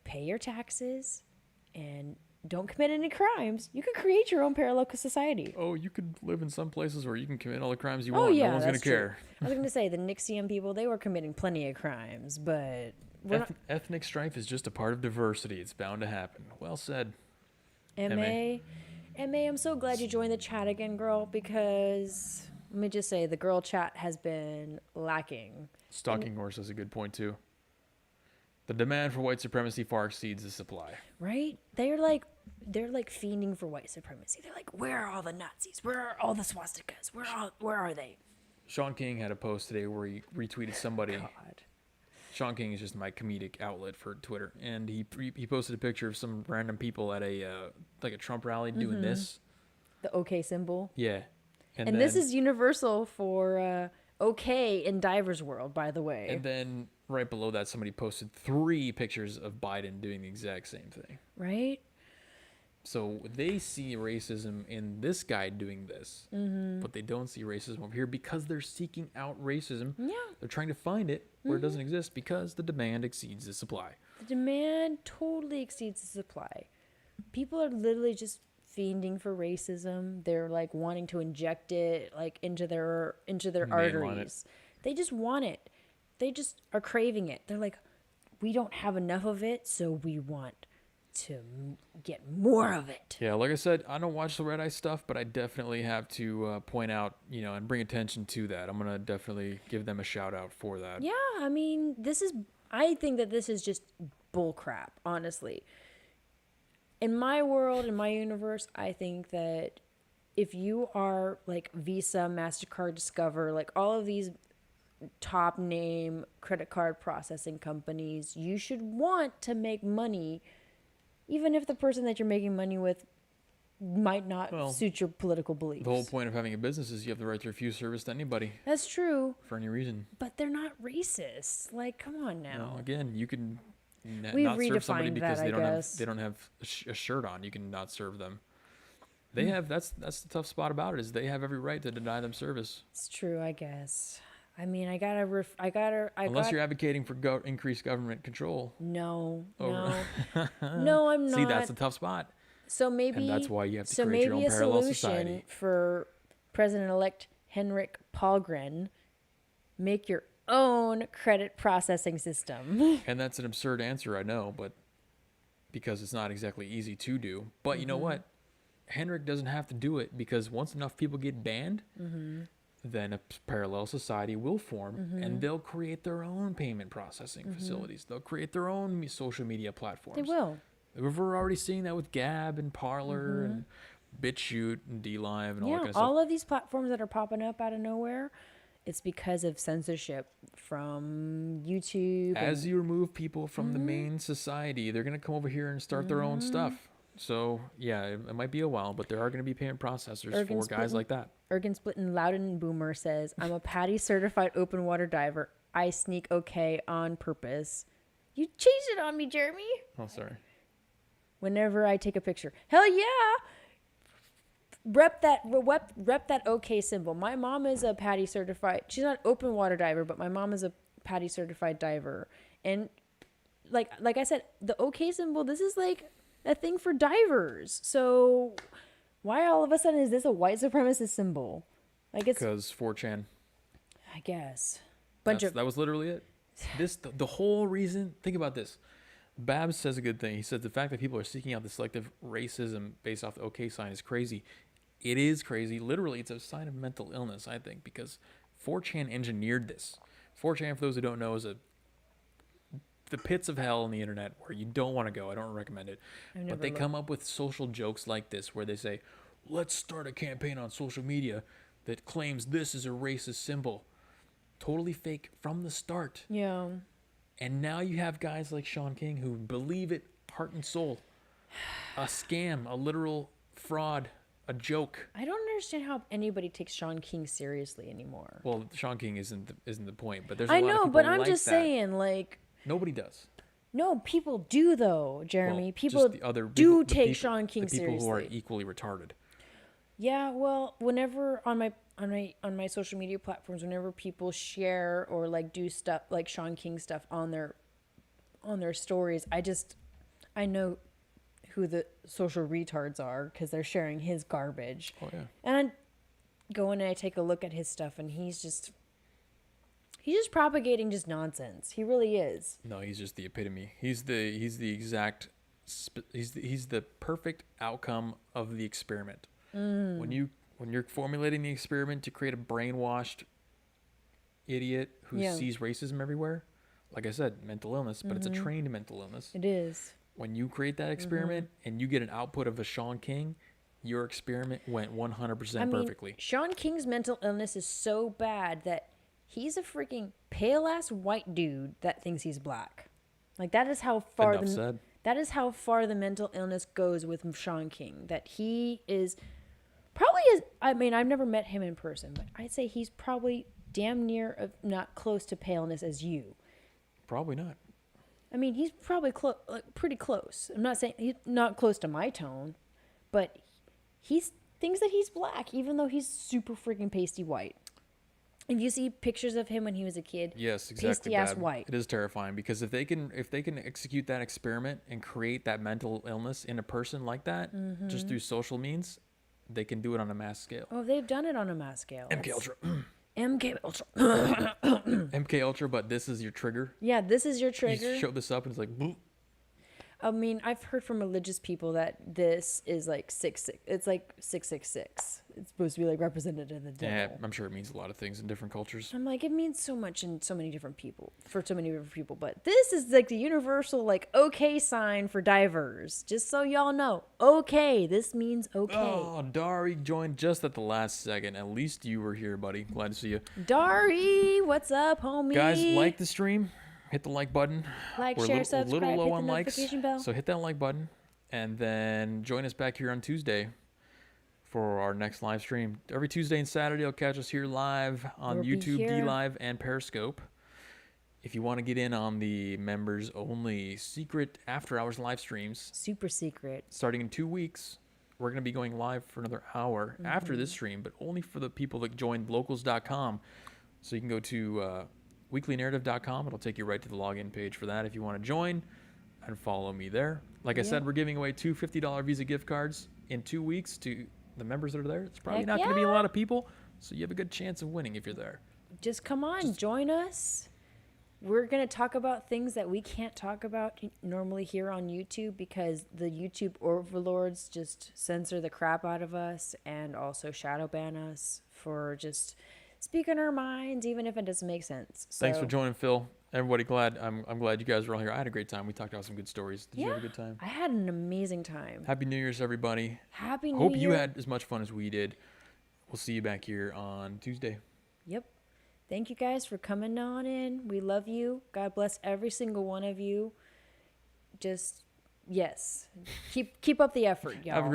pay your taxes and don't commit any crimes, you can create your own parallel society. Oh, you could live in some places where you can commit all the crimes you want. Yeah, no one's going to care. I was going to say, the Nixian people, they were committing plenty of crimes, but... Ethnic strife is just a part of diversity. It's bound to happen. Well said. M.A., I'm so glad you joined the chat again, girl, because let me just say, the girl chat has been lacking. Stalking Horse has a good point, too. The demand for white supremacy far exceeds the supply. Right? They're like fiending for white supremacy. They're like, where are all the Nazis? Where are all the swastikas? Where are they? Sean King had a post today where he retweeted somebody. God. Sean King is just my comedic outlet for Twitter, and he posted a picture of some random people at a like a Trump rally doing this. The OK symbol. Yeah, and then, this is universal for OK in Divers World, by the way. And then right below that, somebody posted 3 pictures of Biden doing the exact same thing. Right. So they see racism in this guy doing this, but they don't see racism over here because they're seeking out racism. Yeah. They're trying to find it where it doesn't exist because the demand exceeds the supply. The demand totally exceeds the supply. People are literally just fiending for racism. They're like wanting to inject it like into their arteries. They just want it. They just are craving it. They're like, we don't have enough of it, so we want to get more of it. Yeah, like I said, I don't watch the Red Eye stuff, but I definitely have to point out, and bring attention to that. I'm gonna definitely give them a shout out for that. Yeah, I mean, I think that this is just bull crap, honestly. In my world, in my universe, I think that if you are like Visa, MasterCard, Discover, like all of these top name credit card processing companies, you should want to make money, even if the person that you're making money with might not suit your political beliefs. The whole point of having a business is you have the right to refuse service to anybody. That's true. For any reason. But they're not racist. Like, come on now. Well, again, you can We've not serve somebody because that, they don't have a shirt on. You can not serve them. They have that's the tough spot about it is they have every right to deny them service. It's true, I guess. I mean, Unless you're advocating for increased government control. No, I'm not. See, that's a tough spot. So maybe, and that's why you have to create your own parallel society. Maybe a solution for President-elect Henrik Palmgren, make your own credit processing system. And that's an absurd answer, I know, but because it's not exactly easy to do. But you know what? Henrik doesn't have to do it because once enough people get banned, then a parallel society will form and they'll create their own payment processing facilities. They'll create their own social media platforms. They will. We're already seeing that with Gab and Parler and BitChute and DLive and all that kind of stuff. All of these platforms that are popping up out of nowhere, it's because of censorship from YouTube. As you remove people from the main society, they're going to come over here and start their own stuff. So, yeah, it might be a while, but there are going to be payment processors for guys like that. Ergen Splitting Loudon Boomer says, I'm a PADI certified open water diver. I sneak okay on purpose. You changed it on me, Jeremy. Oh, sorry. Whenever I take a picture. Hell yeah. Rep that OK symbol. My mom is a PADI certified. She's not an open water diver, but my mom is a PADI certified diver. And like I said, the OK symbol, this is like a thing for divers. So why all of a sudden is this a white supremacist symbol? Like it's because 4chan. I guess. That was literally it. The whole reason. Think about this. Babs says a good thing. He says the fact that people are seeking out the selective racism based off the OK sign is crazy. It is crazy. Literally, it's a sign of mental illness, I think, because 4chan engineered this. 4chan, for those who don't know, is the pits of hell on the internet where you don't want to go. I don't recommend it. But they come up with social jokes like this where they say, let's start a campaign on social media that claims this is a racist symbol. Totally fake from the start. Yeah. And now you have guys like Sean King who believe it heart and soul. A scam, a literal fraud, a joke. I don't understand how anybody takes Sean King seriously anymore. Well, Sean King isn't the point, but there's I lot of know, people but I'm like just that. saying, like Nobody does. No, people do though, Jeremy. Well, people take Sean King seriously. The people who are equally retarded. Yeah, well, whenever on my social media platforms, whenever people share or like do stuff like Sean King stuff on their stories, I know who the social retards are because they're sharing his garbage. Oh yeah. And I go in and I take a look at his stuff, and he's just propagating just nonsense. He really is. No, he's just the epitome. He's the perfect outcome of the experiment. When you're formulating the experiment to create a brainwashed idiot who sees racism everywhere, like I said, mental illness, but it's a trained mental illness. It is. When you create that experiment and you get an output of a Sean King, your experiment went 100% perfectly. Sean King's mental illness is so bad that He's a freaking pale ass white dude that thinks he's black. Like that is how far Enough said. that is how far the mental illness goes with Sean King. That he is probably is. I mean, I've never met him in person, but I'd say he's probably damn near not close to paleness as you. Probably not. I mean, he's probably pretty close. I'm not saying he's not close to my tone, but he thinks that he's black, even though he's super freaking pasty white. If you see pictures of him when he was a kid, yes, exactly. Pasty ass white. It is terrifying because if they can execute that experiment and create that mental illness in a person like that, just through social means, they can do it on a mass scale. Oh, they've done it on a mass scale. MK Ultra. MK Ultra. MK Ultra, but this is your trigger. Yeah, this is your trigger. You show this up and it's like, boop. I mean, I've heard from religious people that this is like 666. It's like 666. It's supposed to be like representative of the devil. Yeah, I'm sure it means a lot of things in different cultures. I'm like, it means so much in so many different people, for so many different people. But this is like the universal, like, okay sign for divers. Just so y'all know. Okay, this means okay. Oh, Dari joined just at the last second. At least you were here, buddy. Glad to see you. Dari, what's up, homie? Guys, like the stream. Hit the like button. Like, We're share, a subscribe, little low hit on the likes, notification bell. so hit that like button, and then join us back here on Tuesday for our next live stream. Every Tuesday and Saturday, you'll catch us here live on YouTube, DLive, and Periscope. If you want to get in on the members-only secret after-hours live streams, super secret, starting in 2 weeks, we're going to be going live for another hour after this stream, but only for the people that joined locals.com. So you can go to weeklynarrative.com. It'll take you right to the login page for that if you want to join and follow me there. Like I said, we're giving away 2 $50 Visa gift cards in 2 weeks to the members that are there. It's probably not going to be a lot of people, so you have a good chance of winning if you're there. Just come on, join us. We're going to talk about things that we can't talk about normally here on YouTube because the YouTube overlords just censor the crap out of us and also shadow ban us for just speaking our minds, even if it doesn't make sense. So, thanks for joining, Phil. Everybody, I'm glad you guys were all here. I had a great time. We talked about some good stories. Did you have a good time? I had an amazing time. Happy New Year's, everybody. Happy New Year. Hope you had as much fun as we did. We'll see you back here on Tuesday. Yep. Thank you guys for coming on in. We love you. God bless every single one of you. Just, yes. Keep up the effort, y'all.